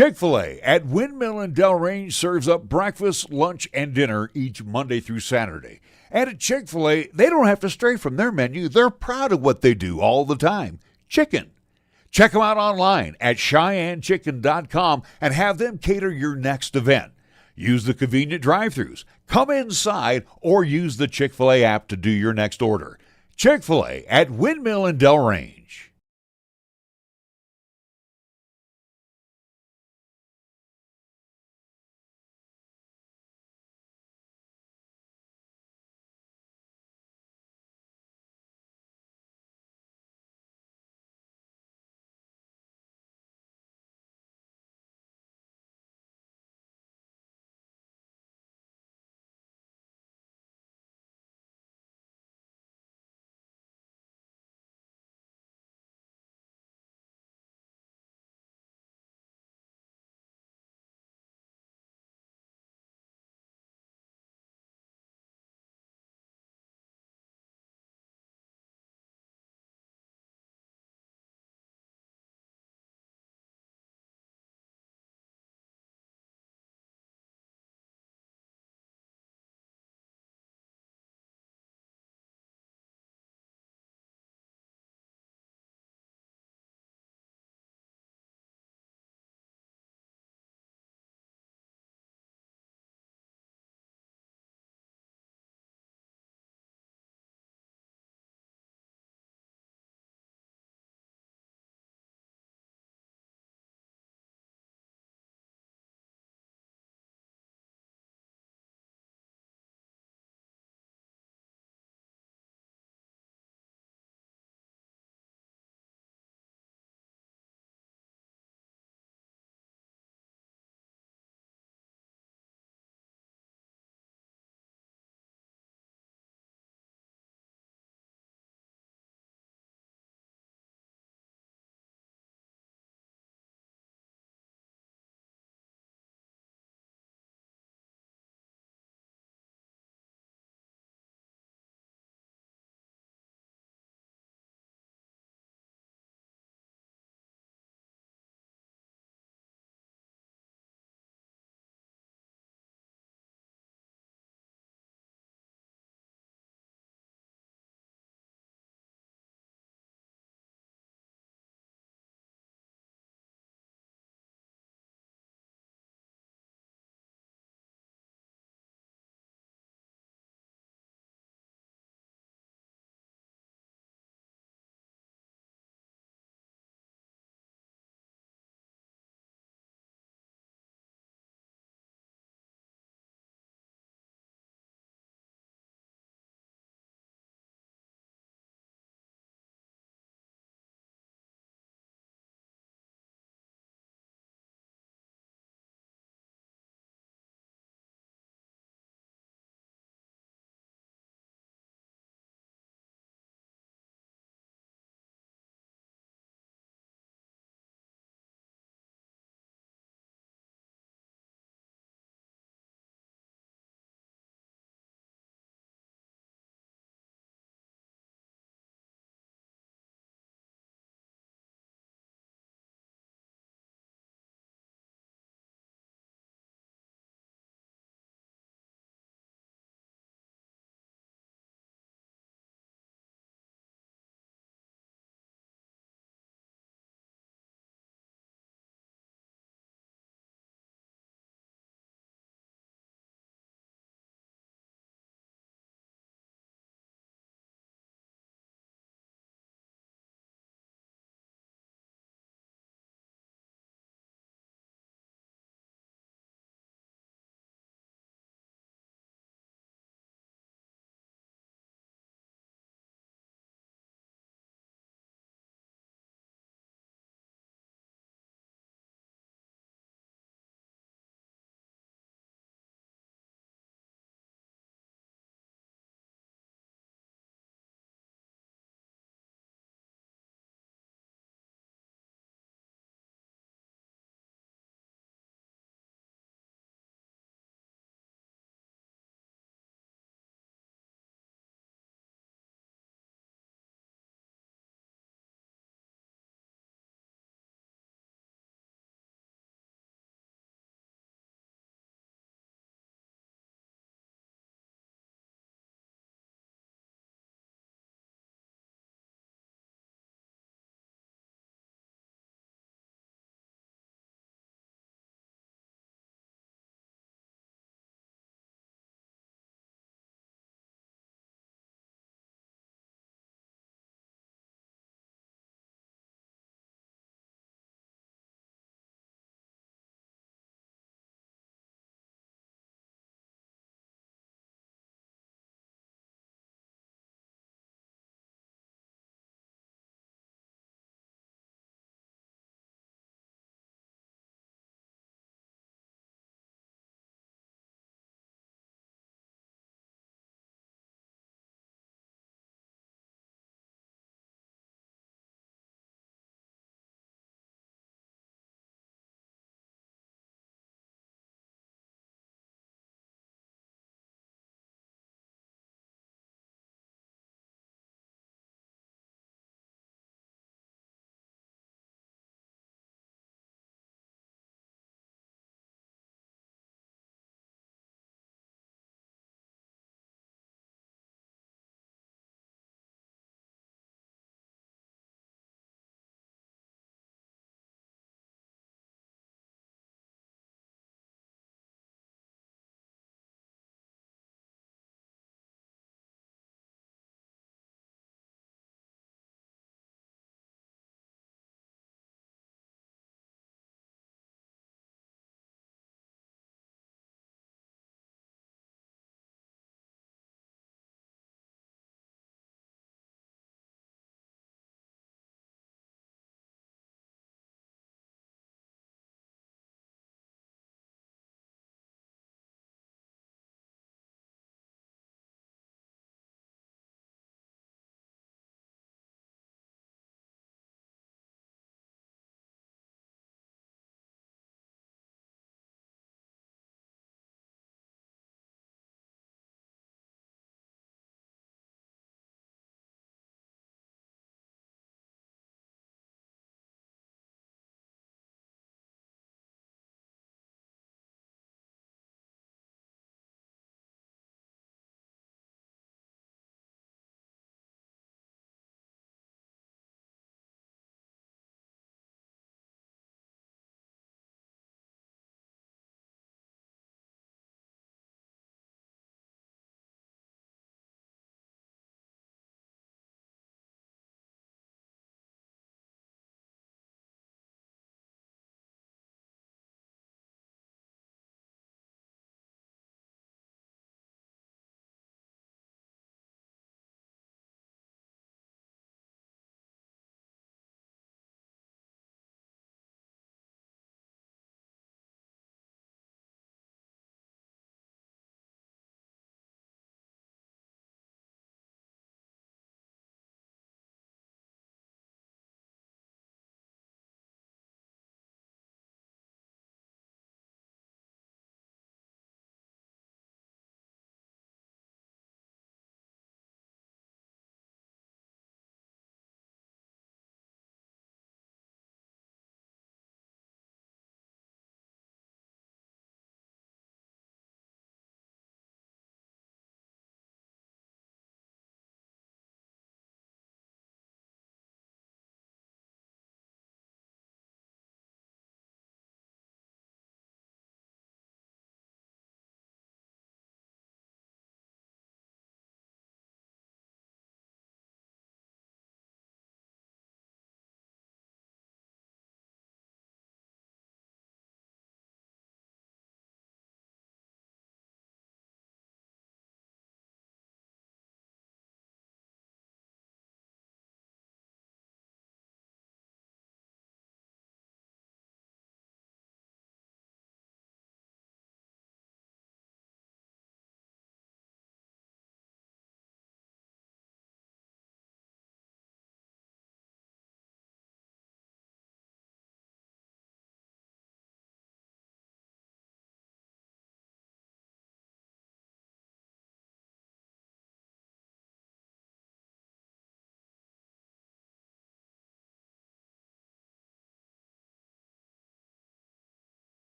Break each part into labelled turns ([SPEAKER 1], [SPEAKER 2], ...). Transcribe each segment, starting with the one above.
[SPEAKER 1] Chick-fil-A at Windmill and Delrange serves up breakfast, lunch, and dinner each Monday through Saturday. And at Chick-fil-A, they don't have to stray from their menu. They're proud of what they do all the time. Chicken. Check them out online at CheyenneChicken.com and have them cater your next event. Use the convenient drive-thrus, come inside, or use the Chick-fil-A app to do your next order. Chick-fil-A at Windmill and Delrange.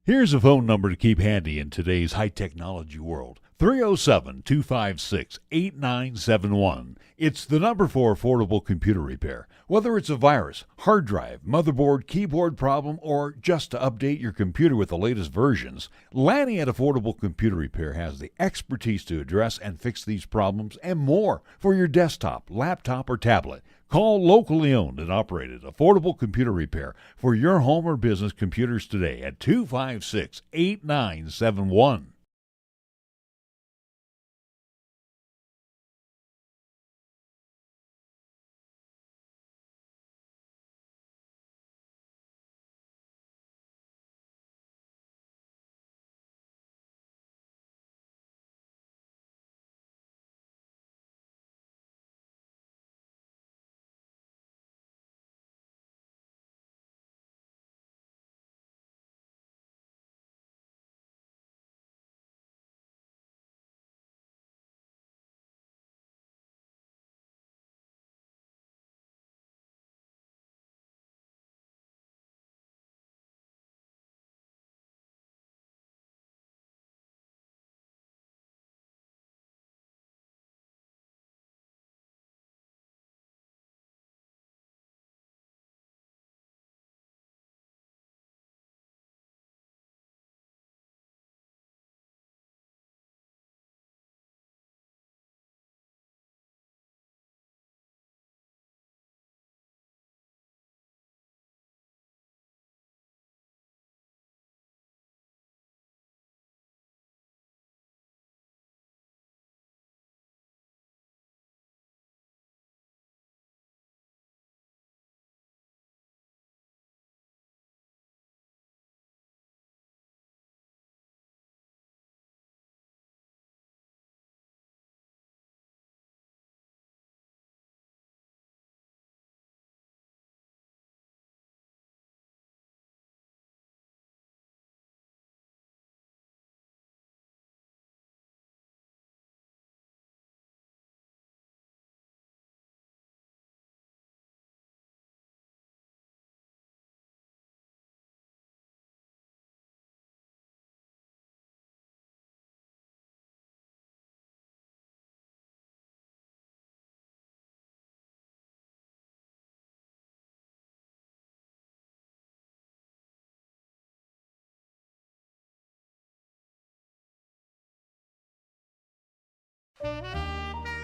[SPEAKER 1] Here's a phone number to keep handy in today's high technology world: 307-256-8971. It's the number for affordable computer repair. Whether it's a virus, hard drive, motherboard, keyboard problem, or just to update your computer with the latest versions, Lanny at Affordable Computer Repair has the expertise to address and fix these problems and more for your desktop, laptop, or tablet. Call locally owned and operated Affordable Computer Repair for your home or business computers today at 256-8971.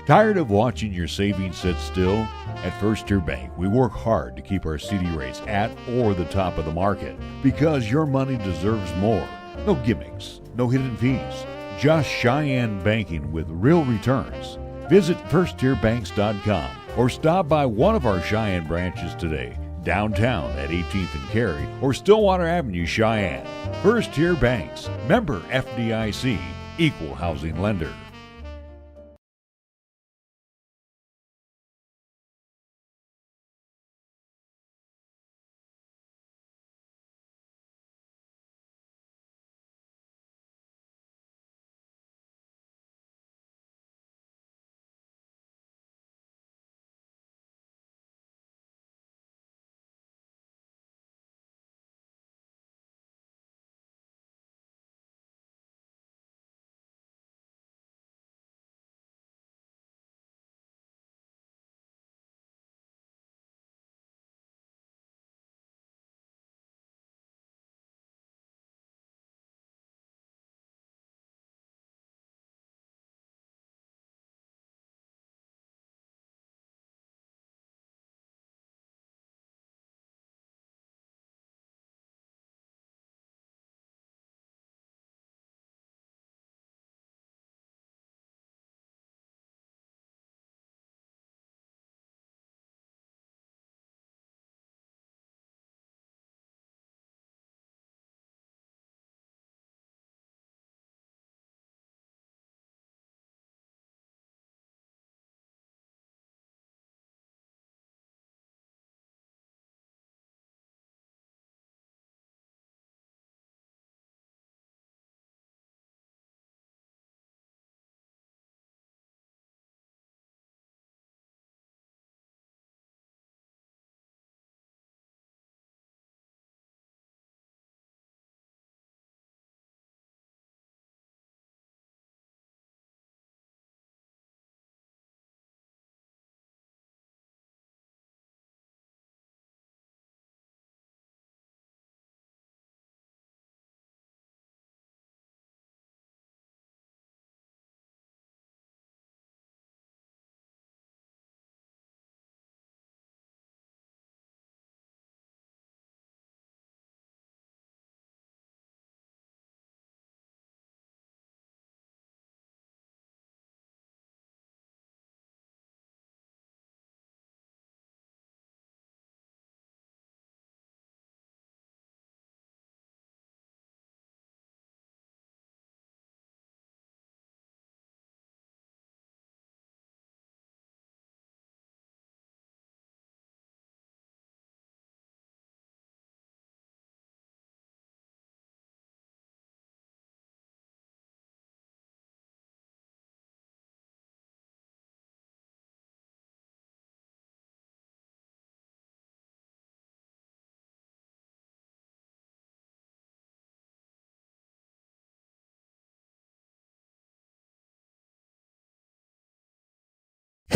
[SPEAKER 1] Tired of watching your savings sit still? At First Tier Bank, we work hard to keep our CD rates at or the top of the market because your money deserves more. No gimmicks, no hidden fees, just Cheyenne banking with real returns. Visit firsttierbanks.com or stop by one of our Cheyenne branches today, downtown at 18th and Cary or Stillwater Avenue, Cheyenne. First Tier Banks, member FDIC, equal housing lender.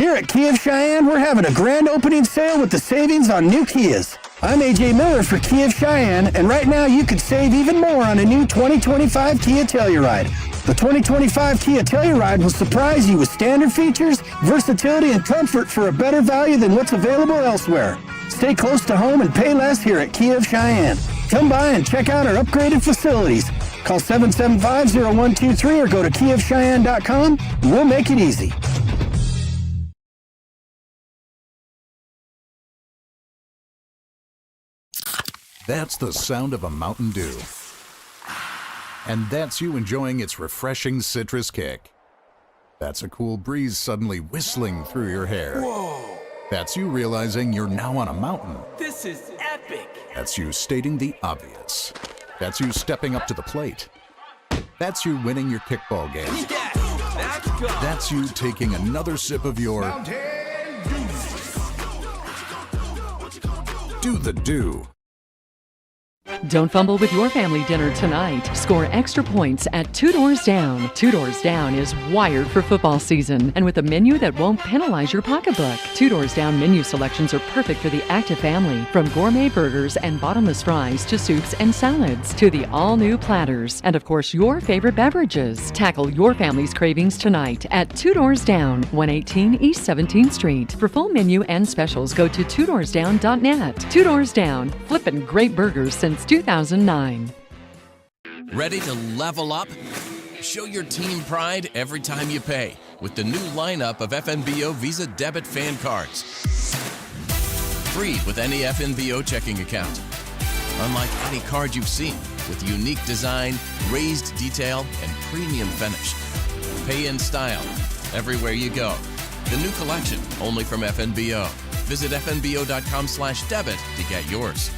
[SPEAKER 2] Here at Kia of Cheyenne, we're having a grand opening sale with the savings on new Kias. I'm AJ Miller for Kia of Cheyenne, and right now you could save even more on a new 2025 Kia Telluride. The 2025 Kia Telluride will surprise you with standard features, versatility, and comfort for a better value than what's available elsewhere. Stay close to home and pay less here at Kia of Cheyenne. Come by and check out our upgraded facilities. Call 775-0123 or go to kiaofcheyenne.com. We'll make it easy.
[SPEAKER 3] That's the sound of a Mountain Dew. And that's you enjoying its refreshing citrus kick. That's a cool breeze suddenly whistling through your hair.
[SPEAKER 4] Whoa!
[SPEAKER 3] That's you realizing you're now on a mountain.
[SPEAKER 4] This is epic!
[SPEAKER 3] That's you stating the obvious. That's you stepping up to the plate. That's you winning your kickball game.
[SPEAKER 4] Yes! Let's go!
[SPEAKER 3] That's you taking another sip of your Do the Do.
[SPEAKER 5] Don't fumble with your family dinner tonight. Score extra points at Two Doors Down. Two Doors Down is wired for football season and with a menu that won't penalize your pocketbook. Two Doors Down menu selections are perfect for the active family, from gourmet burgers and bottomless fries to soups and salads to the all-new platters and, of course, your favorite beverages. Tackle your family's cravings tonight at Two Doors Down, 118 East 17th Street. For full menu and specials, go to twodoorsdown.net. Two Doors Down, flippin' great burgers since 2009.
[SPEAKER 6] Ready to level up? Show your team pride every time you pay with the new lineup of FNBO Visa Debit Fan Cards. Free with any FNBO checking account. Unlike any card you've seen, with unique design, raised detail, and premium finish. Pay in style everywhere you go. The new collection, only from FNBO. Visit fnbo.com/debit to get yours.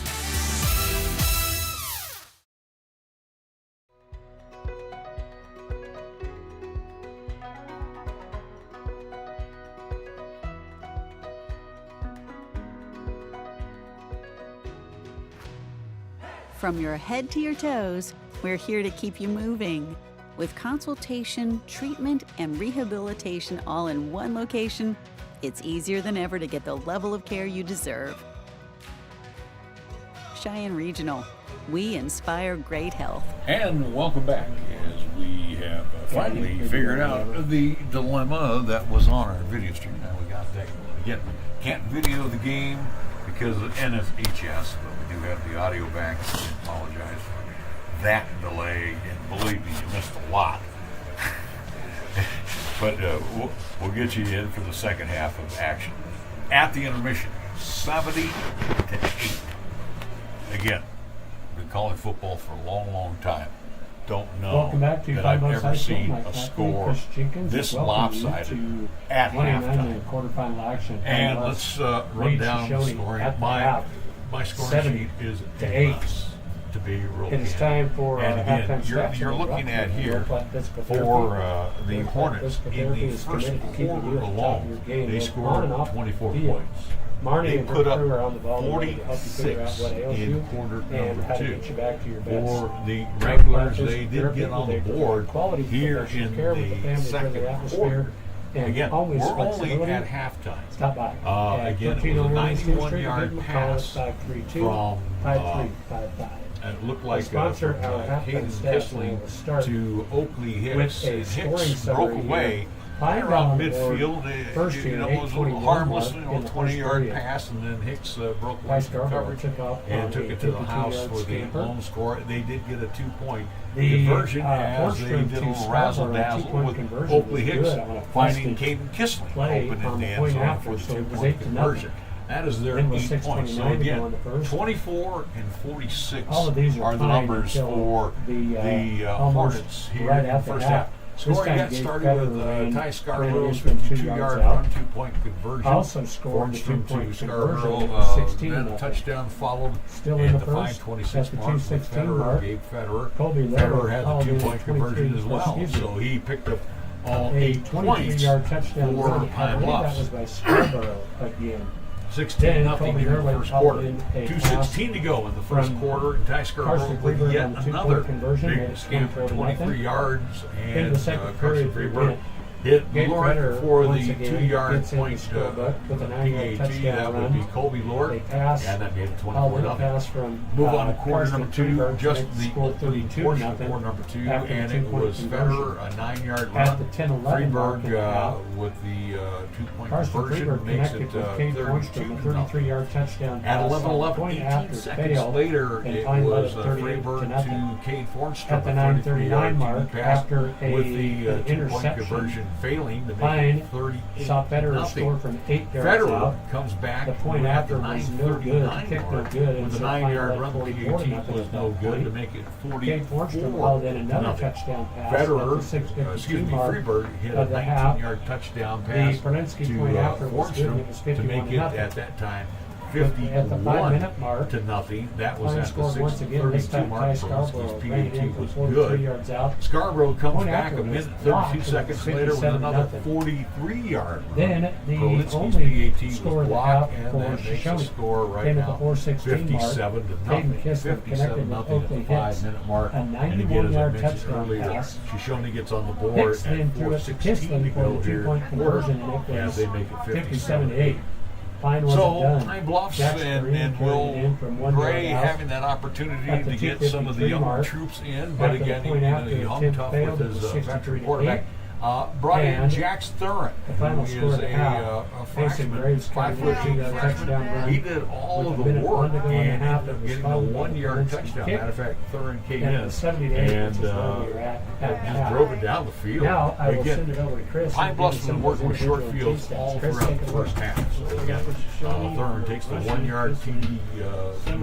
[SPEAKER 7] From your head to your toes, we're here to keep you moving. With consultation, treatment, and rehabilitation all in one location, it's easier than ever to get the level of care you deserve. Cheyenne Regional, we inspire great health.
[SPEAKER 1] And welcome back as we have finally figured out the dilemma that was on our video stream. Now we got that. Again, can't video the game because of NFHS, but we do have the audio back. I apologize for that delay, and believe me, you missed a lot. But we'll get you in for the second half of action. At the intermission, 70-8. Again, been calling football for a long, long time. Don't know that I've ever seen a score this lopsided at halftime.
[SPEAKER 8] Quarterfinal action.
[SPEAKER 1] And let's run down the scoring. My scoring sheet is a mess to be real.
[SPEAKER 8] It is time for
[SPEAKER 1] and again, you're looking at here for the Hornets in the first quarter alone, they scored 24 points. They put up 46 in quarter number 2. For the regulars, they did get on the board here in the second quarter. Again, we're only at halftime. Again, it was a 91-yard pass from and it looked like Hayden Kessling to Oakley Hicks. And Hicks broke away right around midfield. It was a little harmless, 20-yard pass, and then Hicks broke away from coverage and took it to the house for the lone score. They did get a 2-point conversion as they did a little razzle-dazzle with Oakley Hicks finding Caden Kissling open in the end zone for the 2-point conversion. That is their 8 points. So again, 24 and 46 are the numbers for the Hornets here in the first half. Scoring got started with Ty Scarborough's 52-yard run, 2-point conversion.
[SPEAKER 8] Also scored the 2-point
[SPEAKER 1] Scarborough, then a touchdown followed
[SPEAKER 8] in
[SPEAKER 1] the 5:26 mark with Federer, Gabe Federer. Federer had the 2-point conversion as well, so he picked up all 8 points for Pine Bluffs.
[SPEAKER 8] That was by Scarborough again.
[SPEAKER 1] 16-0 in the first quarter. 2:16 to go in the first quarter. And Ty Scarborough with yet another big scan for 23 yards. And Carson Freeberg
[SPEAKER 9] Hit
[SPEAKER 8] Gabe
[SPEAKER 9] Lord
[SPEAKER 8] Federer,
[SPEAKER 9] for
[SPEAKER 8] once
[SPEAKER 9] the
[SPEAKER 8] again,
[SPEAKER 9] 2-yard
[SPEAKER 8] gets in the
[SPEAKER 9] point
[SPEAKER 8] scorebook with a 9-yard
[SPEAKER 9] PAT.
[SPEAKER 8] touchdown
[SPEAKER 9] That would
[SPEAKER 8] run.
[SPEAKER 9] be Colby Lord.
[SPEAKER 8] They pass.
[SPEAKER 9] And that made it
[SPEAKER 8] Held in a
[SPEAKER 9] 24-0.
[SPEAKER 8] pass from
[SPEAKER 9] Move on to quarter
[SPEAKER 8] Karsten
[SPEAKER 9] number 2,
[SPEAKER 8] Freeberg to
[SPEAKER 9] just
[SPEAKER 8] make
[SPEAKER 9] the
[SPEAKER 8] score
[SPEAKER 9] opening
[SPEAKER 8] 32
[SPEAKER 9] portion of
[SPEAKER 8] nothing
[SPEAKER 9] quarter number 2,
[SPEAKER 8] after
[SPEAKER 9] and
[SPEAKER 8] the
[SPEAKER 9] it
[SPEAKER 8] two-point
[SPEAKER 9] was
[SPEAKER 8] conversion.
[SPEAKER 9] Federer, a 9-yard
[SPEAKER 8] At
[SPEAKER 9] run.
[SPEAKER 8] the 10-11 mark in the half,
[SPEAKER 9] Freeberg with the 2-point
[SPEAKER 8] Karsten
[SPEAKER 9] conversion
[SPEAKER 8] Freeberg
[SPEAKER 9] makes
[SPEAKER 8] connected
[SPEAKER 9] it
[SPEAKER 8] with Kate Bornstrom, a
[SPEAKER 9] 32-0.
[SPEAKER 8] 33-yard touchdown
[SPEAKER 9] At
[SPEAKER 8] pass.
[SPEAKER 9] 11-11,
[SPEAKER 8] Point
[SPEAKER 9] 18
[SPEAKER 8] after
[SPEAKER 9] seconds
[SPEAKER 8] failed,
[SPEAKER 9] later,
[SPEAKER 8] and
[SPEAKER 9] it
[SPEAKER 8] Pine led
[SPEAKER 9] was
[SPEAKER 8] it 38
[SPEAKER 9] Freeberg
[SPEAKER 8] to nothing.
[SPEAKER 9] to Kate Fornstrom,
[SPEAKER 8] At the
[SPEAKER 9] a
[SPEAKER 8] 9:39
[SPEAKER 9] 33-yard
[SPEAKER 8] mark,
[SPEAKER 9] TD pass
[SPEAKER 8] after
[SPEAKER 9] with the
[SPEAKER 8] an
[SPEAKER 9] 2-point
[SPEAKER 8] interception,
[SPEAKER 9] conversion failing to
[SPEAKER 8] Pine
[SPEAKER 9] make it 38
[SPEAKER 8] saw Federer
[SPEAKER 9] nothing.
[SPEAKER 8] score from 8 yards
[SPEAKER 9] Federer
[SPEAKER 8] out.
[SPEAKER 9] comes back
[SPEAKER 8] The point
[SPEAKER 9] at the
[SPEAKER 8] after was no good,
[SPEAKER 9] 9:39
[SPEAKER 8] kick no
[SPEAKER 9] mark
[SPEAKER 8] good, and
[SPEAKER 9] with a
[SPEAKER 8] so Pine
[SPEAKER 9] 9-yard
[SPEAKER 8] led
[SPEAKER 9] run.
[SPEAKER 8] 44 to
[SPEAKER 9] PAT
[SPEAKER 8] nothing
[SPEAKER 9] was
[SPEAKER 8] at
[SPEAKER 9] no
[SPEAKER 8] that
[SPEAKER 9] good
[SPEAKER 8] point.
[SPEAKER 9] to make it
[SPEAKER 8] Kate Bornstrom
[SPEAKER 9] 44
[SPEAKER 8] held in another
[SPEAKER 9] nothing.
[SPEAKER 8] touchdown pass
[SPEAKER 9] Federer,
[SPEAKER 8] at the 6:52
[SPEAKER 9] Freeberg hit a
[SPEAKER 8] of the half.
[SPEAKER 9] 19-yard touchdown
[SPEAKER 8] The
[SPEAKER 9] pass
[SPEAKER 8] Polinsky point
[SPEAKER 9] to
[SPEAKER 8] after was good, and it was
[SPEAKER 9] Fornstrom to
[SPEAKER 8] 51
[SPEAKER 9] make
[SPEAKER 8] to
[SPEAKER 9] it
[SPEAKER 8] nothing.
[SPEAKER 9] at that time
[SPEAKER 8] At the 5-minute
[SPEAKER 9] 51
[SPEAKER 8] mark,
[SPEAKER 9] to nothing. That was
[SPEAKER 8] Pine
[SPEAKER 9] at the
[SPEAKER 8] scored once again, this
[SPEAKER 9] 6:32
[SPEAKER 8] time Ty
[SPEAKER 9] mark.
[SPEAKER 8] Scarborough
[SPEAKER 9] Polinsky's
[SPEAKER 8] ran it in
[SPEAKER 9] PAT
[SPEAKER 8] from
[SPEAKER 9] was
[SPEAKER 8] 43
[SPEAKER 9] good.
[SPEAKER 8] yards out.
[SPEAKER 9] Scarborough comes
[SPEAKER 8] Point
[SPEAKER 9] back
[SPEAKER 8] after
[SPEAKER 9] a
[SPEAKER 8] was
[SPEAKER 9] minute,
[SPEAKER 8] blocked,
[SPEAKER 9] 32
[SPEAKER 8] and it was
[SPEAKER 9] seconds later with another
[SPEAKER 8] 57-0.
[SPEAKER 9] 43-yard run.
[SPEAKER 8] Then the
[SPEAKER 9] Polinsky's
[SPEAKER 8] only
[SPEAKER 9] PAT
[SPEAKER 8] score
[SPEAKER 9] was
[SPEAKER 8] of the
[SPEAKER 9] blocked,
[SPEAKER 8] half
[SPEAKER 9] and
[SPEAKER 8] for
[SPEAKER 9] that makes the
[SPEAKER 8] Shoshone
[SPEAKER 9] score right
[SPEAKER 8] came at the
[SPEAKER 9] now
[SPEAKER 8] 4:16 mark.
[SPEAKER 9] 57 to
[SPEAKER 8] Caden
[SPEAKER 9] nothing.
[SPEAKER 8] Kistler
[SPEAKER 9] 57
[SPEAKER 8] connected with
[SPEAKER 9] nothing at the
[SPEAKER 8] Oakley Hicks.
[SPEAKER 9] 5-minute mark.
[SPEAKER 8] A
[SPEAKER 9] And again, as I
[SPEAKER 8] 91-yard
[SPEAKER 9] mentioned
[SPEAKER 8] touchdown
[SPEAKER 9] earlier,
[SPEAKER 8] pass.
[SPEAKER 9] Shoshone gets on the board
[SPEAKER 8] Hicks
[SPEAKER 9] at
[SPEAKER 8] then threw it to
[SPEAKER 9] 4:16 to
[SPEAKER 8] Kistler for
[SPEAKER 9] go
[SPEAKER 8] the
[SPEAKER 9] here.
[SPEAKER 8] 2-point conversion, and it
[SPEAKER 9] Yeah,
[SPEAKER 8] was
[SPEAKER 9] they make it
[SPEAKER 8] 57-8. Pine wasn't
[SPEAKER 9] So
[SPEAKER 8] done.
[SPEAKER 9] Pine Bluffs
[SPEAKER 8] Jack
[SPEAKER 9] and
[SPEAKER 8] Green carried it in from 1
[SPEAKER 9] Gray
[SPEAKER 8] yard out.
[SPEAKER 9] having that opportunity
[SPEAKER 8] At the
[SPEAKER 9] to get some of the
[SPEAKER 8] 2:53
[SPEAKER 9] young
[SPEAKER 8] mark,
[SPEAKER 9] troops in, but
[SPEAKER 8] after the
[SPEAKER 9] again,
[SPEAKER 8] point after
[SPEAKER 9] he
[SPEAKER 8] the
[SPEAKER 9] hung
[SPEAKER 8] attempt
[SPEAKER 9] tough
[SPEAKER 8] failed,
[SPEAKER 9] with
[SPEAKER 8] it was
[SPEAKER 9] his
[SPEAKER 8] 63
[SPEAKER 9] veteran
[SPEAKER 8] to
[SPEAKER 9] quarterback.
[SPEAKER 8] 8.
[SPEAKER 9] Brought in
[SPEAKER 8] And
[SPEAKER 9] Jax Thurin,
[SPEAKER 8] the final
[SPEAKER 9] who
[SPEAKER 8] score
[SPEAKER 9] is
[SPEAKER 8] of the half,
[SPEAKER 9] a
[SPEAKER 8] Mason
[SPEAKER 9] freshman,
[SPEAKER 8] Graves carried
[SPEAKER 9] 5'8"
[SPEAKER 8] 2-yard touchdown run.
[SPEAKER 9] He did all
[SPEAKER 8] With
[SPEAKER 9] of
[SPEAKER 8] a
[SPEAKER 9] the
[SPEAKER 8] minute
[SPEAKER 9] work
[SPEAKER 8] one to go in the
[SPEAKER 9] and
[SPEAKER 8] half,
[SPEAKER 9] ended
[SPEAKER 8] it
[SPEAKER 9] up
[SPEAKER 8] was
[SPEAKER 9] getting a
[SPEAKER 8] followed by
[SPEAKER 9] 1-yard
[SPEAKER 8] Polinsky
[SPEAKER 9] touchdown.
[SPEAKER 8] kick.
[SPEAKER 9] Matter of fact, Thurin came
[SPEAKER 8] And
[SPEAKER 9] in
[SPEAKER 8] the 78,
[SPEAKER 9] and
[SPEAKER 8] which is where we were at
[SPEAKER 9] just
[SPEAKER 8] half.
[SPEAKER 9] drove it down the field.
[SPEAKER 8] Now I will
[SPEAKER 9] Again,
[SPEAKER 8] send it over to Chris.
[SPEAKER 9] Pine
[SPEAKER 8] and
[SPEAKER 9] Bluff's
[SPEAKER 8] give you
[SPEAKER 9] been
[SPEAKER 8] some of
[SPEAKER 9] working with
[SPEAKER 8] those
[SPEAKER 9] short
[SPEAKER 8] individual
[SPEAKER 9] fields
[SPEAKER 8] key
[SPEAKER 9] all
[SPEAKER 8] stats. Chris,
[SPEAKER 9] throughout
[SPEAKER 8] take
[SPEAKER 9] the
[SPEAKER 8] a look.
[SPEAKER 9] first half. So again, Thurin takes the 1-yard TD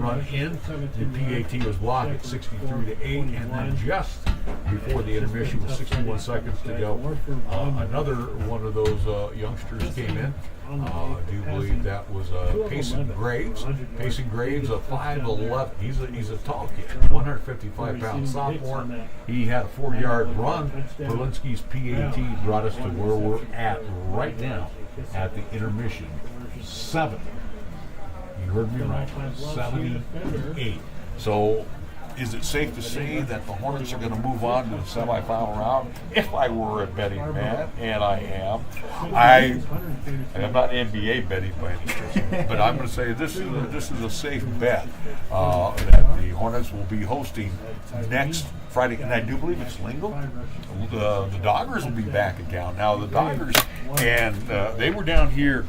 [SPEAKER 9] run in. The PAT was blocked at 63 to 8, and then just before the intermission with 61 seconds to go, another one of those youngsters came in. I do believe that was Payson Graves. Payson Graves, a 5'11". He's a tall kid, 155-pound sophomore. He had a 4-yard run. Berlinski's PAT brought us to where we're at right now at the intermission. 7. You heard me right. 78. So, is it safe to say that the Hornets are going to move on to the semifinal round? If I were a betting man, and I am, I'm not NBA betting by any stretch, but I'm going to say this is a safe bet that the Hornets will be hosting next Friday, and I do believe it's legal. The Doggers will be back in town. Now the Doggers, and they were down here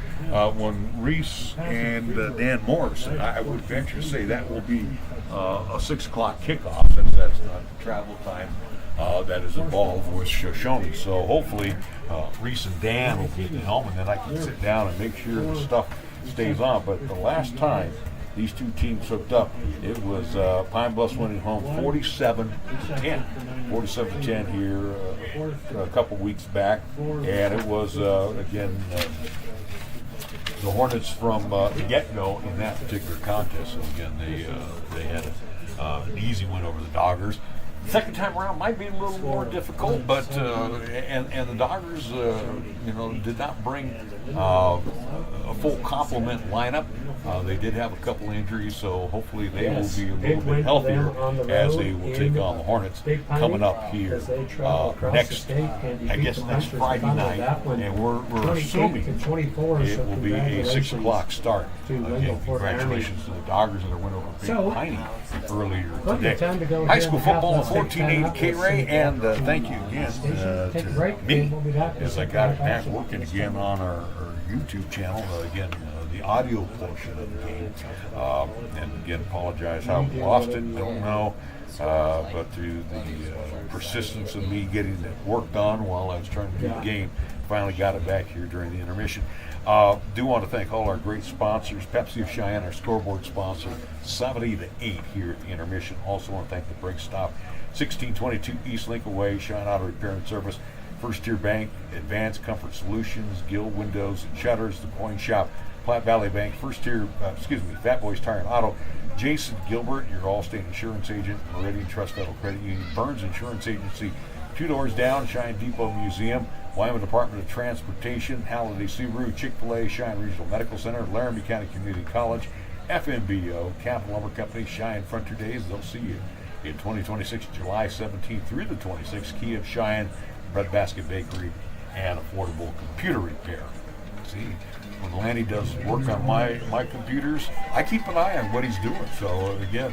[SPEAKER 9] when Reese and Dan Morris, and I would venture to say that will be a 6 o'clock kickoff, since that's not travel time that is involved with Shoshone. So hopefully Reese and Dan will get home, and then I can sit down and make sure the stuff stays on. But the last time these two teams hooked up, it was Pine Bluffs winning home 47-10. 47-10 here a couple weeks back, and it was again the Hornets from the get-go in that particular contest. So again, they had an easy win over the Doggers. Second time around might be a little more difficult, but and the Doggers, did not bring a full complement lineup. They did have a couple injuries, so hopefully they will be a little bit healthier as they will take on the Hornets coming up here next Friday night, and we're assuming it will be a 6 o'clock start. Again, congratulations to the Doggers and their win over Big Piney earlier today. High school football on 1480 K-Ray, and thank you again to me as I got it back working again on our YouTube channel. The audio portion of the game, and again, apologize how we lost it. Don't know, but through the persistence of me getting it worked on while I was trying to do the game, finally got it back here during the intermission. Do want to thank all our great sponsors. Pepsi of Cheyenne, our scoreboard sponsor, 70-8 here at the intermission. Also want to thank the Brake Stop, 1622 East Lincoln Way, Cheyenne Auto Repair and Service, First Tier Bank, Advanced Comfort Solutions, Gill Windows and Shutters, The Coin Shop, Platte Valley Bank, Fat Boys Tire and Auto, Jason Gilbert, your Allstate Insurance Agent, Meridian Trust Federal Credit Union, Burns Insurance Agency, 2 doors down, Cheyenne Depot Museum, Wyoming Department of Transportation, Halliday Subaru, Chick-fil-A, Cheyenne Regional Medical Center, Laramie County Community College, FMBO, Capital Lumber Company, Cheyenne Frontier Days. They'll see you in 2026, July 17th through the 26th. Key of Cheyenne, Breadbasket Bakery, and affordable computer repair. See, when Lanny does work on my computers, I keep an eye on what he's doing. So again,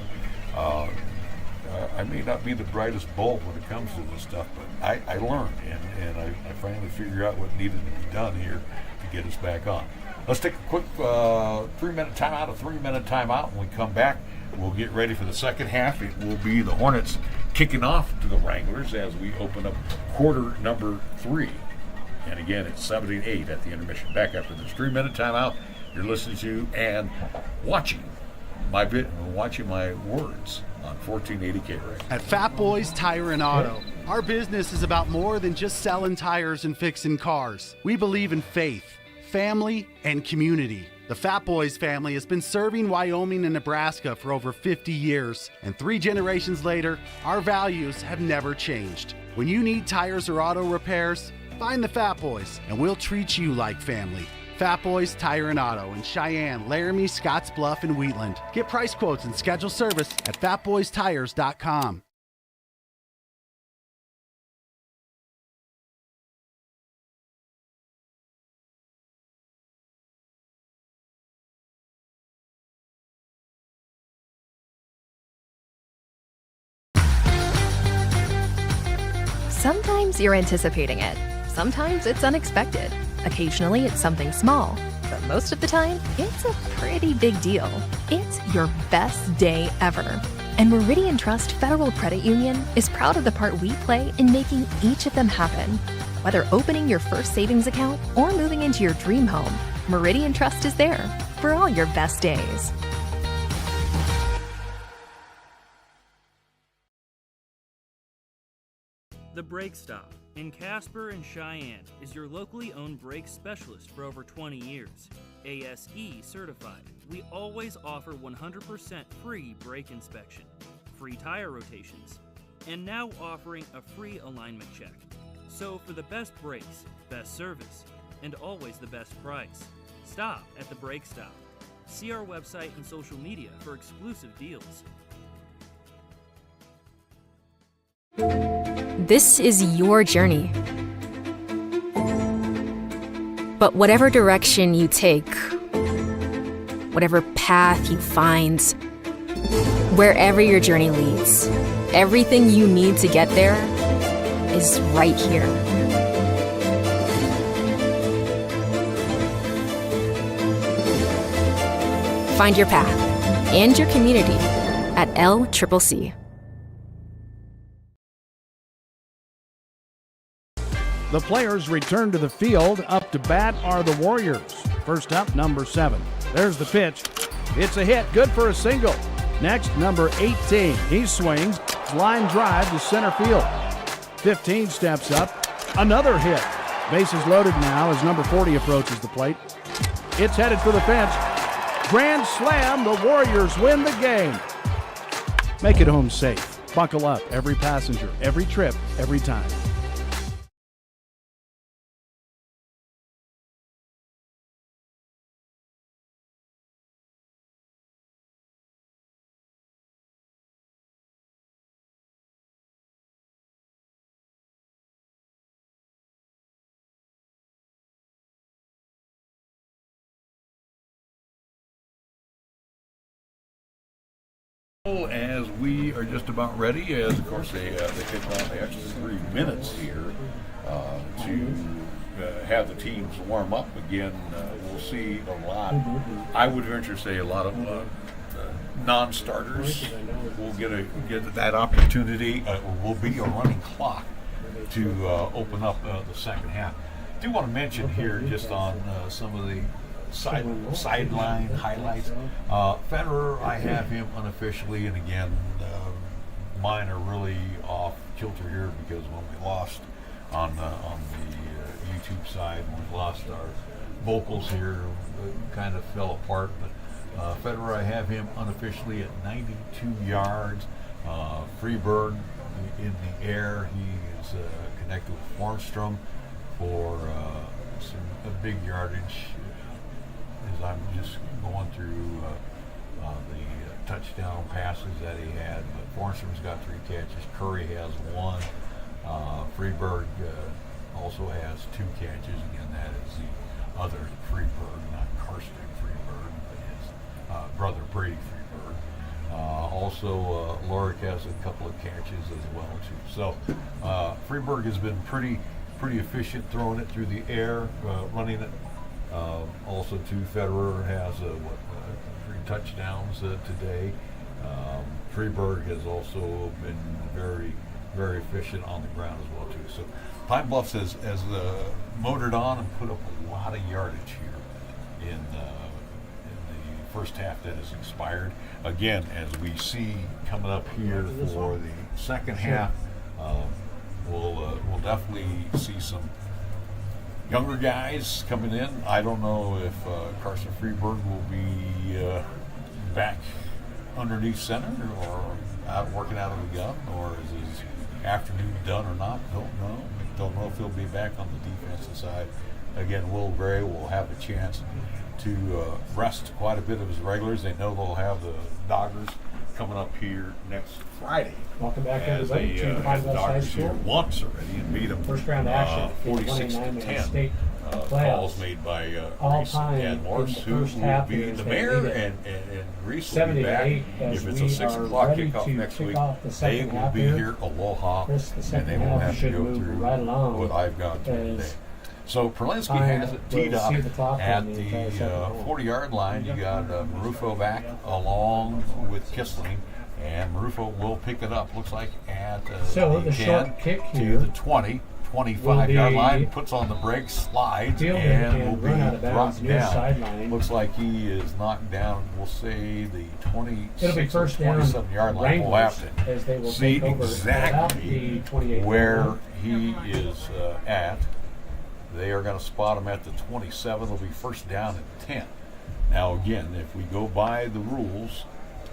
[SPEAKER 9] I may not be the brightest bulb when it comes to this stuff, but I learned, and I finally figured out what needed to be done here to get us back on. Let's take a quick 3-minute timeout, a 3-minute timeout. When we come back, we'll get ready for the second half. It will be the Hornets kicking off to the Wranglers as we open up quarter number 3. And again, it's 7-8 at the intermission. Back after this 3-minute timeout, you're listening to and watching my words on 1480 K-Ray.
[SPEAKER 10] At Fat Boys Tire and Auto, our business is about more than just selling tires and fixing cars. We believe in faith, family, and community. The Fat Boys family has been serving Wyoming and Nebraska for over 50 years, and 3 generations later, our values have never changed. When you need tires or auto repairs, find the Fat Boys, and we'll treat you like family. Fat Boys Tire and Auto in Cheyenne, Laramie, Scottsbluff, and Wheatland. Get price quotes and schedule service at fatboystires.com.
[SPEAKER 11] Sometimes you're anticipating it. Sometimes it's unexpected. Occasionally it's something small. But most of the time, it's a pretty big deal. It's your best day ever. And Meridian Trust Federal Credit Union is proud of the part we play in making each of them happen. Whether opening your first savings account or moving into your dream home, Meridian Trust is there for all your best days.
[SPEAKER 12] The Brake Stop in Casper and Cheyenne is your locally owned brake specialist for over 20 years. ASE certified, we always offer 100% free brake inspection, free tire rotations, and now offering a free alignment check. So for the best brakes, best service, and always the best price, stop at the Brake Stop. See our website and social media for exclusive deals.
[SPEAKER 11] This is your journey. But whatever direction you take, whatever path you find, wherever your journey leads, everything you need to get there is right here. Find your path and your community at LCCC.
[SPEAKER 13] The players return to the field. Up to bat are the Warriors. First up, number 7. There's the pitch. It's a hit. Good for a single. Next, number 18. He swings. Line drive to center field. 15 steps up. Another hit. Bases loaded now as number 40 approaches the plate. It's headed for the fence. Grand slam. The Warriors win the game. Make it home safe. Buckle up. Every passenger, every trip, every time.
[SPEAKER 9] As we are just about ready, as of course they kick on the extra 3 minutes here to have the teams warm up again. We'll see a lot. I would venture to say a lot of non-starters will get that opportunity. Will be a running clock to open up the second half. I do want to mention here just on some of the sideline highlights. Federer, I have him unofficially, and again, mine are really off kilter here because when we lost on the YouTube side, when we lost our vocals here, it kind of fell apart. But Federer, I have him unofficially at 92 yards. Freeberg in the air. He is connected with Fornstrom for a big yardage. As I'm just going through the touchdown passes that he had, but Fornstrom's got 3 catches. Curry has 1. Freeberg also has 2 catches. Again, that is the other Freeberg, not Karsten Freeberg, but his brother Brady Freeberg. Also, Lorick has a couple of catches as well too. So Freeberg has been pretty efficient throwing it through the air, running it. Also, too, Federer has 3 touchdowns today. Freeberg has also been very efficient on the ground as well too. So Pine Bluffs has motored on and put up a lot of yardage here in the first half that has expired. Again, as we see coming up here for the second half, we'll definitely see some younger guys coming in. I don't know if Karsten Freeberg will be back underneath center or out working out of the gun, or is his afternoon done or not? Don't know if he'll be back on the defensive side. Again, Will Gray will have a chance to rest quite a bit of his regulars. They know they'll have the Doggers coming up here next Friday.
[SPEAKER 8] Welcome back,
[SPEAKER 9] as
[SPEAKER 8] everybody, to Pine Bluffs High
[SPEAKER 9] Doggers here
[SPEAKER 8] School.
[SPEAKER 9] once already and beat them
[SPEAKER 8] First round action,
[SPEAKER 9] 46-10.
[SPEAKER 8] state
[SPEAKER 9] Calls made by Reese and Dan Morris, who will be the mayor, and Reese will be back. If it's a 6 o'clock kickoff next week, they will be here aloha, and they won't have to go through what I've gone through today. So Perlinsky has it teed up at the 40-yard line. You got Marufo back along with Kissling, and Marufo will pick it up. Looks like at the 10 to the 20. 25-yard line, puts on the brakes, slides, and will be brought down. Looks like he is knocked down, we'll say the 26 or 27-yard line. We'll have to see exactly where he is at. They are going to spot him at the 27. It'll be first down at 10. Now again, if we go by the rules,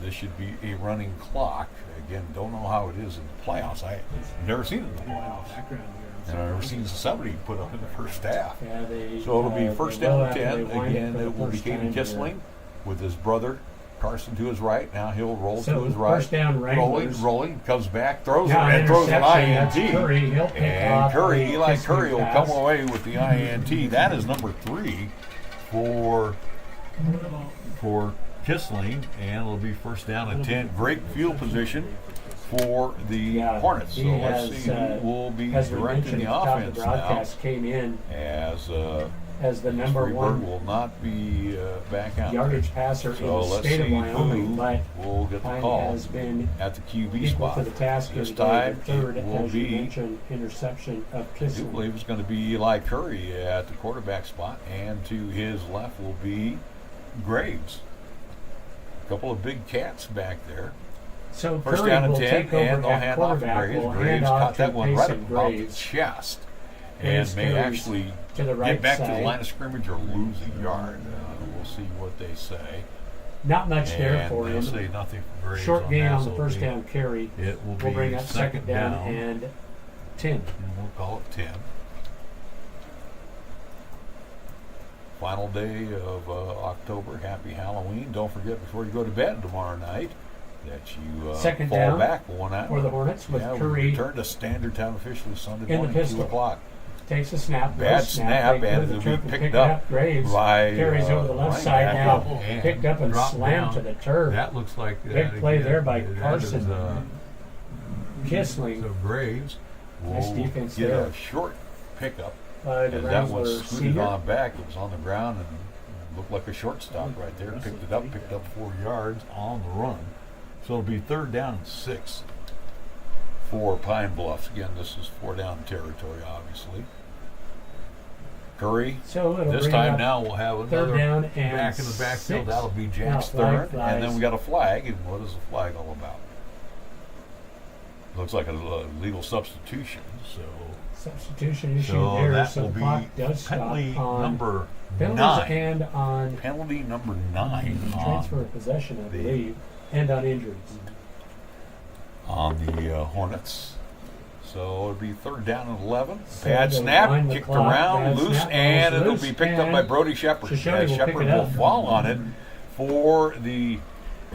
[SPEAKER 9] this should be a running clock. Again, don't know how it is in the playoffs. I've never seen it in the playoffs. And I've never seen somebody put up in the first half. So it'll be first down and 10. Again, it will be Caden Kissling with his brother Carson to his right. Now he'll roll to his right.
[SPEAKER 8] First down,
[SPEAKER 9] rolling, comes back, throws it, and throws an INT. And Curry, Eli Curry will come away with the INT. That is number 3 for Kissling, and it'll be first down and 10. Great field position for the Hornets. So let's see who will be directing the offense now.
[SPEAKER 8] Came in
[SPEAKER 9] As
[SPEAKER 8] the number
[SPEAKER 9] Freeberg
[SPEAKER 8] 1
[SPEAKER 9] will not be back out
[SPEAKER 8] yardage
[SPEAKER 9] there.
[SPEAKER 8] passer
[SPEAKER 9] So
[SPEAKER 8] in the
[SPEAKER 9] let's
[SPEAKER 8] state of
[SPEAKER 9] see
[SPEAKER 8] Wyoming, but
[SPEAKER 9] who will get the
[SPEAKER 8] Pine
[SPEAKER 9] call
[SPEAKER 8] has been
[SPEAKER 9] at the QB
[SPEAKER 8] equal
[SPEAKER 9] spot.
[SPEAKER 8] to the task
[SPEAKER 9] This
[SPEAKER 8] of
[SPEAKER 9] time
[SPEAKER 8] the third,
[SPEAKER 9] it will
[SPEAKER 8] as you
[SPEAKER 9] be,
[SPEAKER 8] mentioned, interception of
[SPEAKER 9] I do
[SPEAKER 8] Kissling.
[SPEAKER 9] believe it's going to be Eli Curry at the quarterback spot, and to his left will be Graves. A couple of big cats back there.
[SPEAKER 8] So
[SPEAKER 9] First
[SPEAKER 8] Curry
[SPEAKER 9] down and
[SPEAKER 8] will
[SPEAKER 9] 10,
[SPEAKER 8] take over
[SPEAKER 9] and they'll
[SPEAKER 8] at
[SPEAKER 9] hand off to
[SPEAKER 8] quarterback.
[SPEAKER 9] Graves.
[SPEAKER 8] Will
[SPEAKER 9] Graves
[SPEAKER 8] hand
[SPEAKER 9] caught
[SPEAKER 8] off
[SPEAKER 9] that
[SPEAKER 8] to
[SPEAKER 9] one right
[SPEAKER 8] Payson
[SPEAKER 9] about the
[SPEAKER 8] Graves.
[SPEAKER 9] chest,
[SPEAKER 8] Graves
[SPEAKER 9] and may
[SPEAKER 8] goes
[SPEAKER 9] actually
[SPEAKER 8] to the right
[SPEAKER 9] get back to
[SPEAKER 8] side.
[SPEAKER 9] the line of scrimmage or lose a yard. We'll see what they say.
[SPEAKER 8] Not much there for
[SPEAKER 9] they'll
[SPEAKER 8] him.
[SPEAKER 9] say nothing for Graves
[SPEAKER 8] Short gain
[SPEAKER 9] that,
[SPEAKER 8] on
[SPEAKER 9] so
[SPEAKER 8] the first
[SPEAKER 9] it'll
[SPEAKER 8] down carry.
[SPEAKER 9] It will
[SPEAKER 8] We'll bring
[SPEAKER 9] be
[SPEAKER 8] up second down and 10.
[SPEAKER 9] And we'll call it 10. Final day of October. Happy Halloween. Don't forget before you go to bed tomorrow night that you
[SPEAKER 8] Second
[SPEAKER 9] fall
[SPEAKER 8] down
[SPEAKER 9] back 1 hour.
[SPEAKER 8] for the Hornets with
[SPEAKER 9] We
[SPEAKER 8] Curry
[SPEAKER 9] return to standard time officially Sunday
[SPEAKER 8] in the
[SPEAKER 9] morning, 2
[SPEAKER 8] pistol.
[SPEAKER 9] o'clock.
[SPEAKER 8] Takes a snap.
[SPEAKER 9] Bad
[SPEAKER 8] goes
[SPEAKER 9] snap,
[SPEAKER 8] They
[SPEAKER 9] and
[SPEAKER 8] go to the
[SPEAKER 9] it'll
[SPEAKER 8] turf
[SPEAKER 9] be
[SPEAKER 8] and
[SPEAKER 9] picked
[SPEAKER 8] pick
[SPEAKER 9] up
[SPEAKER 8] Graves
[SPEAKER 9] by
[SPEAKER 8] carries over the left side now.
[SPEAKER 9] and
[SPEAKER 8] Picked up and
[SPEAKER 9] dropped
[SPEAKER 8] slammed
[SPEAKER 9] down.
[SPEAKER 8] to the turf.
[SPEAKER 9] That looks like
[SPEAKER 8] Big play there by Carson Kissling.
[SPEAKER 9] So Graves
[SPEAKER 8] Nice
[SPEAKER 9] will
[SPEAKER 8] defense
[SPEAKER 9] get
[SPEAKER 8] there.
[SPEAKER 9] a short pickup.
[SPEAKER 8] The
[SPEAKER 9] As that was
[SPEAKER 8] Wrangler
[SPEAKER 9] scooted
[SPEAKER 8] senior.
[SPEAKER 9] on back, it was on the ground and looked like a shortstop right there. Picked it up, picked up 4 yards on the run. So it'll be third down and 6 for Pine Bluffs. Again, this is 4 down territory, obviously. Curry.
[SPEAKER 8] So it'll
[SPEAKER 9] This
[SPEAKER 8] bring
[SPEAKER 9] time
[SPEAKER 8] up
[SPEAKER 9] now we'll have
[SPEAKER 8] third
[SPEAKER 9] another
[SPEAKER 8] down and
[SPEAKER 9] back in the backfield.
[SPEAKER 8] 6.
[SPEAKER 9] That'll be
[SPEAKER 8] Now
[SPEAKER 9] Jack's
[SPEAKER 8] flag
[SPEAKER 9] third.
[SPEAKER 8] flies.
[SPEAKER 9] And then we got a flag. And what is the flag all about? Looks like a legal substitution. So
[SPEAKER 8] Substitution issue there.
[SPEAKER 9] that
[SPEAKER 8] So
[SPEAKER 9] will
[SPEAKER 8] the
[SPEAKER 9] be
[SPEAKER 8] clock does stop
[SPEAKER 9] penalty
[SPEAKER 8] on
[SPEAKER 9] number
[SPEAKER 8] penalties
[SPEAKER 9] 9.
[SPEAKER 8] and on
[SPEAKER 9] Penalty number 9
[SPEAKER 8] transfer of possession, I believe, and on injuries.
[SPEAKER 9] on the Hornets. So it'll be third down and 11.
[SPEAKER 8] So
[SPEAKER 9] Bad
[SPEAKER 8] they'll
[SPEAKER 9] snap,
[SPEAKER 8] wind the
[SPEAKER 9] kicked
[SPEAKER 8] clock,
[SPEAKER 9] around,
[SPEAKER 8] bad
[SPEAKER 9] loose,
[SPEAKER 8] snap,
[SPEAKER 9] and
[SPEAKER 8] ball's
[SPEAKER 9] it'll
[SPEAKER 8] loose,
[SPEAKER 9] be picked up
[SPEAKER 8] and
[SPEAKER 9] by Brody Shepard.
[SPEAKER 8] Shoshone will pick
[SPEAKER 9] Shepard
[SPEAKER 8] it
[SPEAKER 9] will
[SPEAKER 8] up.
[SPEAKER 9] fall on it for the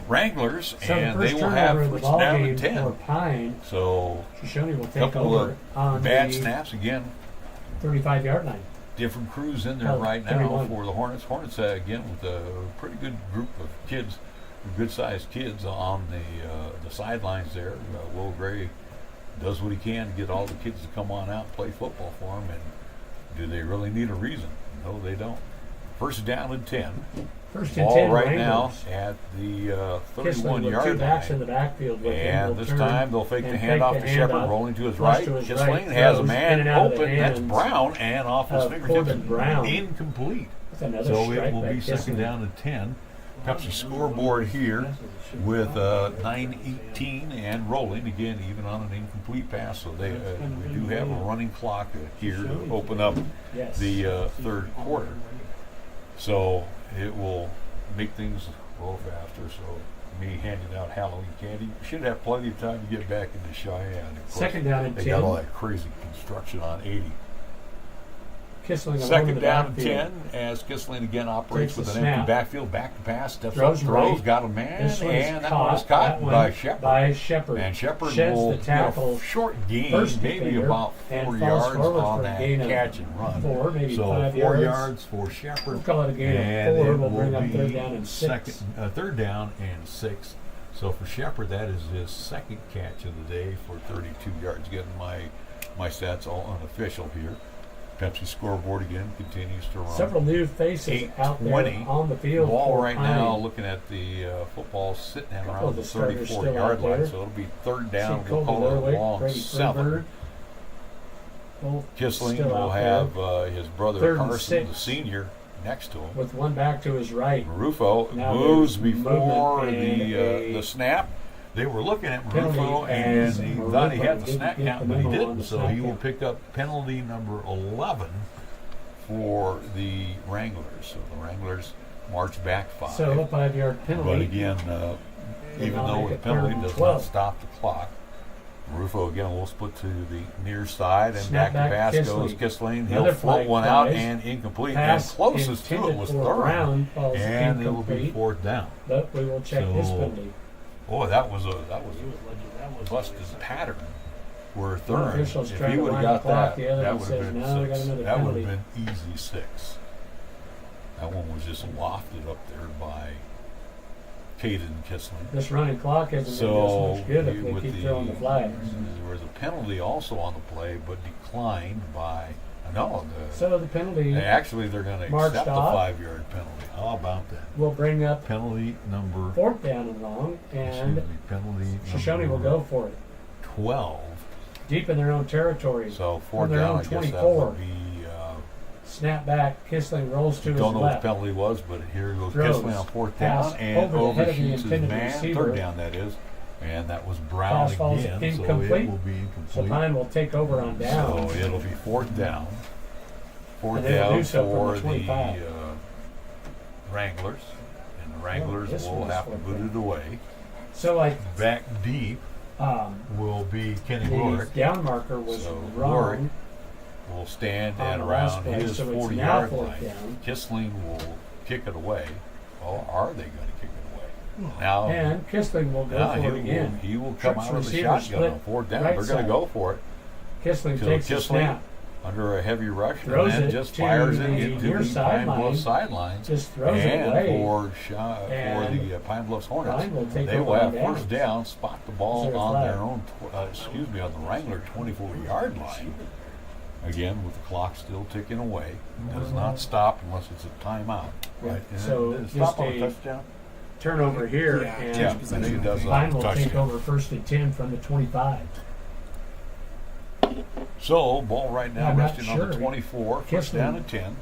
[SPEAKER 9] Wranglers,
[SPEAKER 8] So
[SPEAKER 9] and
[SPEAKER 8] the
[SPEAKER 9] they
[SPEAKER 8] first
[SPEAKER 9] will
[SPEAKER 8] turnover
[SPEAKER 9] have
[SPEAKER 8] of the
[SPEAKER 9] first
[SPEAKER 8] ball
[SPEAKER 9] down
[SPEAKER 8] game
[SPEAKER 9] and 10.
[SPEAKER 8] for Pine.
[SPEAKER 9] So
[SPEAKER 8] Shoshone will
[SPEAKER 9] a
[SPEAKER 8] take
[SPEAKER 9] couple
[SPEAKER 8] over
[SPEAKER 9] of
[SPEAKER 8] on
[SPEAKER 9] bad
[SPEAKER 8] the
[SPEAKER 9] snaps again.
[SPEAKER 8] 35-yard line.
[SPEAKER 9] different crews in there
[SPEAKER 8] Oh,
[SPEAKER 9] right now
[SPEAKER 8] 31.
[SPEAKER 9] for the Hornets. Hornets, again, with a pretty good group of kids, good-sized kids on the sidelines there. Will Gray does what he can to get all the kids to come on out and play football for him. And do they really need a reason? No, they don't. First down and 10.
[SPEAKER 8] First and
[SPEAKER 9] Ball
[SPEAKER 8] 10
[SPEAKER 9] right
[SPEAKER 8] Wranglers.
[SPEAKER 9] now at the
[SPEAKER 8] Kissling with
[SPEAKER 9] 31-yard
[SPEAKER 8] two backs in
[SPEAKER 9] line.
[SPEAKER 8] the backfield with him.
[SPEAKER 9] And
[SPEAKER 8] He'll
[SPEAKER 9] this
[SPEAKER 8] turn
[SPEAKER 9] time they'll fake the
[SPEAKER 8] and
[SPEAKER 9] handoff
[SPEAKER 8] fake
[SPEAKER 9] to
[SPEAKER 8] the
[SPEAKER 9] Shepard,
[SPEAKER 8] handoff.
[SPEAKER 9] rolling to his
[SPEAKER 8] Rush
[SPEAKER 9] right.
[SPEAKER 8] to his
[SPEAKER 9] Kissling
[SPEAKER 8] right,
[SPEAKER 9] has a
[SPEAKER 8] throws
[SPEAKER 9] man
[SPEAKER 8] in and out of the
[SPEAKER 9] open. That's
[SPEAKER 8] hands
[SPEAKER 9] Brown, and off his
[SPEAKER 8] of
[SPEAKER 9] fingertips.
[SPEAKER 8] Corbin Brown.
[SPEAKER 9] Incomplete.
[SPEAKER 8] That's another
[SPEAKER 9] So
[SPEAKER 8] strike
[SPEAKER 9] it will
[SPEAKER 8] by
[SPEAKER 9] be second
[SPEAKER 8] Kissling.
[SPEAKER 9] down and 10. Pepsi scoreboard here with 9:18 and rolling again, even on an incomplete pass. So they we do have a running clock here to open up
[SPEAKER 8] Yes.
[SPEAKER 9] the third quarter. So it will make things a little faster. So me handing out Halloween candy, we should have plenty of time to get back into Cheyenne. Of course,
[SPEAKER 8] Second down and
[SPEAKER 9] they
[SPEAKER 8] 10.
[SPEAKER 9] got all that crazy construction on 80.
[SPEAKER 8] Kissling alone in
[SPEAKER 9] Second
[SPEAKER 8] the
[SPEAKER 9] down and
[SPEAKER 8] backfield.
[SPEAKER 9] 10 as Kissling again operates
[SPEAKER 8] Takes
[SPEAKER 9] with
[SPEAKER 8] the
[SPEAKER 9] an empty
[SPEAKER 8] snap.
[SPEAKER 9] backfield, back to pass, steps
[SPEAKER 8] Throws
[SPEAKER 9] up, throws,
[SPEAKER 8] right.
[SPEAKER 9] got a man,
[SPEAKER 8] This one is
[SPEAKER 9] and that one was
[SPEAKER 8] That
[SPEAKER 9] caught
[SPEAKER 8] one
[SPEAKER 9] by Shepard.
[SPEAKER 8] by Shepard.
[SPEAKER 9] And Shepard
[SPEAKER 8] Sheds
[SPEAKER 9] will
[SPEAKER 8] the tackle.
[SPEAKER 9] short gain,
[SPEAKER 8] First
[SPEAKER 9] maybe
[SPEAKER 8] defender,
[SPEAKER 9] about
[SPEAKER 8] and
[SPEAKER 9] 4
[SPEAKER 8] falls
[SPEAKER 9] yards
[SPEAKER 8] forward
[SPEAKER 9] on
[SPEAKER 8] for a
[SPEAKER 9] that
[SPEAKER 8] gain of
[SPEAKER 9] catch and run.
[SPEAKER 8] 4, maybe
[SPEAKER 9] so
[SPEAKER 8] 5
[SPEAKER 9] 4
[SPEAKER 8] yards.
[SPEAKER 9] yards for Shepard.
[SPEAKER 8] We'll call it a gain
[SPEAKER 9] and
[SPEAKER 8] of 4.
[SPEAKER 9] it
[SPEAKER 8] We'll bring
[SPEAKER 9] will
[SPEAKER 8] up
[SPEAKER 9] be
[SPEAKER 8] third down and 6.
[SPEAKER 9] third down and 6. So for Shepard, that is his second catch of the day for 32 yards. Getting my stats all unofficial here. Pepsi scoreboard again continues to run.
[SPEAKER 8] Several new faces out there
[SPEAKER 9] 8:20.
[SPEAKER 8] on the field.
[SPEAKER 9] Ball
[SPEAKER 8] for
[SPEAKER 9] right
[SPEAKER 8] Pine.
[SPEAKER 9] now, looking at the football sitting at
[SPEAKER 8] Couple
[SPEAKER 9] around
[SPEAKER 8] of
[SPEAKER 9] the
[SPEAKER 8] the starters still
[SPEAKER 9] 34-yard
[SPEAKER 8] out
[SPEAKER 9] line.
[SPEAKER 8] there.
[SPEAKER 9] So it'll be third down.
[SPEAKER 8] See
[SPEAKER 9] We'll
[SPEAKER 8] Colby
[SPEAKER 9] call it a
[SPEAKER 8] Lerwick,
[SPEAKER 9] long
[SPEAKER 8] Brady
[SPEAKER 9] 7.
[SPEAKER 8] Freeberg. Both
[SPEAKER 9] Kissling
[SPEAKER 8] still
[SPEAKER 9] will
[SPEAKER 8] out
[SPEAKER 9] have
[SPEAKER 8] there.
[SPEAKER 9] his brother
[SPEAKER 8] Third and
[SPEAKER 9] Carson, the
[SPEAKER 8] 6.
[SPEAKER 9] senior, next to him.
[SPEAKER 8] With one back to his right.
[SPEAKER 9] Marufo
[SPEAKER 8] Now
[SPEAKER 9] moves
[SPEAKER 8] there's
[SPEAKER 9] before
[SPEAKER 8] movement and
[SPEAKER 9] the snap. They were looking at
[SPEAKER 8] penalty
[SPEAKER 9] Marufo, and
[SPEAKER 8] as
[SPEAKER 9] he
[SPEAKER 8] Marufo
[SPEAKER 9] thought he had the
[SPEAKER 8] didn't
[SPEAKER 9] snap
[SPEAKER 8] get
[SPEAKER 9] count,
[SPEAKER 8] the
[SPEAKER 9] but he
[SPEAKER 8] memo on
[SPEAKER 9] didn't.
[SPEAKER 8] the
[SPEAKER 9] So
[SPEAKER 8] snap
[SPEAKER 9] he will
[SPEAKER 8] count.
[SPEAKER 9] pick up penalty number 11 for the Wranglers. So the Wranglers march back 5.
[SPEAKER 8] So a 5-yard penalty.
[SPEAKER 9] But again, even
[SPEAKER 8] now
[SPEAKER 9] though
[SPEAKER 8] make
[SPEAKER 9] the
[SPEAKER 8] it
[SPEAKER 9] penalty
[SPEAKER 8] third and
[SPEAKER 9] does
[SPEAKER 8] 12.
[SPEAKER 9] not stop the clock, Rufo again will split to the near side, and
[SPEAKER 8] Snap
[SPEAKER 9] back to
[SPEAKER 8] back
[SPEAKER 9] pass
[SPEAKER 8] Kissling.
[SPEAKER 9] goes Kissling. He'll
[SPEAKER 8] Another
[SPEAKER 9] float
[SPEAKER 8] flag
[SPEAKER 9] one out
[SPEAKER 8] flies.
[SPEAKER 9] and incomplete.
[SPEAKER 8] Pass
[SPEAKER 9] And closest to it
[SPEAKER 8] intended
[SPEAKER 9] was
[SPEAKER 8] for
[SPEAKER 9] third,
[SPEAKER 8] Brown falls
[SPEAKER 9] and it'll be
[SPEAKER 8] incomplete.
[SPEAKER 9] fourth down.
[SPEAKER 8] But we will check his penalty.
[SPEAKER 9] Boy, that was a busted pattern. Where third,
[SPEAKER 8] officials
[SPEAKER 9] if
[SPEAKER 8] trying
[SPEAKER 9] he
[SPEAKER 8] to
[SPEAKER 9] would have
[SPEAKER 8] wind
[SPEAKER 9] got
[SPEAKER 8] the clock,
[SPEAKER 9] that,
[SPEAKER 8] the other
[SPEAKER 9] that
[SPEAKER 8] one
[SPEAKER 9] would have
[SPEAKER 8] says,
[SPEAKER 9] been
[SPEAKER 8] "No, we got
[SPEAKER 9] 6.
[SPEAKER 8] another
[SPEAKER 9] That would have
[SPEAKER 8] penalty."
[SPEAKER 9] been easy 6. That one was just lofted up there by Caden Kissling.
[SPEAKER 8] This running clock isn't
[SPEAKER 9] So
[SPEAKER 8] going to do us much good if we
[SPEAKER 9] with
[SPEAKER 8] keep throwing the flags.
[SPEAKER 9] There was a penalty also on the play, but declined by
[SPEAKER 8] So the penalty
[SPEAKER 9] actually they're going to
[SPEAKER 8] marched
[SPEAKER 9] accept the
[SPEAKER 8] off.
[SPEAKER 9] 5-yard penalty. How about that?
[SPEAKER 8] We'll bring up
[SPEAKER 9] Penalty number.
[SPEAKER 8] fourth down and long, and
[SPEAKER 9] Excuse me, penalty
[SPEAKER 8] Shoshone will
[SPEAKER 9] number
[SPEAKER 8] go for it.
[SPEAKER 9] 12.
[SPEAKER 8] Deep in their own territory.
[SPEAKER 9] So
[SPEAKER 8] on
[SPEAKER 9] fourth
[SPEAKER 8] their
[SPEAKER 9] down,
[SPEAKER 8] own
[SPEAKER 9] I guess that
[SPEAKER 8] 24.
[SPEAKER 9] would be.
[SPEAKER 8] Snap back, Kissling rolls to his
[SPEAKER 9] Don't know what
[SPEAKER 8] left.
[SPEAKER 9] the penalty was, but here goes
[SPEAKER 8] Throws.
[SPEAKER 9] Kissling on fourth
[SPEAKER 8] Pass
[SPEAKER 9] down and
[SPEAKER 8] over the head of the
[SPEAKER 9] overshoots his
[SPEAKER 8] intended
[SPEAKER 9] man.
[SPEAKER 8] receiver.
[SPEAKER 9] Third down, that is. And that was Brown
[SPEAKER 8] Pass falls
[SPEAKER 9] again, so it
[SPEAKER 8] incomplete.
[SPEAKER 9] will be
[SPEAKER 8] So
[SPEAKER 9] incomplete.
[SPEAKER 8] Pine will take over on down.
[SPEAKER 9] So it'll be fourth down. Fourth
[SPEAKER 8] And they will
[SPEAKER 9] down
[SPEAKER 8] do so from
[SPEAKER 9] for
[SPEAKER 8] the
[SPEAKER 9] the
[SPEAKER 8] 25.
[SPEAKER 9] Wranglers. And the Wranglers
[SPEAKER 8] this
[SPEAKER 9] will
[SPEAKER 8] one is
[SPEAKER 9] have to
[SPEAKER 8] fourth
[SPEAKER 9] put
[SPEAKER 8] down.
[SPEAKER 9] it away.
[SPEAKER 8] So like
[SPEAKER 9] Back deep will be Kenny Rourke.
[SPEAKER 8] the down marker was
[SPEAKER 9] So
[SPEAKER 8] wrong.
[SPEAKER 9] Rourke will stand
[SPEAKER 8] on
[SPEAKER 9] at
[SPEAKER 8] the last
[SPEAKER 9] around
[SPEAKER 8] play,
[SPEAKER 9] his
[SPEAKER 8] so it's now
[SPEAKER 9] 40-yard
[SPEAKER 8] fourth
[SPEAKER 9] line.
[SPEAKER 8] down.
[SPEAKER 9] Kissling will kick it away. Well, are they going to kick it away? Now,
[SPEAKER 8] And Kissling will go
[SPEAKER 9] now
[SPEAKER 8] for it again.
[SPEAKER 9] He will come
[SPEAKER 8] Trips
[SPEAKER 9] out of the
[SPEAKER 8] receiver
[SPEAKER 9] shotgun
[SPEAKER 8] split
[SPEAKER 9] on fourth down.
[SPEAKER 8] right
[SPEAKER 9] They're going
[SPEAKER 8] side.
[SPEAKER 9] to go for it.
[SPEAKER 8] Kissling
[SPEAKER 9] So
[SPEAKER 8] takes the
[SPEAKER 9] Kissling
[SPEAKER 8] snap.
[SPEAKER 9] under a heavy rush
[SPEAKER 8] Throws
[SPEAKER 9] and then
[SPEAKER 8] it
[SPEAKER 9] just
[SPEAKER 8] to
[SPEAKER 9] fires it
[SPEAKER 8] the
[SPEAKER 9] into
[SPEAKER 8] near
[SPEAKER 9] the Pine
[SPEAKER 8] sideline.
[SPEAKER 9] Bluff sidelines.
[SPEAKER 8] Just throws it
[SPEAKER 9] and
[SPEAKER 8] away.
[SPEAKER 9] for
[SPEAKER 8] And
[SPEAKER 9] the Pine Bluffs Hornets,
[SPEAKER 8] Pine will take
[SPEAKER 9] they will
[SPEAKER 8] over
[SPEAKER 9] have
[SPEAKER 8] on
[SPEAKER 9] first
[SPEAKER 8] downs.
[SPEAKER 9] down, spot the
[SPEAKER 8] Is
[SPEAKER 9] ball
[SPEAKER 8] there a
[SPEAKER 9] on
[SPEAKER 8] flag?
[SPEAKER 9] their own, on the Wrangler 24-yard line. Again, with the clock still ticking away. Does not stop unless it's a timeout. Right? And
[SPEAKER 8] So
[SPEAKER 9] it
[SPEAKER 8] just
[SPEAKER 9] stop on
[SPEAKER 8] a
[SPEAKER 9] a touchdown?
[SPEAKER 8] turnover here, and
[SPEAKER 9] Yeah, I think it does
[SPEAKER 8] Pine will take
[SPEAKER 9] touchdown.
[SPEAKER 8] over first and 10 from the 25.
[SPEAKER 9] So, ball right now
[SPEAKER 8] I'm not
[SPEAKER 9] resting on the
[SPEAKER 8] sure.
[SPEAKER 9] 24, first
[SPEAKER 8] Kissling
[SPEAKER 9] down and 10.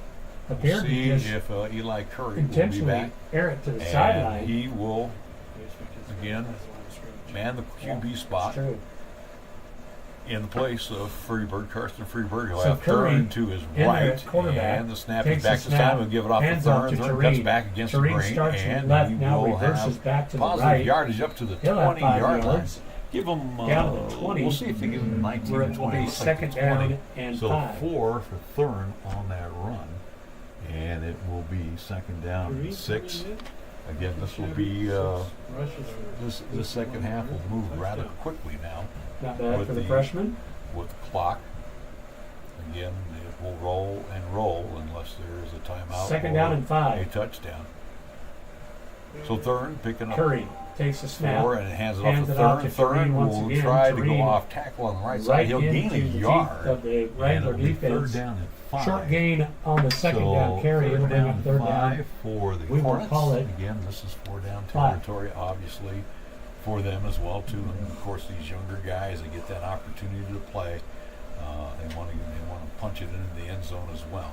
[SPEAKER 8] appeared to
[SPEAKER 9] See
[SPEAKER 8] just
[SPEAKER 9] if Eli Curry will be
[SPEAKER 8] intentionally
[SPEAKER 9] back.
[SPEAKER 8] air it to the
[SPEAKER 9] And
[SPEAKER 8] sideline.
[SPEAKER 9] he will, again, man the QB spot
[SPEAKER 8] True.
[SPEAKER 9] in the place of Freeberg, Carson Freeberg. He'll
[SPEAKER 8] So
[SPEAKER 9] have
[SPEAKER 8] Curry,
[SPEAKER 9] Thurn to his
[SPEAKER 8] in there
[SPEAKER 9] right,
[SPEAKER 8] at quarterback,
[SPEAKER 9] and the snap
[SPEAKER 8] takes
[SPEAKER 9] is back
[SPEAKER 8] the
[SPEAKER 9] this time.
[SPEAKER 8] snap,
[SPEAKER 9] He'll give it off to
[SPEAKER 8] hands off
[SPEAKER 9] Thurn.
[SPEAKER 8] to
[SPEAKER 9] Thurn cuts
[SPEAKER 8] Tureen.
[SPEAKER 9] back against
[SPEAKER 8] Tureen
[SPEAKER 9] the grain,
[SPEAKER 8] starts from
[SPEAKER 9] and
[SPEAKER 8] left,
[SPEAKER 9] he
[SPEAKER 8] now
[SPEAKER 9] will
[SPEAKER 8] reverses
[SPEAKER 9] have
[SPEAKER 8] back to the
[SPEAKER 9] positive
[SPEAKER 8] right.
[SPEAKER 9] yardage up to the
[SPEAKER 8] He'll have
[SPEAKER 9] 20-yard
[SPEAKER 8] 5
[SPEAKER 9] line.
[SPEAKER 8] yards.
[SPEAKER 9] Give him
[SPEAKER 8] Down to the 20.
[SPEAKER 9] We'll see if he gives him 19
[SPEAKER 8] Where
[SPEAKER 9] to
[SPEAKER 8] it will
[SPEAKER 9] 20.
[SPEAKER 8] be
[SPEAKER 9] Looks like
[SPEAKER 8] second
[SPEAKER 9] the 20.
[SPEAKER 8] down and
[SPEAKER 9] So
[SPEAKER 8] 5.
[SPEAKER 9] 4 for Thurn on that run, and it will be second down and 6. Again, this will be this second half will move rather quickly now.
[SPEAKER 8] Not bad
[SPEAKER 9] with
[SPEAKER 8] for the freshman.
[SPEAKER 9] with the clock Again, it will roll and roll unless there is a timeout.
[SPEAKER 8] Second
[SPEAKER 9] or
[SPEAKER 8] down and 5.
[SPEAKER 9] A touchdown. So Thurn picking up
[SPEAKER 8] Curry takes a snap.
[SPEAKER 9] 4 and hands it
[SPEAKER 8] hands
[SPEAKER 9] off
[SPEAKER 8] it off
[SPEAKER 9] to
[SPEAKER 8] to
[SPEAKER 9] Thurn.
[SPEAKER 8] Kareem
[SPEAKER 9] Thurn
[SPEAKER 8] once
[SPEAKER 9] will
[SPEAKER 8] again.
[SPEAKER 9] try to go
[SPEAKER 8] Kareem
[SPEAKER 9] off tackle on the right side.
[SPEAKER 8] right
[SPEAKER 9] He'll gain
[SPEAKER 8] into
[SPEAKER 9] a
[SPEAKER 8] the teeth
[SPEAKER 9] yard.
[SPEAKER 8] of the
[SPEAKER 9] And
[SPEAKER 8] Wrangler
[SPEAKER 9] it'll be
[SPEAKER 8] defense.
[SPEAKER 9] 3rd down and 5.
[SPEAKER 8] Short gain on the second down carry. It'll bring up 3rd down.
[SPEAKER 9] 5 for the
[SPEAKER 8] We will
[SPEAKER 9] Hornets.
[SPEAKER 8] call it
[SPEAKER 9] Again, this is 4 down
[SPEAKER 8] 5.
[SPEAKER 9] territory, obviously, for them as well, too. And of course, these younger guys, they get that opportunity to play. They want to punch it into the end zone as well.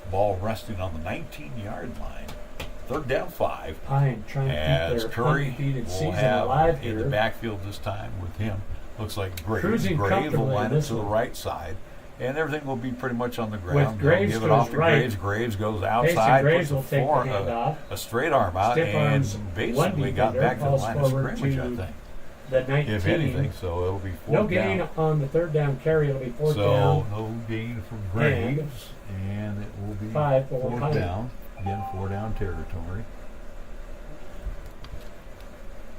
[SPEAKER 9] Ball resting on the 19-yard line. 3rd down 5.
[SPEAKER 8] Pine trying to
[SPEAKER 9] As
[SPEAKER 8] keep their
[SPEAKER 9] Curry
[SPEAKER 8] undefeated
[SPEAKER 9] will
[SPEAKER 8] season
[SPEAKER 9] have
[SPEAKER 8] alive
[SPEAKER 9] in
[SPEAKER 8] here.
[SPEAKER 9] the backfield this time with him. Looks like Graves.
[SPEAKER 8] Cruising
[SPEAKER 9] Graves will
[SPEAKER 8] comfortably
[SPEAKER 9] line it
[SPEAKER 8] this
[SPEAKER 9] to the
[SPEAKER 8] one.
[SPEAKER 9] right side. And everything will be pretty much on the ground.
[SPEAKER 8] With Graves
[SPEAKER 9] They'll give it
[SPEAKER 8] to
[SPEAKER 9] off
[SPEAKER 8] his
[SPEAKER 9] to
[SPEAKER 8] right.
[SPEAKER 9] Graves. Graves goes
[SPEAKER 8] Mason
[SPEAKER 9] outside,
[SPEAKER 8] Graves
[SPEAKER 9] puts
[SPEAKER 8] will take the handoff.
[SPEAKER 9] a straight arm out,
[SPEAKER 8] Stiff
[SPEAKER 9] and
[SPEAKER 8] arms one
[SPEAKER 9] basically got
[SPEAKER 8] defender,
[SPEAKER 9] back to the
[SPEAKER 8] falls
[SPEAKER 9] line of
[SPEAKER 8] forward
[SPEAKER 9] scrimmage, I
[SPEAKER 8] to
[SPEAKER 9] think.
[SPEAKER 8] The 19.
[SPEAKER 9] If anything, so it'll be 4th
[SPEAKER 8] No gain
[SPEAKER 9] down.
[SPEAKER 8] on the 3rd down carry. It'll be 4th
[SPEAKER 9] So
[SPEAKER 8] down.
[SPEAKER 9] no gain from Graves, and it will be
[SPEAKER 8] 5 for
[SPEAKER 9] 4th
[SPEAKER 8] Pine.
[SPEAKER 9] down. Again, 4 down territory.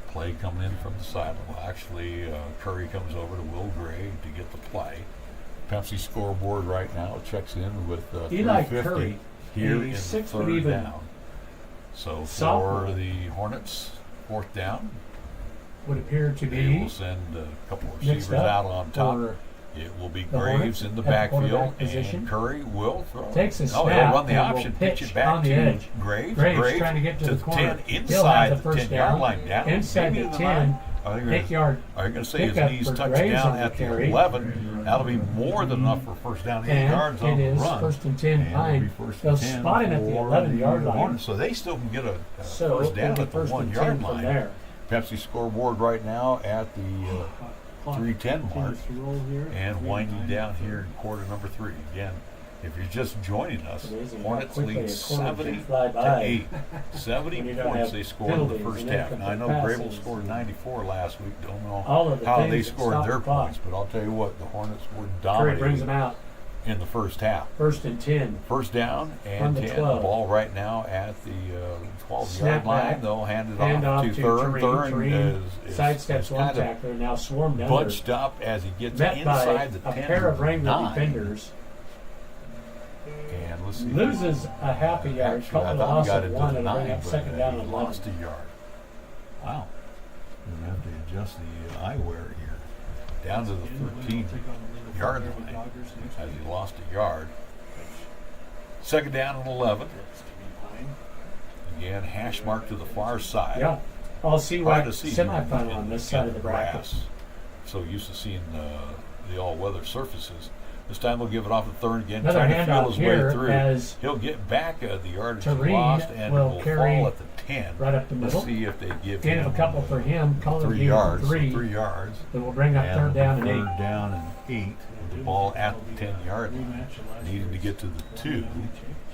[SPEAKER 9] Play coming in from the side. Well, actually, Curry comes over to Will Gray to get the play. Pepsi scoreboard right now checks in with
[SPEAKER 8] Eli
[SPEAKER 9] 3:50
[SPEAKER 8] Curry,
[SPEAKER 9] here
[SPEAKER 8] a
[SPEAKER 9] in
[SPEAKER 8] 6 foot
[SPEAKER 9] 3rd
[SPEAKER 8] even
[SPEAKER 9] down. So
[SPEAKER 8] sophomore.
[SPEAKER 9] for the Hornets, 4th down.
[SPEAKER 8] Would appear to
[SPEAKER 9] They
[SPEAKER 8] be
[SPEAKER 9] will send a couple of
[SPEAKER 8] mixed
[SPEAKER 9] receivers
[SPEAKER 8] up
[SPEAKER 9] out on top.
[SPEAKER 8] for
[SPEAKER 9] It will be
[SPEAKER 8] the
[SPEAKER 9] Graves
[SPEAKER 8] Hornets
[SPEAKER 9] in the
[SPEAKER 8] at the
[SPEAKER 9] backfield,
[SPEAKER 8] quarterback position.
[SPEAKER 9] and Curry will throw.
[SPEAKER 8] Takes a
[SPEAKER 9] Oh,
[SPEAKER 8] snap
[SPEAKER 9] he'll run the
[SPEAKER 8] and
[SPEAKER 9] option,
[SPEAKER 8] will
[SPEAKER 9] pitch
[SPEAKER 8] pitch
[SPEAKER 9] it back
[SPEAKER 8] on the
[SPEAKER 9] to
[SPEAKER 8] edge.
[SPEAKER 9] Graves.
[SPEAKER 8] Graves trying to get to the corner.
[SPEAKER 9] 10
[SPEAKER 8] He'll have
[SPEAKER 9] inside
[SPEAKER 8] the
[SPEAKER 9] the
[SPEAKER 8] first
[SPEAKER 9] 10-yard
[SPEAKER 8] down.
[SPEAKER 9] line. Down
[SPEAKER 8] Inside
[SPEAKER 9] maybe
[SPEAKER 8] the
[SPEAKER 9] to
[SPEAKER 8] 10.
[SPEAKER 9] Are they
[SPEAKER 8] 8 yard.
[SPEAKER 9] going to say his
[SPEAKER 8] pickup
[SPEAKER 9] knees
[SPEAKER 8] for
[SPEAKER 9] touch
[SPEAKER 8] Graves
[SPEAKER 9] down
[SPEAKER 8] on the
[SPEAKER 9] at the
[SPEAKER 8] carry.
[SPEAKER 9] 11? That'll be more than enough for first down, 8
[SPEAKER 8] And
[SPEAKER 9] yards
[SPEAKER 8] it
[SPEAKER 9] on the
[SPEAKER 8] is
[SPEAKER 9] run.
[SPEAKER 8] 1st and 10
[SPEAKER 9] And it'll be
[SPEAKER 8] Pine.
[SPEAKER 9] 1st
[SPEAKER 8] They'll
[SPEAKER 9] and 10
[SPEAKER 8] spot him at the
[SPEAKER 9] for
[SPEAKER 8] 11-yard line.
[SPEAKER 9] Hornets, so they still can get a
[SPEAKER 8] So
[SPEAKER 9] first down
[SPEAKER 8] it'll
[SPEAKER 9] at
[SPEAKER 8] be
[SPEAKER 9] the
[SPEAKER 8] 1st and 10
[SPEAKER 9] 1-yard
[SPEAKER 8] from
[SPEAKER 9] line.
[SPEAKER 8] there.
[SPEAKER 9] Pepsi scoreboard right now at the 3:10 mark, and winding down here in quarter number 3. Again, if you're just joining us,
[SPEAKER 8] Amazing how
[SPEAKER 9] Hornets
[SPEAKER 8] quickly
[SPEAKER 9] lead
[SPEAKER 8] a quarter
[SPEAKER 9] 70
[SPEAKER 8] can fly
[SPEAKER 9] to
[SPEAKER 8] by
[SPEAKER 9] 8. 70
[SPEAKER 8] when you don't
[SPEAKER 9] points
[SPEAKER 8] have
[SPEAKER 9] they scored in the
[SPEAKER 8] penalties
[SPEAKER 9] first
[SPEAKER 8] and
[SPEAKER 9] half. Now I know
[SPEAKER 8] incomplete
[SPEAKER 9] Grable
[SPEAKER 8] passes.
[SPEAKER 9] scored 94 last week. Don't know
[SPEAKER 8] All of the
[SPEAKER 9] how
[SPEAKER 8] things
[SPEAKER 9] they
[SPEAKER 8] that
[SPEAKER 9] scored
[SPEAKER 8] stop
[SPEAKER 9] their
[SPEAKER 8] the clock.
[SPEAKER 9] points, but I'll tell you what, the Hornets were
[SPEAKER 8] Curry brings
[SPEAKER 9] dominating
[SPEAKER 8] him out.
[SPEAKER 9] in the first half.
[SPEAKER 8] 1st and 10.
[SPEAKER 9] First down
[SPEAKER 8] From
[SPEAKER 9] and
[SPEAKER 8] the
[SPEAKER 9] 10.
[SPEAKER 8] 12.
[SPEAKER 9] Ball right now at the 12-yard
[SPEAKER 8] Snap
[SPEAKER 9] line.
[SPEAKER 8] back.
[SPEAKER 9] They'll hand it
[SPEAKER 8] Hand
[SPEAKER 9] off
[SPEAKER 8] off
[SPEAKER 9] to
[SPEAKER 8] to
[SPEAKER 9] Thurn.
[SPEAKER 8] Kareem.
[SPEAKER 9] Thurn
[SPEAKER 8] Kareem
[SPEAKER 9] is
[SPEAKER 8] sidesteps one
[SPEAKER 9] kind of
[SPEAKER 8] tackler, now swarmed under.
[SPEAKER 9] bunched up as he gets
[SPEAKER 8] Met by
[SPEAKER 9] inside the
[SPEAKER 8] a
[SPEAKER 9] 10
[SPEAKER 8] pair of Wrangler
[SPEAKER 9] 9.
[SPEAKER 8] defenders.
[SPEAKER 9] And let's see.
[SPEAKER 8] Loses a half a yard.
[SPEAKER 9] Actually,
[SPEAKER 8] Call
[SPEAKER 9] I
[SPEAKER 8] it a
[SPEAKER 9] thought
[SPEAKER 8] loss
[SPEAKER 9] he got
[SPEAKER 8] of
[SPEAKER 9] it to
[SPEAKER 8] 1
[SPEAKER 9] the
[SPEAKER 8] and bring
[SPEAKER 9] 9,
[SPEAKER 8] up
[SPEAKER 9] but
[SPEAKER 8] second down
[SPEAKER 9] he
[SPEAKER 8] and
[SPEAKER 9] lost
[SPEAKER 8] 11.
[SPEAKER 9] a yard. Wow. We're going to have to adjust the eyewear here. Down to the 13-yard line as he lost a yard. Second down and 11. Again, hash mark to the far side.
[SPEAKER 8] Yeah. I'll see
[SPEAKER 9] Hard
[SPEAKER 8] what
[SPEAKER 9] to see
[SPEAKER 8] semifinal
[SPEAKER 9] in
[SPEAKER 8] on this side of the bracket.
[SPEAKER 9] grass. So used to seeing the all-weather surfaces. This time we'll give it off to Thurn again,
[SPEAKER 8] Another
[SPEAKER 9] trying to feel
[SPEAKER 8] handoff
[SPEAKER 9] his
[SPEAKER 8] here
[SPEAKER 9] way through.
[SPEAKER 8] as
[SPEAKER 9] He'll get back the yardage he
[SPEAKER 8] Tareen
[SPEAKER 9] lost, and
[SPEAKER 8] will
[SPEAKER 9] will
[SPEAKER 8] carry
[SPEAKER 9] fall at the 10.
[SPEAKER 8] right up the middle.
[SPEAKER 9] Let's see if they give
[SPEAKER 8] Gain
[SPEAKER 9] him
[SPEAKER 8] of a couple for him. Colin
[SPEAKER 9] 3
[SPEAKER 8] gave
[SPEAKER 9] yards.
[SPEAKER 8] him 3.
[SPEAKER 9] So 3 yards.
[SPEAKER 8] That will bring up
[SPEAKER 9] And
[SPEAKER 8] 3rd down and 8.
[SPEAKER 9] 3rd down and 8. With the ball at the 10-yard line. Needing to get to the 2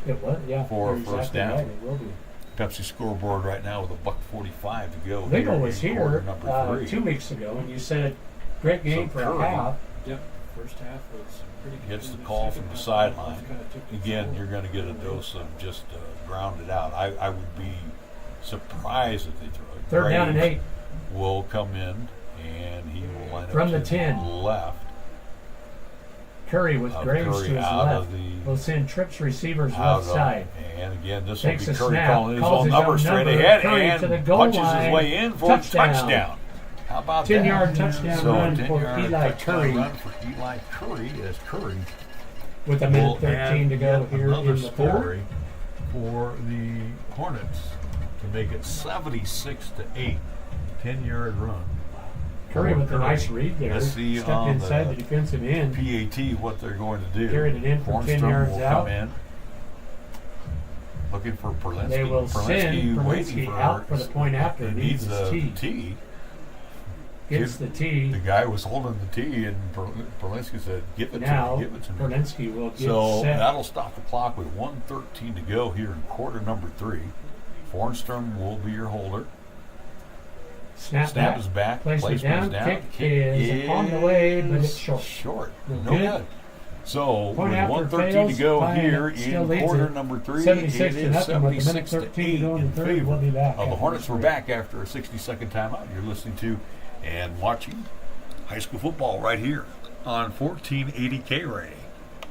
[SPEAKER 8] It was, yeah.
[SPEAKER 9] for
[SPEAKER 8] you're
[SPEAKER 9] first
[SPEAKER 8] exactly
[SPEAKER 9] down.
[SPEAKER 8] right, it will be.
[SPEAKER 9] Pepsi scoreboard right now with $1:45 to go.
[SPEAKER 8] Legal
[SPEAKER 9] here
[SPEAKER 8] was
[SPEAKER 9] in quarter
[SPEAKER 8] here
[SPEAKER 9] number 3.
[SPEAKER 8] 2 weeks ago, and you said great game
[SPEAKER 9] So
[SPEAKER 8] for
[SPEAKER 9] Curry
[SPEAKER 8] a half.
[SPEAKER 14] Yep. First half was pretty good.
[SPEAKER 9] Gets the call from the sideline. Again, you're going to get a dose of just grounded out. I would be surprised if they throw it.
[SPEAKER 8] 3rd down and 8.
[SPEAKER 9] Will come in, and he will line up
[SPEAKER 8] From the
[SPEAKER 9] to
[SPEAKER 8] 10.
[SPEAKER 9] left.
[SPEAKER 8] Curry with Graves
[SPEAKER 9] Curry
[SPEAKER 8] to his
[SPEAKER 9] out
[SPEAKER 8] left.
[SPEAKER 9] of the
[SPEAKER 8] Will send trips receivers
[SPEAKER 9] out
[SPEAKER 8] left
[SPEAKER 9] of-
[SPEAKER 8] side.
[SPEAKER 9] And again, this will be
[SPEAKER 8] Takes a
[SPEAKER 9] Curry
[SPEAKER 8] snap,
[SPEAKER 9] calling his
[SPEAKER 8] calls
[SPEAKER 9] own
[SPEAKER 8] his
[SPEAKER 9] number
[SPEAKER 8] own
[SPEAKER 9] straight
[SPEAKER 8] number.
[SPEAKER 9] ahead
[SPEAKER 8] Curry to the
[SPEAKER 9] and
[SPEAKER 8] goal
[SPEAKER 9] punches
[SPEAKER 8] line.
[SPEAKER 9] his way in for
[SPEAKER 8] Touchdown.
[SPEAKER 9] a touchdown. How about that?
[SPEAKER 8] 10-yard touchdown
[SPEAKER 9] So
[SPEAKER 8] run
[SPEAKER 9] a
[SPEAKER 8] for
[SPEAKER 9] 10-yard
[SPEAKER 8] Eli
[SPEAKER 9] touchdown
[SPEAKER 8] Curry.
[SPEAKER 9] run for Eli Curry as Curry
[SPEAKER 8] With a
[SPEAKER 9] will
[SPEAKER 8] minute 13 to
[SPEAKER 9] add
[SPEAKER 8] go
[SPEAKER 9] yet
[SPEAKER 8] here
[SPEAKER 9] another
[SPEAKER 8] in the third.
[SPEAKER 9] story for the Hornets to make it 76-8. 10-yard run.
[SPEAKER 8] Curry with a nice read there.
[SPEAKER 9] Let's see
[SPEAKER 8] Stepped
[SPEAKER 9] on
[SPEAKER 8] inside
[SPEAKER 9] the
[SPEAKER 8] the defensive end.
[SPEAKER 9] PAT what they're going to do.
[SPEAKER 8] Carried it in from 10
[SPEAKER 9] Hornstrom
[SPEAKER 8] yards
[SPEAKER 9] will
[SPEAKER 8] out.
[SPEAKER 9] come in. Looking for Perlinsky.
[SPEAKER 8] They will send
[SPEAKER 9] waiting
[SPEAKER 8] Perlinsky out for the point after.
[SPEAKER 9] He
[SPEAKER 8] Needs
[SPEAKER 9] needs
[SPEAKER 8] his
[SPEAKER 9] a
[SPEAKER 8] tee.
[SPEAKER 9] tee.
[SPEAKER 8] Gets the tee.
[SPEAKER 9] The guy was holding the tee, and Perlinsky said, "Give it
[SPEAKER 8] Now,
[SPEAKER 9] to me, give it to me."
[SPEAKER 8] Perlinsky will get
[SPEAKER 9] So
[SPEAKER 8] set.
[SPEAKER 9] that'll stop the clock with 1:13 to go here in quarter number 3. Fornstrom will be your holder.
[SPEAKER 8] Snap back.
[SPEAKER 9] is back.
[SPEAKER 8] Placement
[SPEAKER 9] Placement
[SPEAKER 8] down.
[SPEAKER 9] is down.
[SPEAKER 8] Kick is on the way, but it's short.
[SPEAKER 9] Short.
[SPEAKER 8] No
[SPEAKER 9] No
[SPEAKER 8] good.
[SPEAKER 9] good. So
[SPEAKER 8] Point
[SPEAKER 9] with
[SPEAKER 8] after
[SPEAKER 9] 1:13
[SPEAKER 8] fails,
[SPEAKER 9] to go
[SPEAKER 8] Pine
[SPEAKER 9] here
[SPEAKER 8] still
[SPEAKER 9] in
[SPEAKER 8] leads
[SPEAKER 9] quarter
[SPEAKER 8] it.
[SPEAKER 9] number 3,
[SPEAKER 8] 76
[SPEAKER 9] it
[SPEAKER 8] to
[SPEAKER 9] is
[SPEAKER 8] nothing with a minute
[SPEAKER 9] 76 to
[SPEAKER 8] 13 to
[SPEAKER 9] 8
[SPEAKER 8] go in
[SPEAKER 9] in
[SPEAKER 8] the third.
[SPEAKER 9] favor
[SPEAKER 8] We'll be back
[SPEAKER 9] of the
[SPEAKER 8] after
[SPEAKER 9] Hornets.
[SPEAKER 8] the
[SPEAKER 9] We're
[SPEAKER 8] break.
[SPEAKER 9] back after a 60-second timeout. You're listening to and watching high school football right here on 1480 K-Ray.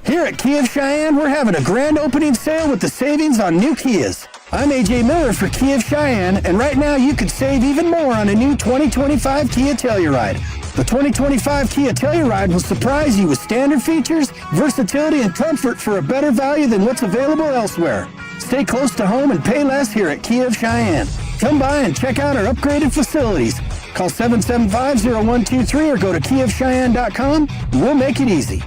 [SPEAKER 2] Here at Kia of Cheyenne, we're having a grand opening sale with the savings on new Kias. I'm AJ Miller for Kia of Cheyenne, and right now you could save even more on a new 2025 Kia Telluride. The 2025 Kia Telluride will surprise you with standard features, versatility, and comfort for a better value than what's available elsewhere. Stay close to home and pay less here at Kia of Cheyenne. Come by and check out our upgraded facilities. Call 775-0123 or go to kiaofcheyenne.com. We'll make it easy.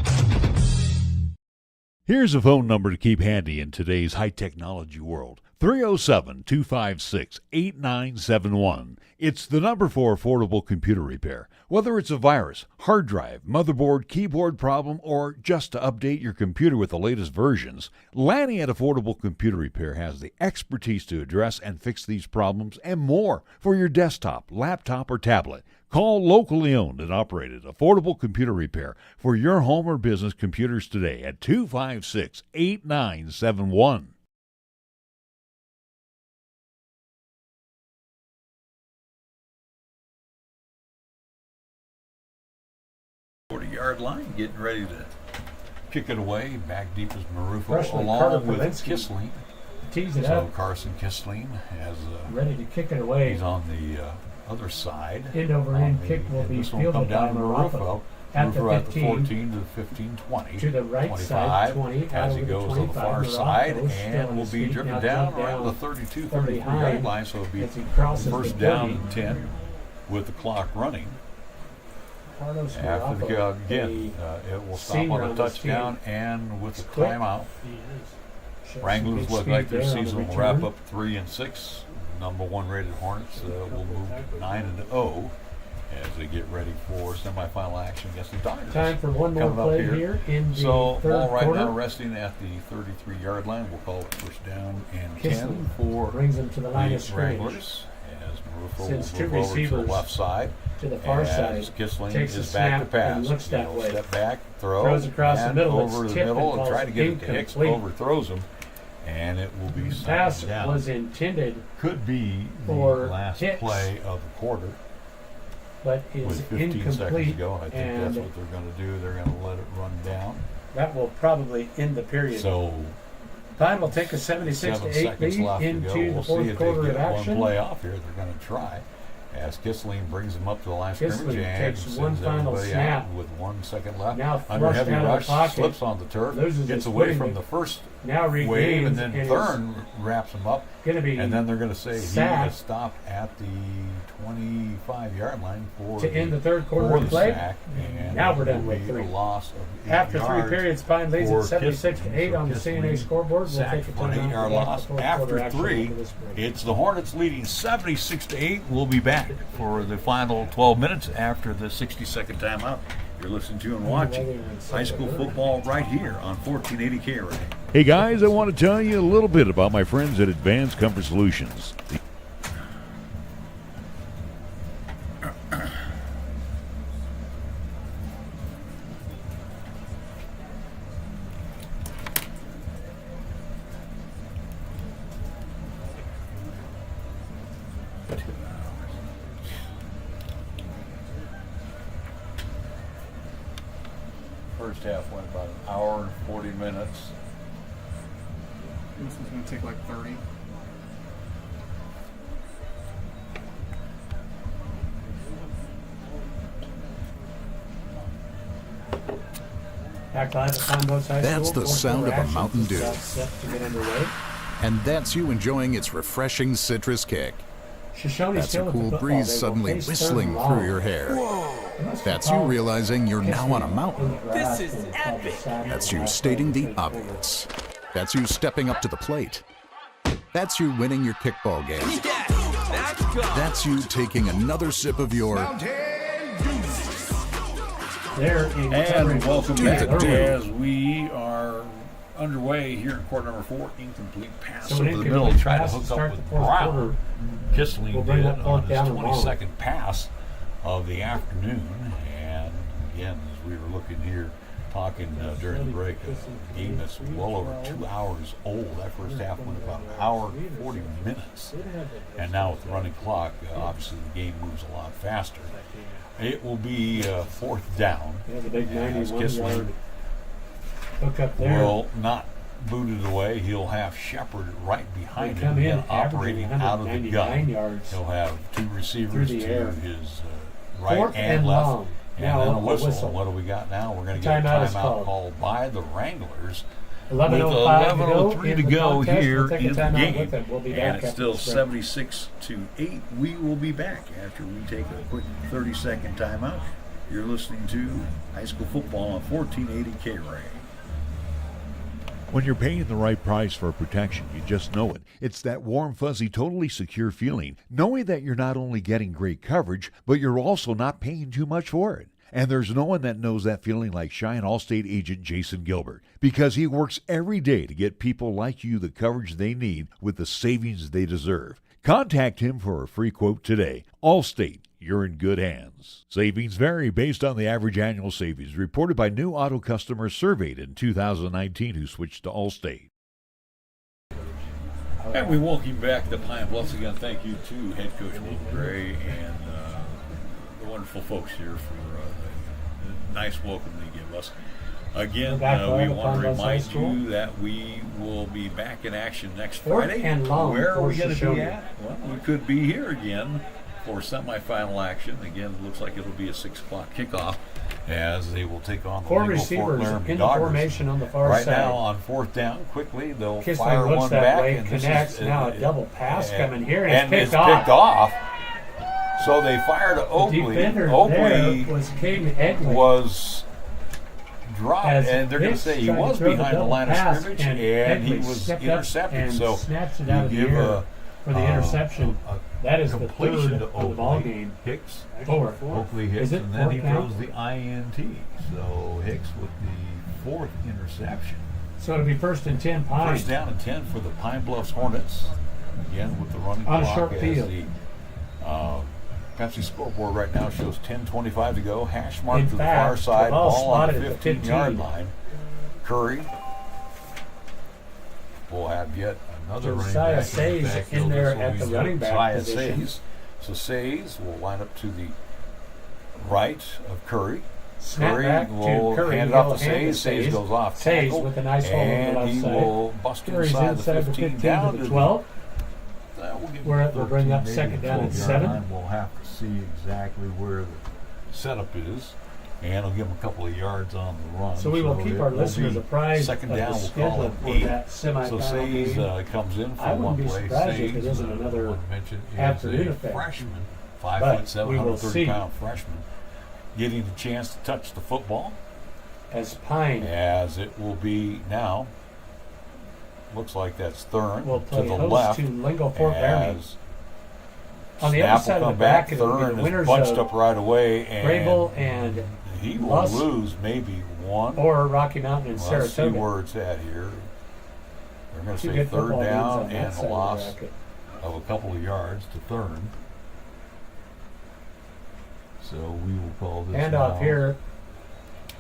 [SPEAKER 1] Here's a phone number to keep handy in today's high-technology world. 307-256-8971. It's the number for affordable computer repair. Whether it's a virus, hard drive, motherboard, keyboard problem, or just to update your computer with the latest versions, Lanny at Affordable Computer Repair has the expertise to address and fix these problems and more for your desktop, laptop, or tablet. Call locally owned and operated Affordable Computer Repair for your home or business computers today at 256-8971. 40-yard line, getting ready to kick it away. Back deep is Marufo along with Kissling.
[SPEAKER 8] Tease it
[SPEAKER 1] so
[SPEAKER 8] up.
[SPEAKER 1] Carson Kissling has
[SPEAKER 8] ready to kick it away.
[SPEAKER 1] He's on the other side.
[SPEAKER 8] End over end kick will be fielded by Marufo at the 15
[SPEAKER 1] to the 15, 20.
[SPEAKER 8] To the right
[SPEAKER 1] 25,
[SPEAKER 8] side, 20.
[SPEAKER 1] As he goes to the far side and will be driven down around the 32, 33-yard line. So it'll be first down and 10 with the clock running. After the again, it will stop on a touchdown and with the timeout. Wranglers look like their season will wrap up 3-6. Number 1 rated Hornets will move to 9-0 as they get ready for semifinal action against the Dodgers.
[SPEAKER 8] Time for one more play here in the
[SPEAKER 1] third
[SPEAKER 8] third
[SPEAKER 1] ball right
[SPEAKER 8] quarter.
[SPEAKER 1] now resting at the 33-yard line. We'll call it first down and
[SPEAKER 8] Kissling
[SPEAKER 1] 10 for
[SPEAKER 8] brings them to the line of
[SPEAKER 1] Wranglers. As Marufo
[SPEAKER 8] Since
[SPEAKER 1] will
[SPEAKER 8] two
[SPEAKER 1] move over to the
[SPEAKER 8] receivers
[SPEAKER 1] left side.
[SPEAKER 8] To the far side,
[SPEAKER 1] Kissling
[SPEAKER 8] takes
[SPEAKER 1] is
[SPEAKER 8] a
[SPEAKER 1] back
[SPEAKER 8] snap
[SPEAKER 1] to pass.
[SPEAKER 8] and looks that way.
[SPEAKER 1] Step back,
[SPEAKER 8] Throws across the
[SPEAKER 1] and
[SPEAKER 8] middle.
[SPEAKER 1] over
[SPEAKER 8] It's
[SPEAKER 1] the middle and try to get it to Hicks.
[SPEAKER 8] incomplete.
[SPEAKER 1] Overthrows him, and it will be
[SPEAKER 8] The pass
[SPEAKER 1] down.
[SPEAKER 8] was intended
[SPEAKER 1] Could be
[SPEAKER 8] for
[SPEAKER 1] the last
[SPEAKER 8] Hicks,
[SPEAKER 1] play of the quarter.
[SPEAKER 8] but is
[SPEAKER 1] With 15 seconds to
[SPEAKER 8] incomplete.
[SPEAKER 1] go, and I think that's what they're going to do. They're going to let it run down.
[SPEAKER 8] That will probably end the period.
[SPEAKER 1] So
[SPEAKER 8] Time will take a 76-8
[SPEAKER 1] seconds
[SPEAKER 8] lead
[SPEAKER 1] left to
[SPEAKER 8] into
[SPEAKER 1] go.
[SPEAKER 8] the
[SPEAKER 1] We'll see
[SPEAKER 8] fourth
[SPEAKER 1] if
[SPEAKER 8] quarter
[SPEAKER 1] they
[SPEAKER 8] of
[SPEAKER 1] get
[SPEAKER 8] action.
[SPEAKER 1] one play off here. They're going to try. As Kissling brings him up to the line of scrimmage
[SPEAKER 8] Kissling
[SPEAKER 1] and
[SPEAKER 8] takes
[SPEAKER 1] sends
[SPEAKER 8] one final
[SPEAKER 1] everybody
[SPEAKER 8] snap.
[SPEAKER 1] out with 1 second left.
[SPEAKER 8] Now
[SPEAKER 1] Under
[SPEAKER 8] flushed
[SPEAKER 1] heavy
[SPEAKER 8] out of the
[SPEAKER 1] rush,
[SPEAKER 8] pocket.
[SPEAKER 1] slips on the turf,
[SPEAKER 8] Loses
[SPEAKER 1] gets
[SPEAKER 8] his
[SPEAKER 1] away
[SPEAKER 8] footing.
[SPEAKER 1] from the first
[SPEAKER 8] Now
[SPEAKER 1] wave,
[SPEAKER 8] regains
[SPEAKER 1] and then
[SPEAKER 8] and
[SPEAKER 1] Thurn wraps him up.
[SPEAKER 8] Gonna be
[SPEAKER 1] And then they're going to say he
[SPEAKER 8] sacked
[SPEAKER 1] has stopped at the 25-yard line for
[SPEAKER 8] to end the third quarter
[SPEAKER 1] for
[SPEAKER 8] of
[SPEAKER 1] the
[SPEAKER 8] play.
[SPEAKER 1] sack. And
[SPEAKER 8] Now we're
[SPEAKER 1] it
[SPEAKER 8] done
[SPEAKER 1] will
[SPEAKER 8] with
[SPEAKER 1] be
[SPEAKER 8] 3.
[SPEAKER 1] a loss of 8
[SPEAKER 8] After 3
[SPEAKER 1] yards
[SPEAKER 8] periods, Pine leads
[SPEAKER 1] for
[SPEAKER 8] at 76-8
[SPEAKER 1] Kissling.
[SPEAKER 8] on the
[SPEAKER 1] Kissling
[SPEAKER 8] CNA scoreboard. We'll
[SPEAKER 1] sacked
[SPEAKER 8] take a
[SPEAKER 1] for an
[SPEAKER 8] timeout
[SPEAKER 1] 8-yard
[SPEAKER 8] for
[SPEAKER 1] loss.
[SPEAKER 8] the fourth
[SPEAKER 1] After
[SPEAKER 8] quarter action
[SPEAKER 1] 3,
[SPEAKER 8] after this break.
[SPEAKER 1] it's the Hornets leading 76-8. We'll be back for the final 12 minutes after the 60-second timeout. You're listening to and watching high school football right here on 1480 KRA. Hey guys, I want to tell you a little bit about my friends at Advanced Comfort Solutions. First half went about an hour and 40 minutes.
[SPEAKER 15] This one's going to take like 30.
[SPEAKER 8] Back live at Pine Bluff High
[SPEAKER 3] That's
[SPEAKER 8] School.
[SPEAKER 3] the
[SPEAKER 8] Fourth
[SPEAKER 3] sound
[SPEAKER 8] quarter
[SPEAKER 3] of a
[SPEAKER 8] action
[SPEAKER 3] Mountain
[SPEAKER 8] is
[SPEAKER 3] Dew.
[SPEAKER 8] set to get underway.
[SPEAKER 3] And that's you enjoying its refreshing citrus kick.
[SPEAKER 8] Shoshone
[SPEAKER 3] That's
[SPEAKER 8] still
[SPEAKER 3] a
[SPEAKER 8] with the
[SPEAKER 3] cool
[SPEAKER 8] football.
[SPEAKER 3] breeze
[SPEAKER 8] They will
[SPEAKER 3] suddenly
[SPEAKER 8] face
[SPEAKER 3] whistling
[SPEAKER 8] third
[SPEAKER 3] through
[SPEAKER 8] long.
[SPEAKER 3] your hair.
[SPEAKER 8] Unless
[SPEAKER 3] That's
[SPEAKER 8] the
[SPEAKER 3] you
[SPEAKER 8] call
[SPEAKER 3] realizing you're
[SPEAKER 8] gets
[SPEAKER 3] now on a
[SPEAKER 8] in
[SPEAKER 3] mountain.
[SPEAKER 8] the grass,
[SPEAKER 4] This is
[SPEAKER 8] they will call the
[SPEAKER 4] epic.
[SPEAKER 8] sack
[SPEAKER 3] That's
[SPEAKER 8] and
[SPEAKER 3] you
[SPEAKER 8] last
[SPEAKER 3] stating the
[SPEAKER 8] play.
[SPEAKER 3] obvious. That's you stepping up to the plate. That's you winning your kickball game.
[SPEAKER 4] Let's go.
[SPEAKER 3] That's you taking another sip of your
[SPEAKER 8] There
[SPEAKER 1] And welcome
[SPEAKER 3] to
[SPEAKER 1] back
[SPEAKER 3] the Dew.
[SPEAKER 1] as we are underway here in quarter number 4. Incomplete pass
[SPEAKER 8] So
[SPEAKER 1] over
[SPEAKER 8] an
[SPEAKER 1] the
[SPEAKER 8] incomplete
[SPEAKER 1] middle. Tried to
[SPEAKER 8] pass to
[SPEAKER 1] hook
[SPEAKER 8] start
[SPEAKER 1] up
[SPEAKER 8] the
[SPEAKER 1] with
[SPEAKER 8] fourth
[SPEAKER 1] Brown.
[SPEAKER 8] quarter.
[SPEAKER 1] Kissling
[SPEAKER 8] We'll bring
[SPEAKER 1] did
[SPEAKER 8] that
[SPEAKER 1] on
[SPEAKER 8] fourth
[SPEAKER 1] his
[SPEAKER 8] down and long.
[SPEAKER 1] 22nd pass of the afternoon. And again, as we were looking here, talking during the break, a game that's well over 2 hours old. That first half went about an hour and 40 minutes. And now with the running clock, obviously the game moves a lot faster. It will be fourth down.
[SPEAKER 8] They have a big
[SPEAKER 1] as
[SPEAKER 8] 91-yard Hook up there.
[SPEAKER 9] will not boot it away. He'll have Shepard right behind
[SPEAKER 8] They come
[SPEAKER 9] him,
[SPEAKER 8] in
[SPEAKER 9] again, operating
[SPEAKER 8] averaging
[SPEAKER 9] out of the
[SPEAKER 8] 199
[SPEAKER 9] gun.
[SPEAKER 8] yards
[SPEAKER 9] He'll have two receivers
[SPEAKER 8] through the
[SPEAKER 9] to
[SPEAKER 8] air.
[SPEAKER 9] his right
[SPEAKER 8] Fourth
[SPEAKER 9] and
[SPEAKER 8] and
[SPEAKER 9] left.
[SPEAKER 8] long.
[SPEAKER 9] And
[SPEAKER 8] Now
[SPEAKER 9] then a
[SPEAKER 8] a
[SPEAKER 9] whistle.
[SPEAKER 8] whistle.
[SPEAKER 9] What do we got now? We're going to get a
[SPEAKER 8] Timeout is
[SPEAKER 9] timeout
[SPEAKER 8] called.
[SPEAKER 9] called by the Wranglers.
[SPEAKER 8] 11:05 to go
[SPEAKER 9] 11:03
[SPEAKER 8] in
[SPEAKER 9] to
[SPEAKER 8] the
[SPEAKER 9] go
[SPEAKER 8] contest.
[SPEAKER 9] here
[SPEAKER 8] We'll take a
[SPEAKER 9] in the
[SPEAKER 8] timeout
[SPEAKER 9] game.
[SPEAKER 8] with it. We'll be back
[SPEAKER 9] And it's
[SPEAKER 8] after
[SPEAKER 9] still
[SPEAKER 8] this break.
[SPEAKER 9] 76-8. We will be back after we take a quick 30-second timeout. You're listening to high school football on 1480 K-Ray.
[SPEAKER 1] When you're paying the right price for protection, you just know it. It's that warm, fuzzy, totally secure feeling, knowing that you're not only getting great coverage, but you're also not paying too much for it. And there's no one that knows that feeling like Cheyenne Allstate agent Jason Gilbert, because he works every day to get people like you the coverage they need with the savings they deserve. Contact him for a free quote today. Allstate, you're in good hands. Savings vary based on the average annual savings reported by new auto customers surveyed in 2019 who switched to Allstate.
[SPEAKER 9] And we welcome back to Pine Bluffs again. Thank you to head coach Will Gray and the wonderful folks here for the nice welcome they give us. Again, we want to remind you that we will be back in action next Friday.
[SPEAKER 8] And long
[SPEAKER 9] Where are we
[SPEAKER 8] for
[SPEAKER 9] going to be
[SPEAKER 8] Shoshone.
[SPEAKER 9] at? Well, we could be here again for semifinal action. Again, it looks like it'll be a 6 o'clock kickoff as they will take on the
[SPEAKER 8] Four
[SPEAKER 9] Lingle Fort
[SPEAKER 8] receivers
[SPEAKER 9] Laramie
[SPEAKER 8] in the
[SPEAKER 9] Dodgers.
[SPEAKER 8] formation on the far
[SPEAKER 9] Right
[SPEAKER 8] side.
[SPEAKER 9] now on fourth down, quickly they'll
[SPEAKER 8] Kissling
[SPEAKER 9] fire
[SPEAKER 8] looks
[SPEAKER 9] one
[SPEAKER 8] that
[SPEAKER 9] back
[SPEAKER 8] way,
[SPEAKER 9] and this
[SPEAKER 8] connects.
[SPEAKER 9] is,
[SPEAKER 8] Now a double pass coming here, and
[SPEAKER 9] it's
[SPEAKER 8] it's picked off.
[SPEAKER 9] So they fired to
[SPEAKER 8] The
[SPEAKER 9] Oakley.
[SPEAKER 8] defender
[SPEAKER 9] Oakley
[SPEAKER 8] there was Caden Egley.
[SPEAKER 9] was dropped,
[SPEAKER 8] As
[SPEAKER 9] and they're going to
[SPEAKER 8] Hicks
[SPEAKER 9] say he
[SPEAKER 8] tried to
[SPEAKER 9] was
[SPEAKER 8] throw the
[SPEAKER 9] behind the
[SPEAKER 8] double
[SPEAKER 9] line of
[SPEAKER 8] pass,
[SPEAKER 9] scrimmage,
[SPEAKER 8] and
[SPEAKER 9] and he
[SPEAKER 8] Egley
[SPEAKER 9] was
[SPEAKER 8] stepped up
[SPEAKER 9] intercepted.
[SPEAKER 8] and
[SPEAKER 9] So
[SPEAKER 8] snatched it
[SPEAKER 9] you
[SPEAKER 8] out of the
[SPEAKER 9] give
[SPEAKER 8] air for the interception. That is the
[SPEAKER 9] completion
[SPEAKER 8] third
[SPEAKER 9] to
[SPEAKER 8] of the
[SPEAKER 9] Oakley.
[SPEAKER 8] ball game.
[SPEAKER 9] Hicks,
[SPEAKER 8] Four.
[SPEAKER 9] Oakley hits,
[SPEAKER 8] Is it
[SPEAKER 9] and then he
[SPEAKER 8] fourth now?
[SPEAKER 9] throws the INT. So Hicks with the fourth interception.
[SPEAKER 8] So it'll be 1st and 10 Pine.
[SPEAKER 9] First down and 10 for the Pine Bluffs Hornets. Again with the running
[SPEAKER 8] On a
[SPEAKER 9] clock
[SPEAKER 8] short
[SPEAKER 9] as
[SPEAKER 8] field.
[SPEAKER 9] the Pepsi scoreboard right now shows 10:25 to go. Hash mark
[SPEAKER 8] In
[SPEAKER 9] to the
[SPEAKER 8] fact,
[SPEAKER 9] far side.
[SPEAKER 8] the ball
[SPEAKER 9] Ball on the
[SPEAKER 8] spotted at the
[SPEAKER 9] 15-yard
[SPEAKER 8] 15.
[SPEAKER 9] line. Curry will have yet another running
[SPEAKER 8] Josiah
[SPEAKER 9] back
[SPEAKER 8] Sayes
[SPEAKER 9] the backfield.
[SPEAKER 8] in there
[SPEAKER 9] This will
[SPEAKER 8] at
[SPEAKER 9] be
[SPEAKER 8] the running back
[SPEAKER 9] Josiah
[SPEAKER 8] position.
[SPEAKER 9] Sayes. So Sayes will line up to the right of Curry.
[SPEAKER 8] Snap
[SPEAKER 9] Curry
[SPEAKER 8] back to
[SPEAKER 9] will
[SPEAKER 8] Curry.
[SPEAKER 9] hand it
[SPEAKER 8] He'll
[SPEAKER 9] off to
[SPEAKER 8] hand it
[SPEAKER 9] Sayes. Sayes
[SPEAKER 8] Sayes.
[SPEAKER 9] goes off
[SPEAKER 8] Sayes
[SPEAKER 9] tackle,
[SPEAKER 8] with a nice hole on the
[SPEAKER 9] and
[SPEAKER 8] left
[SPEAKER 9] he
[SPEAKER 8] side.
[SPEAKER 9] will bust
[SPEAKER 8] Curry's
[SPEAKER 9] inside the 15 down
[SPEAKER 8] to the 12.
[SPEAKER 9] We'll give
[SPEAKER 8] Where
[SPEAKER 9] him
[SPEAKER 8] it will bring up
[SPEAKER 9] 13,
[SPEAKER 8] second
[SPEAKER 9] maybe
[SPEAKER 8] down and
[SPEAKER 9] 12
[SPEAKER 8] 7.
[SPEAKER 9] yard line. We'll have to see exactly where the setup is, and it'll give him a couple of yards on the run.
[SPEAKER 8] So we will keep
[SPEAKER 9] it
[SPEAKER 8] our
[SPEAKER 9] will
[SPEAKER 8] listeners
[SPEAKER 9] be
[SPEAKER 8] apprised
[SPEAKER 9] second
[SPEAKER 8] of
[SPEAKER 9] down.
[SPEAKER 8] the
[SPEAKER 9] We'll call
[SPEAKER 8] schedule
[SPEAKER 9] it
[SPEAKER 8] for
[SPEAKER 9] 8.
[SPEAKER 8] that semifinal
[SPEAKER 9] So Sayes
[SPEAKER 8] game.
[SPEAKER 9] comes in for
[SPEAKER 8] I wouldn't
[SPEAKER 9] one
[SPEAKER 8] be
[SPEAKER 9] play.
[SPEAKER 8] surprised if
[SPEAKER 9] Sayes,
[SPEAKER 8] there isn't
[SPEAKER 9] I
[SPEAKER 8] another
[SPEAKER 9] want to mention, is
[SPEAKER 8] afternoon
[SPEAKER 9] a
[SPEAKER 8] effect.
[SPEAKER 9] freshman,
[SPEAKER 8] But
[SPEAKER 9] 5'7",
[SPEAKER 8] we will see.
[SPEAKER 9] 130-pound freshman, getting the chance to touch the football.
[SPEAKER 8] As Pine
[SPEAKER 9] As it will be now. Looks like that's Thurn
[SPEAKER 8] will
[SPEAKER 9] to
[SPEAKER 8] play
[SPEAKER 9] the
[SPEAKER 8] host
[SPEAKER 9] left.
[SPEAKER 8] to Lingle Fort Laramie.
[SPEAKER 9] As
[SPEAKER 8] On the
[SPEAKER 9] snap
[SPEAKER 8] other side
[SPEAKER 9] will
[SPEAKER 8] of
[SPEAKER 9] come
[SPEAKER 8] the
[SPEAKER 9] back.
[SPEAKER 8] back, it'll be
[SPEAKER 9] Thurn
[SPEAKER 8] the
[SPEAKER 9] is
[SPEAKER 8] winners
[SPEAKER 9] bunched
[SPEAKER 8] of
[SPEAKER 9] up right away, and
[SPEAKER 8] Grable and
[SPEAKER 9] he will
[SPEAKER 8] Lusk
[SPEAKER 9] lose maybe one.
[SPEAKER 8] or Rocky Mountain and
[SPEAKER 9] Let's see
[SPEAKER 8] Saratoga.
[SPEAKER 9] where it's at here. They're going to
[SPEAKER 8] Two
[SPEAKER 9] say
[SPEAKER 8] good
[SPEAKER 9] third
[SPEAKER 8] football games
[SPEAKER 9] down
[SPEAKER 8] on that
[SPEAKER 9] and
[SPEAKER 8] side
[SPEAKER 9] a
[SPEAKER 8] of the
[SPEAKER 9] loss
[SPEAKER 8] bracket.
[SPEAKER 9] of a couple of yards to Thurn. So we will call this
[SPEAKER 8] Hand
[SPEAKER 9] now
[SPEAKER 8] off here.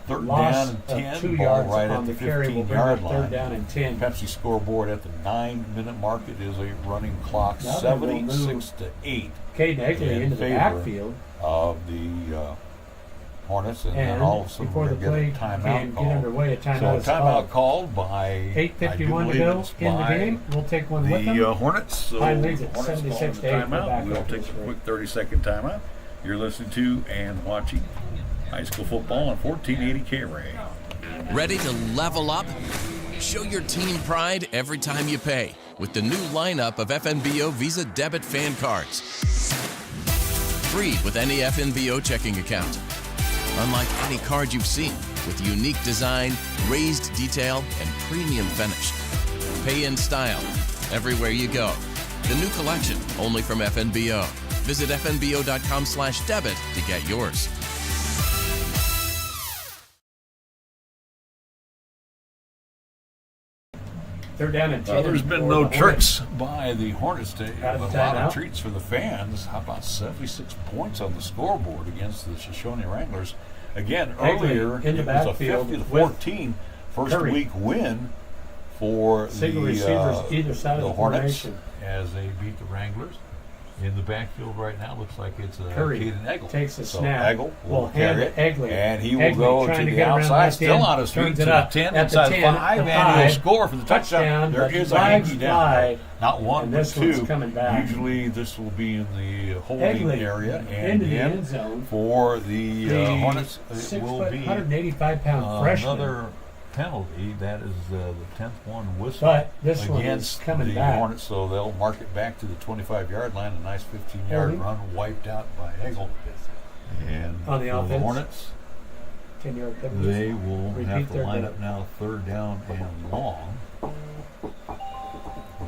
[SPEAKER 9] third
[SPEAKER 8] Loss
[SPEAKER 9] down and
[SPEAKER 8] of
[SPEAKER 9] 10.
[SPEAKER 8] 2
[SPEAKER 9] Ball
[SPEAKER 8] yards
[SPEAKER 9] right
[SPEAKER 8] on
[SPEAKER 9] at the
[SPEAKER 8] the carry will bring
[SPEAKER 9] 15-yard
[SPEAKER 8] up
[SPEAKER 9] line.
[SPEAKER 8] third down and 10.
[SPEAKER 9] Pepsi scoreboard at the 9-minute mark. It is a running clock,
[SPEAKER 8] Now they will
[SPEAKER 9] 76 to 8.
[SPEAKER 8] Caden Egley
[SPEAKER 9] in
[SPEAKER 8] into the
[SPEAKER 9] favor
[SPEAKER 8] backfield.
[SPEAKER 9] of the Hornets, and then
[SPEAKER 8] And
[SPEAKER 9] all of a sudden
[SPEAKER 8] before
[SPEAKER 9] we're
[SPEAKER 8] the
[SPEAKER 9] going to get a
[SPEAKER 8] play
[SPEAKER 9] timeout
[SPEAKER 8] can
[SPEAKER 9] called.
[SPEAKER 8] get underway, a timeout
[SPEAKER 9] So a
[SPEAKER 8] is
[SPEAKER 9] timeout
[SPEAKER 8] called.
[SPEAKER 9] called by
[SPEAKER 8] 8:51 to go in the game. We'll take one with them.
[SPEAKER 9] The Hornets. So
[SPEAKER 8] Pine leads at
[SPEAKER 9] Hornets
[SPEAKER 8] 76
[SPEAKER 9] calling
[SPEAKER 8] to 8.
[SPEAKER 9] the
[SPEAKER 8] We're
[SPEAKER 9] timeout.
[SPEAKER 8] back
[SPEAKER 9] We'll
[SPEAKER 8] after
[SPEAKER 9] take
[SPEAKER 8] this
[SPEAKER 9] a
[SPEAKER 8] break.
[SPEAKER 9] quick 30-second timeout. You're listening to and watching high school football on 1480 K-Ray.
[SPEAKER 6] Ready to level up? Show your team pride every time you pay with the new lineup of FNBO Visa debit fan cards. Free with any FNBO checking account. Unlike any card you've seen, with unique design, raised detail, and premium finish. Pay in style, everywhere you go. The new collection, only from FNBO. Visit fnbo.com/debit to get yours.
[SPEAKER 8] Third down and 10.
[SPEAKER 9] Well, there's been
[SPEAKER 8] for
[SPEAKER 9] no
[SPEAKER 8] the
[SPEAKER 9] tricks
[SPEAKER 8] Hornets.
[SPEAKER 9] by the Hornets today,
[SPEAKER 8] Out
[SPEAKER 9] but
[SPEAKER 8] of
[SPEAKER 9] a lot
[SPEAKER 8] timeout.
[SPEAKER 9] of treats for the fans. How about 76 points on the scoreboard against the Shoshone Wranglers? Again,
[SPEAKER 8] Egley
[SPEAKER 9] earlier
[SPEAKER 8] in the
[SPEAKER 9] it was a
[SPEAKER 8] backfield
[SPEAKER 9] 50-14 first
[SPEAKER 8] Curry.
[SPEAKER 9] week win for
[SPEAKER 8] Single receivers either side of
[SPEAKER 9] the
[SPEAKER 8] the
[SPEAKER 9] Hornets
[SPEAKER 8] formation.
[SPEAKER 9] as they beat the Wranglers. In the backfield right now, looks like it's
[SPEAKER 14] Curry
[SPEAKER 9] Caden Eggle.
[SPEAKER 14] takes a
[SPEAKER 9] so
[SPEAKER 14] snap.
[SPEAKER 9] Eggle
[SPEAKER 14] will
[SPEAKER 9] will
[SPEAKER 14] hand
[SPEAKER 9] carry
[SPEAKER 14] it Egley.
[SPEAKER 9] and he will
[SPEAKER 14] Egley
[SPEAKER 9] go
[SPEAKER 14] trying
[SPEAKER 9] to the
[SPEAKER 14] get around
[SPEAKER 9] outside,
[SPEAKER 14] that
[SPEAKER 9] still
[SPEAKER 14] 10,
[SPEAKER 9] on his feet
[SPEAKER 14] turns
[SPEAKER 9] to
[SPEAKER 14] it
[SPEAKER 9] the
[SPEAKER 14] up
[SPEAKER 9] 10,
[SPEAKER 14] at
[SPEAKER 9] inside
[SPEAKER 14] the 10,
[SPEAKER 9] 5,
[SPEAKER 14] the
[SPEAKER 9] and he'll
[SPEAKER 14] 5.
[SPEAKER 9] score for the touchdown. There
[SPEAKER 14] but
[SPEAKER 9] is a
[SPEAKER 14] flags
[SPEAKER 9] hanky down.
[SPEAKER 14] fly,
[SPEAKER 9] Not one,
[SPEAKER 14] and
[SPEAKER 9] but
[SPEAKER 14] this one's
[SPEAKER 9] two.
[SPEAKER 14] coming back.
[SPEAKER 9] Usually this will be in the holding
[SPEAKER 14] Egley
[SPEAKER 9] area, and
[SPEAKER 14] into the
[SPEAKER 9] again,
[SPEAKER 14] end zone.
[SPEAKER 9] for the Hornets, it
[SPEAKER 14] 6
[SPEAKER 9] will
[SPEAKER 14] foot,
[SPEAKER 9] be
[SPEAKER 14] 185-pound freshman.
[SPEAKER 9] another penalty. That is the 10th one whistle
[SPEAKER 14] But this one is
[SPEAKER 9] against
[SPEAKER 14] coming
[SPEAKER 9] the
[SPEAKER 14] back.
[SPEAKER 9] Hornets, so they'll mark it back to the 25-yard line. A nice 15-yard
[SPEAKER 14] Holding.
[SPEAKER 9] run wiped out by Eggle. And
[SPEAKER 14] On the
[SPEAKER 9] for
[SPEAKER 14] offense.
[SPEAKER 9] the Hornets,
[SPEAKER 14] 10-yard penalty.
[SPEAKER 9] they will
[SPEAKER 14] Repeat
[SPEAKER 9] have to
[SPEAKER 14] their
[SPEAKER 9] line
[SPEAKER 14] drive.
[SPEAKER 9] up now 3rd down and long.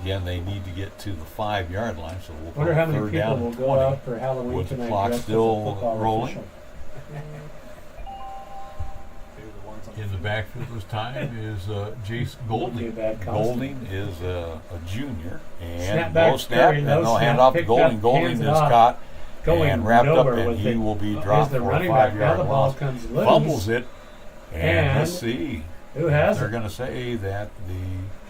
[SPEAKER 9] Again, they need to get to the 5-yard line, so we'll
[SPEAKER 14] Wonder
[SPEAKER 9] go
[SPEAKER 14] how many
[SPEAKER 9] 3rd
[SPEAKER 14] people
[SPEAKER 9] down
[SPEAKER 14] will
[SPEAKER 9] and
[SPEAKER 14] go
[SPEAKER 9] 20.
[SPEAKER 14] out for Halloween
[SPEAKER 9] with the
[SPEAKER 14] tonight
[SPEAKER 9] clock
[SPEAKER 14] dressed as a
[SPEAKER 9] still
[SPEAKER 14] football
[SPEAKER 9] rolling.
[SPEAKER 14] official.
[SPEAKER 9] In the backfield this time is Jace Golding. Golding is a junior, and
[SPEAKER 14] Snap back,
[SPEAKER 9] low snap,
[SPEAKER 14] Curry,
[SPEAKER 9] and
[SPEAKER 14] low
[SPEAKER 9] they'll hand
[SPEAKER 14] snap,
[SPEAKER 9] off to
[SPEAKER 14] picked
[SPEAKER 9] Golding.
[SPEAKER 14] up,
[SPEAKER 9] Golding
[SPEAKER 14] hands
[SPEAKER 9] is
[SPEAKER 14] it off,
[SPEAKER 9] caught
[SPEAKER 14] going
[SPEAKER 9] and wrapped up,
[SPEAKER 14] nowhere
[SPEAKER 9] and
[SPEAKER 14] with
[SPEAKER 9] he
[SPEAKER 14] it.
[SPEAKER 9] will be
[SPEAKER 14] Here's
[SPEAKER 9] dropped
[SPEAKER 14] the
[SPEAKER 9] for a
[SPEAKER 14] running back. Now
[SPEAKER 9] 5-yard
[SPEAKER 14] the ball
[SPEAKER 9] loss.
[SPEAKER 14] comes loose.
[SPEAKER 9] Fumbles it, and
[SPEAKER 14] And
[SPEAKER 9] let's see.
[SPEAKER 14] who has
[SPEAKER 9] They're
[SPEAKER 14] it?
[SPEAKER 9] going to say that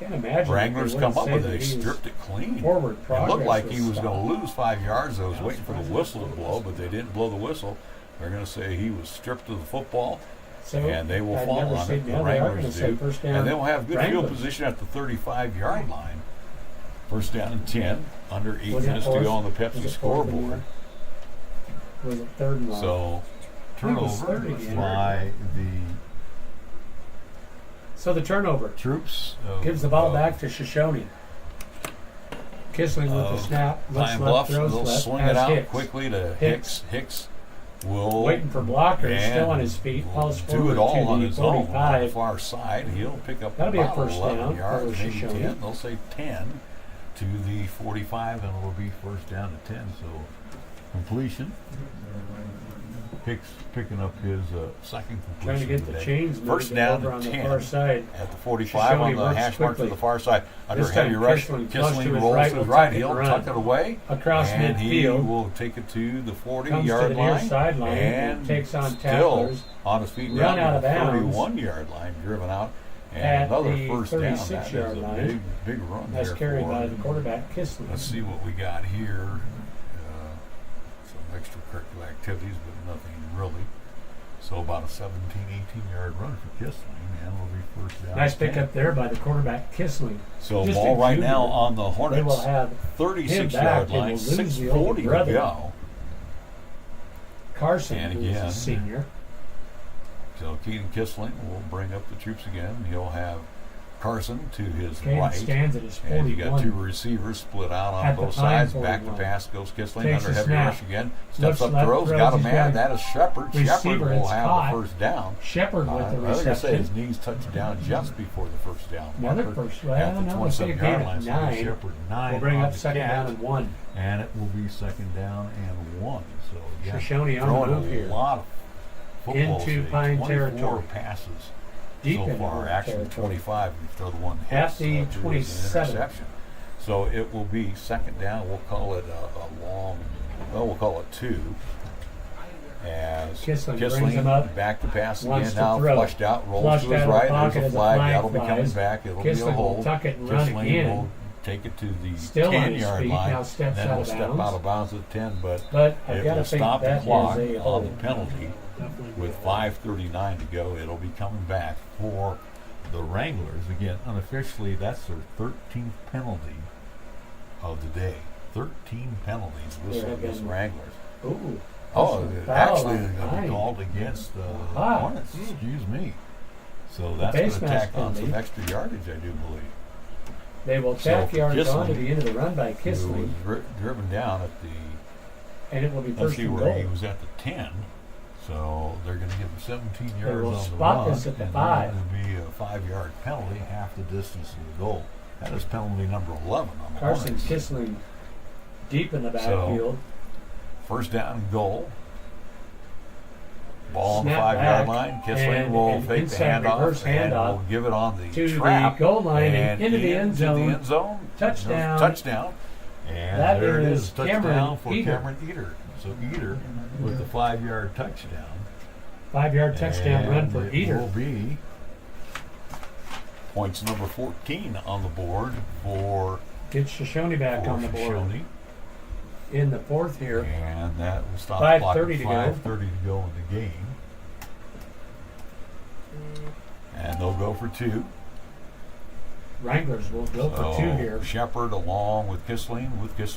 [SPEAKER 14] Can't
[SPEAKER 9] the
[SPEAKER 14] imagine
[SPEAKER 9] Wranglers
[SPEAKER 14] they
[SPEAKER 9] come up
[SPEAKER 14] wouldn't
[SPEAKER 9] with
[SPEAKER 14] say
[SPEAKER 9] it. They
[SPEAKER 14] that he's
[SPEAKER 9] stripped it clean.
[SPEAKER 14] forward
[SPEAKER 9] It looked
[SPEAKER 14] progress
[SPEAKER 9] like
[SPEAKER 14] was
[SPEAKER 9] he was
[SPEAKER 14] stopped.
[SPEAKER 9] going to lose 5 yards. I was waiting for the whistle to blow, but they didn't blow the whistle. They're going to say he was stripped of the football.
[SPEAKER 14] So,
[SPEAKER 9] And they will
[SPEAKER 14] I've
[SPEAKER 9] fall
[SPEAKER 14] never
[SPEAKER 9] on
[SPEAKER 14] seen-
[SPEAKER 9] it. The
[SPEAKER 14] yeah, they are gonna
[SPEAKER 9] Wranglers
[SPEAKER 14] say
[SPEAKER 9] do.
[SPEAKER 14] first down
[SPEAKER 9] And they will have good field
[SPEAKER 14] Wranglers.
[SPEAKER 9] position at the 35-yard line. First down and 10. Under 8
[SPEAKER 14] Was it
[SPEAKER 9] minutes to
[SPEAKER 14] fourth?
[SPEAKER 9] go on the
[SPEAKER 14] Was
[SPEAKER 9] Pepsi
[SPEAKER 14] it fourth in
[SPEAKER 9] scoreboard.
[SPEAKER 14] the- Was it 3rd and long?
[SPEAKER 9] So,
[SPEAKER 14] He was
[SPEAKER 9] turnover
[SPEAKER 14] 30 again.
[SPEAKER 9] by the
[SPEAKER 14] So the turnover
[SPEAKER 9] troops.
[SPEAKER 14] gives the ball back to Shoshone. Kissling with the snap. Looks
[SPEAKER 9] Pine
[SPEAKER 14] left,
[SPEAKER 9] Bluff,
[SPEAKER 14] throws
[SPEAKER 9] they'll
[SPEAKER 14] left.
[SPEAKER 9] swing
[SPEAKER 14] Has
[SPEAKER 9] it out
[SPEAKER 14] Hicks.
[SPEAKER 9] quickly to
[SPEAKER 14] Hicks.
[SPEAKER 9] Hicks will
[SPEAKER 14] Waiting for blockers, still on
[SPEAKER 9] and
[SPEAKER 14] his feet.
[SPEAKER 9] will
[SPEAKER 14] Pulse
[SPEAKER 9] do
[SPEAKER 14] forward
[SPEAKER 9] it all
[SPEAKER 14] to
[SPEAKER 9] on
[SPEAKER 14] the
[SPEAKER 9] his own on the
[SPEAKER 14] 45.
[SPEAKER 9] far side. He'll pick up
[SPEAKER 14] That'll be a
[SPEAKER 9] about
[SPEAKER 14] first
[SPEAKER 9] 11
[SPEAKER 14] down
[SPEAKER 9] yards,
[SPEAKER 14] for
[SPEAKER 9] maybe
[SPEAKER 14] Shoshone.
[SPEAKER 9] 10. They'll say 10 to the 45, and it'll be first down to 10. So completion. Hicks picking up his second completion
[SPEAKER 14] Trying to get the
[SPEAKER 9] today.
[SPEAKER 14] chains moving
[SPEAKER 9] First down
[SPEAKER 14] over
[SPEAKER 9] to
[SPEAKER 14] on the
[SPEAKER 9] 10
[SPEAKER 14] far side.
[SPEAKER 9] at the 45
[SPEAKER 14] Shoshone
[SPEAKER 9] on the
[SPEAKER 14] works
[SPEAKER 9] hash mark to
[SPEAKER 14] quickly.
[SPEAKER 9] the far side. Under
[SPEAKER 14] This
[SPEAKER 9] heavy
[SPEAKER 14] time
[SPEAKER 9] rush,
[SPEAKER 14] Kissling flush to
[SPEAKER 9] Kissling
[SPEAKER 14] his
[SPEAKER 9] rolls
[SPEAKER 14] right,
[SPEAKER 9] to his
[SPEAKER 14] will
[SPEAKER 9] right.
[SPEAKER 14] tuck it
[SPEAKER 9] He'll
[SPEAKER 14] and
[SPEAKER 9] tuck
[SPEAKER 14] run.
[SPEAKER 9] it away.
[SPEAKER 14] Across
[SPEAKER 9] and he
[SPEAKER 14] midfield.
[SPEAKER 9] will take it to the
[SPEAKER 14] Comes to
[SPEAKER 9] 40-yard
[SPEAKER 14] the near
[SPEAKER 9] line.
[SPEAKER 14] sideline
[SPEAKER 9] And
[SPEAKER 14] and takes on
[SPEAKER 9] still
[SPEAKER 14] tacklers.
[SPEAKER 9] on his feet
[SPEAKER 14] Run
[SPEAKER 9] down
[SPEAKER 14] out
[SPEAKER 9] to
[SPEAKER 14] of
[SPEAKER 9] the
[SPEAKER 14] bounds
[SPEAKER 9] 31-yard line, driven out. And
[SPEAKER 14] at
[SPEAKER 9] another
[SPEAKER 14] the
[SPEAKER 9] first down. That is
[SPEAKER 14] 36-yard
[SPEAKER 9] a
[SPEAKER 14] line.
[SPEAKER 9] big run
[SPEAKER 14] That's
[SPEAKER 9] there
[SPEAKER 14] carried
[SPEAKER 9] for
[SPEAKER 14] by the quarterback, Kissling.
[SPEAKER 9] Let's see what we got here. Some extracurricular activities, but nothing really. So about a 17, 18-yard run for Kissling, and will be first down.
[SPEAKER 14] Nice
[SPEAKER 9] 10.
[SPEAKER 14] pickup there by the quarterback, Kissling.
[SPEAKER 9] So
[SPEAKER 14] Just
[SPEAKER 9] ball
[SPEAKER 14] a
[SPEAKER 9] right
[SPEAKER 14] junior.
[SPEAKER 9] now on the Hornets.
[SPEAKER 14] They will have him
[SPEAKER 9] 36-yard
[SPEAKER 14] back. They will
[SPEAKER 9] line,
[SPEAKER 14] lose the older
[SPEAKER 9] 6:40 to
[SPEAKER 14] brother.
[SPEAKER 9] go.
[SPEAKER 14] Carson,
[SPEAKER 9] And
[SPEAKER 14] who is
[SPEAKER 9] again.
[SPEAKER 14] a senior.
[SPEAKER 9] So Keaton Kissling will bring up the troops again. He'll have Carson to his
[SPEAKER 14] Caden
[SPEAKER 9] right.
[SPEAKER 14] stands at his
[SPEAKER 9] And you got
[SPEAKER 14] 41.
[SPEAKER 9] two receivers split out on
[SPEAKER 14] At the
[SPEAKER 9] both
[SPEAKER 14] fine
[SPEAKER 9] sides. Back to
[SPEAKER 14] 41.
[SPEAKER 9] pass goes Kissling
[SPEAKER 14] Takes
[SPEAKER 9] under
[SPEAKER 14] a
[SPEAKER 9] heavy
[SPEAKER 14] snap.
[SPEAKER 9] rush again.
[SPEAKER 14] Looks
[SPEAKER 9] Steps up,
[SPEAKER 14] left,
[SPEAKER 9] throws,
[SPEAKER 14] throws
[SPEAKER 9] got a
[SPEAKER 14] his
[SPEAKER 9] man.
[SPEAKER 14] right.
[SPEAKER 9] That is Shepard.
[SPEAKER 14] Receiver
[SPEAKER 9] Shepard will
[SPEAKER 14] is
[SPEAKER 9] have
[SPEAKER 14] caught.
[SPEAKER 9] the first down.
[SPEAKER 14] Shepard with the
[SPEAKER 9] I was going to say
[SPEAKER 14] reception.
[SPEAKER 9] his knees touched down just before the first down.
[SPEAKER 14] Another
[SPEAKER 9] marker
[SPEAKER 14] first.
[SPEAKER 9] at
[SPEAKER 14] Well,
[SPEAKER 9] the
[SPEAKER 14] no, they say
[SPEAKER 9] 27-yard
[SPEAKER 14] gain
[SPEAKER 9] line.
[SPEAKER 14] at
[SPEAKER 9] So
[SPEAKER 14] 9.
[SPEAKER 9] Shepard 9
[SPEAKER 14] We'll bring
[SPEAKER 9] on
[SPEAKER 14] up
[SPEAKER 9] the
[SPEAKER 14] second
[SPEAKER 9] catch.
[SPEAKER 14] down and 1.
[SPEAKER 9] And it will be second down and 1. So yeah,
[SPEAKER 14] Shoshone on
[SPEAKER 9] throwing
[SPEAKER 14] the move
[SPEAKER 9] a
[SPEAKER 14] here.
[SPEAKER 9] lot of footballs
[SPEAKER 14] Into
[SPEAKER 9] today.
[SPEAKER 14] Pine
[SPEAKER 9] 24
[SPEAKER 14] territory.
[SPEAKER 9] passes
[SPEAKER 14] Deep
[SPEAKER 9] so
[SPEAKER 14] into
[SPEAKER 9] far.
[SPEAKER 14] Pine
[SPEAKER 9] Actually,
[SPEAKER 14] territory.
[SPEAKER 9] 25 if you throw the one
[SPEAKER 14] At
[SPEAKER 9] hits,
[SPEAKER 14] the
[SPEAKER 9] there was an
[SPEAKER 14] 27.
[SPEAKER 9] interception. So it will be second down. We'll call it a long. Well, we'll call it 2. As
[SPEAKER 14] Kissling brings him up,
[SPEAKER 9] back to pass
[SPEAKER 14] wants
[SPEAKER 9] again
[SPEAKER 14] to
[SPEAKER 9] now,
[SPEAKER 14] throw.
[SPEAKER 9] flushed out, rolls
[SPEAKER 14] Flushed
[SPEAKER 9] to his
[SPEAKER 14] out of the
[SPEAKER 9] right.
[SPEAKER 14] pocket
[SPEAKER 9] There's a
[SPEAKER 14] as the
[SPEAKER 9] flag.
[SPEAKER 14] flag
[SPEAKER 9] That'll be coming
[SPEAKER 14] flies.
[SPEAKER 9] back. It'll
[SPEAKER 14] Kissling
[SPEAKER 9] be a
[SPEAKER 14] will
[SPEAKER 9] hold.
[SPEAKER 14] tuck it and run
[SPEAKER 9] Kissling
[SPEAKER 14] again.
[SPEAKER 9] will take it to the
[SPEAKER 14] Still on his
[SPEAKER 9] 10-yard
[SPEAKER 14] feet,
[SPEAKER 9] line.
[SPEAKER 14] now steps
[SPEAKER 9] then
[SPEAKER 14] out
[SPEAKER 9] will
[SPEAKER 14] of
[SPEAKER 9] step
[SPEAKER 14] bounds.
[SPEAKER 9] out of bounds at 10, but
[SPEAKER 14] I've
[SPEAKER 9] it
[SPEAKER 14] got
[SPEAKER 9] will
[SPEAKER 14] to think
[SPEAKER 9] stop the
[SPEAKER 14] that
[SPEAKER 9] clock
[SPEAKER 14] is a
[SPEAKER 9] on
[SPEAKER 14] hold.
[SPEAKER 9] the penalty with 5:39 to go. It'll be coming back for the Wranglers. Again, unofficially, that's their 13th penalty of the day. 13 penalties whistled against Wranglers.
[SPEAKER 14] Ooh.
[SPEAKER 9] Oh, actually,
[SPEAKER 14] foul
[SPEAKER 9] they're going to be
[SPEAKER 14] line.
[SPEAKER 9] called against the
[SPEAKER 14] Ah.
[SPEAKER 9] Hornets. Excuse me. So that's going
[SPEAKER 14] base
[SPEAKER 9] to
[SPEAKER 14] mask
[SPEAKER 9] tack on some
[SPEAKER 14] penalty.
[SPEAKER 9] extra yardage, I do believe.
[SPEAKER 14] They will
[SPEAKER 9] So
[SPEAKER 14] tack yards
[SPEAKER 9] Kissling,
[SPEAKER 14] on to the end of the run by
[SPEAKER 9] Who was
[SPEAKER 14] Kissling,
[SPEAKER 9] driven down at the.
[SPEAKER 14] and it will be
[SPEAKER 9] Let's
[SPEAKER 14] first
[SPEAKER 9] see
[SPEAKER 14] and
[SPEAKER 9] where he
[SPEAKER 14] goal.
[SPEAKER 9] was at the 10. So they're going to give him 17 yards
[SPEAKER 14] will
[SPEAKER 9] on the
[SPEAKER 14] spot
[SPEAKER 9] run.
[SPEAKER 14] this at the
[SPEAKER 9] and
[SPEAKER 14] 5.
[SPEAKER 9] It'll be a 5-yard penalty, half the distance of the goal. That is penalty number 11 on the
[SPEAKER 14] Carson
[SPEAKER 9] Hornets.
[SPEAKER 14] Kissling deep in the
[SPEAKER 9] So,
[SPEAKER 14] backfield.
[SPEAKER 9] First down and goal. Ball on the
[SPEAKER 14] Snap
[SPEAKER 9] '5-yard
[SPEAKER 14] back,
[SPEAKER 9] line. Kissling
[SPEAKER 14] and
[SPEAKER 9] will
[SPEAKER 14] an
[SPEAKER 9] fake the
[SPEAKER 14] inside
[SPEAKER 9] handoff
[SPEAKER 14] reverse
[SPEAKER 9] and
[SPEAKER 14] handoff
[SPEAKER 9] will give it on the
[SPEAKER 14] to the
[SPEAKER 9] trap
[SPEAKER 14] goal line and into the end zone.
[SPEAKER 9] The end zone.
[SPEAKER 14] Touchdown.
[SPEAKER 9] Touchdown. And
[SPEAKER 14] That
[SPEAKER 9] there it
[SPEAKER 14] is
[SPEAKER 9] is. Touchdown
[SPEAKER 14] Cameron
[SPEAKER 9] for
[SPEAKER 14] Eater.
[SPEAKER 9] Cameron Eater. So Eater with the 5-yard touchdown.
[SPEAKER 14] 5-yard touchdown run for
[SPEAKER 9] it
[SPEAKER 14] Eater.
[SPEAKER 9] will be points number 14 on the board for
[SPEAKER 14] Get Shoshone back on the board.
[SPEAKER 9] Shoshone.
[SPEAKER 14] in the fourth here.
[SPEAKER 9] And that will stop the clock at
[SPEAKER 14] 5:30 to go.
[SPEAKER 9] 5:30 to go in the game. And they'll go for 2.
[SPEAKER 14] Wranglers will go for 2 here.
[SPEAKER 9] Shepard along with Kissling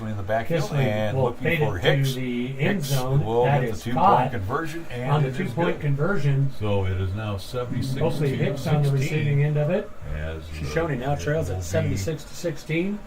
[SPEAKER 9] in the backfield,
[SPEAKER 14] Kissling
[SPEAKER 9] and
[SPEAKER 14] will
[SPEAKER 9] looking
[SPEAKER 14] fade
[SPEAKER 9] for
[SPEAKER 14] it
[SPEAKER 9] Hicks.
[SPEAKER 14] to the end
[SPEAKER 9] Hicks
[SPEAKER 14] zone.
[SPEAKER 9] will
[SPEAKER 14] That
[SPEAKER 9] get the
[SPEAKER 14] is
[SPEAKER 9] 2-point
[SPEAKER 14] caught
[SPEAKER 9] conversion, and
[SPEAKER 14] on the
[SPEAKER 9] it is
[SPEAKER 14] 2-point
[SPEAKER 9] good.
[SPEAKER 14] conversion.
[SPEAKER 9] So it is now 76
[SPEAKER 14] Hopefully
[SPEAKER 9] to
[SPEAKER 14] Hicks on the
[SPEAKER 9] 16.
[SPEAKER 14] receiving end of it.
[SPEAKER 9] As
[SPEAKER 14] Shoshone now trails at 76-16.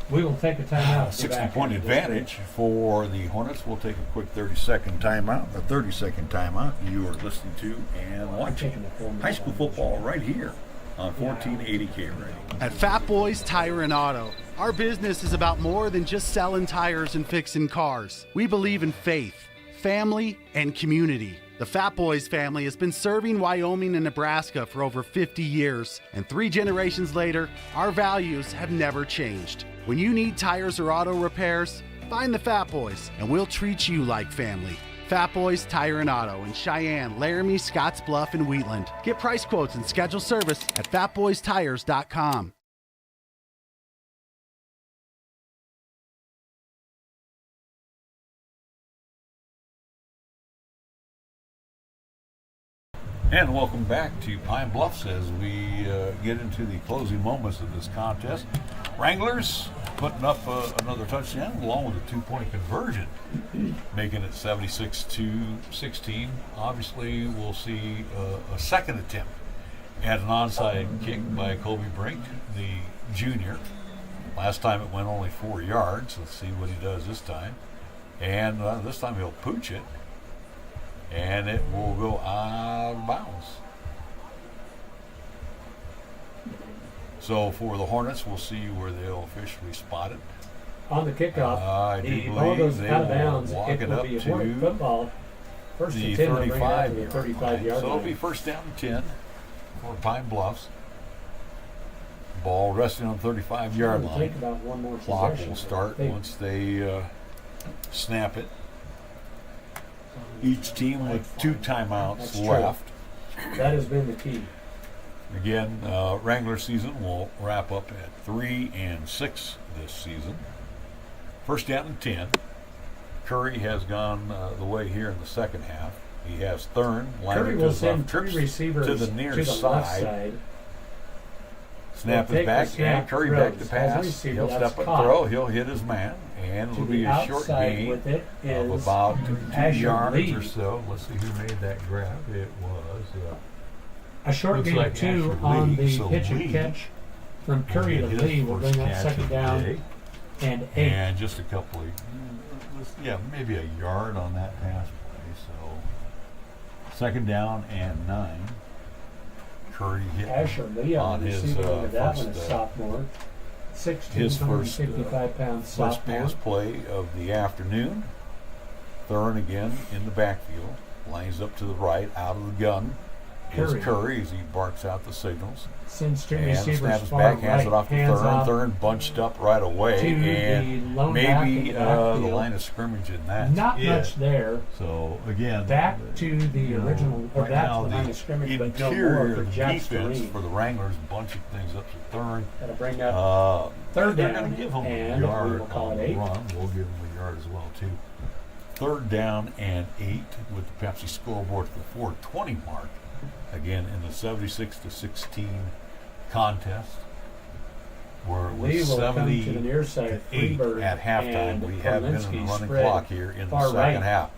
[SPEAKER 14] We will take a timeout.
[SPEAKER 9] 60-point advantage for the Hornets. We'll take a quick 30-second timeout. A 30-second timeout. You are listening to and watching high school football right here on 1480 K Radio.
[SPEAKER 10] At Fat Boys Tire and Auto, our business is about more than just selling tires and fixing cars. We believe in faith, family, and community. The Fat Boys family has been serving Wyoming and Nebraska for over 50 years, and 3 generations later, our values have never changed. When you need tires or auto repairs, find the Fat Boys, and we'll treat you like family. Fat Boys Tire and Auto in Cheyenne, Laramie, Scottsbluff, and Wheatland. Get price quotes and schedule service at fatboystires.com.
[SPEAKER 9] And welcome back to Pine Bluffs as we get into the closing moments of this contest. Wranglers putting up another touchdown along with a 2-point conversion, making it 76-16. Obviously, we'll see a second attempt at an onside kick by Kobe Brink, the junior. Last time it went only 4 yards. Let's see what he does this time. And this time he'll pooch it. And it will go out of bounds. So for the Hornets, we'll see where they'll officially spot it.
[SPEAKER 14] On the kickoff,
[SPEAKER 9] I
[SPEAKER 14] the
[SPEAKER 9] do
[SPEAKER 14] ball goes
[SPEAKER 9] believe they
[SPEAKER 14] out of
[SPEAKER 9] will
[SPEAKER 14] bounds.
[SPEAKER 9] walk
[SPEAKER 14] It
[SPEAKER 9] it
[SPEAKER 14] will
[SPEAKER 9] up
[SPEAKER 14] be a
[SPEAKER 9] to
[SPEAKER 14] Hornet football. First
[SPEAKER 9] the
[SPEAKER 14] and 10, they'll bring it out to the
[SPEAKER 9] 35-yard
[SPEAKER 14] 35-yard
[SPEAKER 9] line. So it'll
[SPEAKER 14] line.
[SPEAKER 9] be first down and 10 for Pine Bluffs. Ball resting on the 35-yard
[SPEAKER 14] It'll
[SPEAKER 9] line.
[SPEAKER 14] take about one more
[SPEAKER 9] Clock
[SPEAKER 14] possession,
[SPEAKER 9] will start
[SPEAKER 14] I think.
[SPEAKER 9] once they snap it. Each team with 2 timeouts
[SPEAKER 14] That's true.
[SPEAKER 9] left.
[SPEAKER 14] That has been the key.
[SPEAKER 9] Again, Wrangler season will wrap up at 3-6 this season. First down and 10. Curry has gone the way here in the second half. He has Thurn lining
[SPEAKER 14] Curry
[SPEAKER 9] to
[SPEAKER 14] will
[SPEAKER 9] his
[SPEAKER 14] send
[SPEAKER 9] left,
[SPEAKER 14] 3
[SPEAKER 9] trips
[SPEAKER 14] receivers
[SPEAKER 9] to the near
[SPEAKER 14] left
[SPEAKER 9] side.
[SPEAKER 14] side.
[SPEAKER 9] Snap
[SPEAKER 14] He'll
[SPEAKER 9] is
[SPEAKER 14] take
[SPEAKER 9] back,
[SPEAKER 14] the snap,
[SPEAKER 9] and Curry
[SPEAKER 14] throws.
[SPEAKER 9] back to
[SPEAKER 14] As a
[SPEAKER 9] pass.
[SPEAKER 14] receiver,
[SPEAKER 9] He'll
[SPEAKER 14] that's
[SPEAKER 9] step up,
[SPEAKER 14] caught.
[SPEAKER 9] throw. He'll hit his man, and
[SPEAKER 14] To
[SPEAKER 9] it'll be
[SPEAKER 14] the
[SPEAKER 9] a short
[SPEAKER 14] outside
[SPEAKER 9] gain
[SPEAKER 14] with it
[SPEAKER 9] of
[SPEAKER 14] is
[SPEAKER 9] about 2
[SPEAKER 14] Asher
[SPEAKER 9] yards
[SPEAKER 14] Lee.
[SPEAKER 9] or so. Let's see who made that grab. It was
[SPEAKER 14] A short
[SPEAKER 9] looks
[SPEAKER 14] gain
[SPEAKER 9] like
[SPEAKER 14] of 2
[SPEAKER 9] Asher
[SPEAKER 14] on
[SPEAKER 9] Lee.
[SPEAKER 14] the
[SPEAKER 9] So
[SPEAKER 14] pitch and
[SPEAKER 9] Lee
[SPEAKER 14] catch from Curry to
[SPEAKER 9] his
[SPEAKER 14] Lee will bring
[SPEAKER 9] first
[SPEAKER 14] that
[SPEAKER 9] catch
[SPEAKER 14] second
[SPEAKER 9] of the
[SPEAKER 14] down
[SPEAKER 9] day.
[SPEAKER 14] and 8.
[SPEAKER 9] And just a couple of, maybe a yard on that pass play. So second down and 9. Curry hit
[SPEAKER 14] Asher Lee on the
[SPEAKER 9] his
[SPEAKER 14] receiving end of that one, a
[SPEAKER 9] first,
[SPEAKER 14] sophomore. 16,
[SPEAKER 9] his first
[SPEAKER 14] 155-pound
[SPEAKER 9] first
[SPEAKER 14] sophomore.
[SPEAKER 9] pass play of the afternoon. Thurn again in the backfield, lines up to the right, out of the gun. Is Curry as he barks out the signals.
[SPEAKER 14] Sends 2
[SPEAKER 9] And
[SPEAKER 14] receivers
[SPEAKER 9] snaps
[SPEAKER 14] far
[SPEAKER 9] back, hands
[SPEAKER 14] right,
[SPEAKER 9] it off to
[SPEAKER 14] hands
[SPEAKER 9] Thurn.
[SPEAKER 14] off
[SPEAKER 9] Thurn bunched up right away,
[SPEAKER 14] to the
[SPEAKER 9] and
[SPEAKER 14] lone back in
[SPEAKER 9] maybe
[SPEAKER 14] the
[SPEAKER 9] the
[SPEAKER 14] backfield.
[SPEAKER 9] line of scrimmage in that.
[SPEAKER 14] Not much there.
[SPEAKER 9] So again,
[SPEAKER 14] Back to the original, or
[SPEAKER 9] right
[SPEAKER 14] back
[SPEAKER 9] now
[SPEAKER 14] to the line
[SPEAKER 9] the
[SPEAKER 14] of scrimmage, but no
[SPEAKER 9] interior
[SPEAKER 14] more
[SPEAKER 9] of
[SPEAKER 14] for
[SPEAKER 9] the
[SPEAKER 14] Jack
[SPEAKER 9] defense
[SPEAKER 14] Storeen.
[SPEAKER 9] for the Wranglers bunching things up to Thurn.
[SPEAKER 14] That'll bring up third
[SPEAKER 9] They're
[SPEAKER 14] down,
[SPEAKER 9] going to give him
[SPEAKER 14] and
[SPEAKER 9] a
[SPEAKER 14] we
[SPEAKER 9] yard
[SPEAKER 14] will call
[SPEAKER 9] on
[SPEAKER 14] it
[SPEAKER 9] the
[SPEAKER 14] 8.
[SPEAKER 9] run. We'll give him a yard as well too. Third down and 8 with the Pepsi scoreboard at the 4:20 mark. Again in the 76-16 contest. Where it
[SPEAKER 14] Lee
[SPEAKER 9] was
[SPEAKER 14] will come to the near
[SPEAKER 9] 78
[SPEAKER 14] side. Freeberg
[SPEAKER 9] at halftime.
[SPEAKER 14] and
[SPEAKER 9] We have been in
[SPEAKER 14] Polinsky
[SPEAKER 9] the running
[SPEAKER 14] spread
[SPEAKER 9] clock here in the
[SPEAKER 14] far
[SPEAKER 9] second
[SPEAKER 14] right.
[SPEAKER 9] half.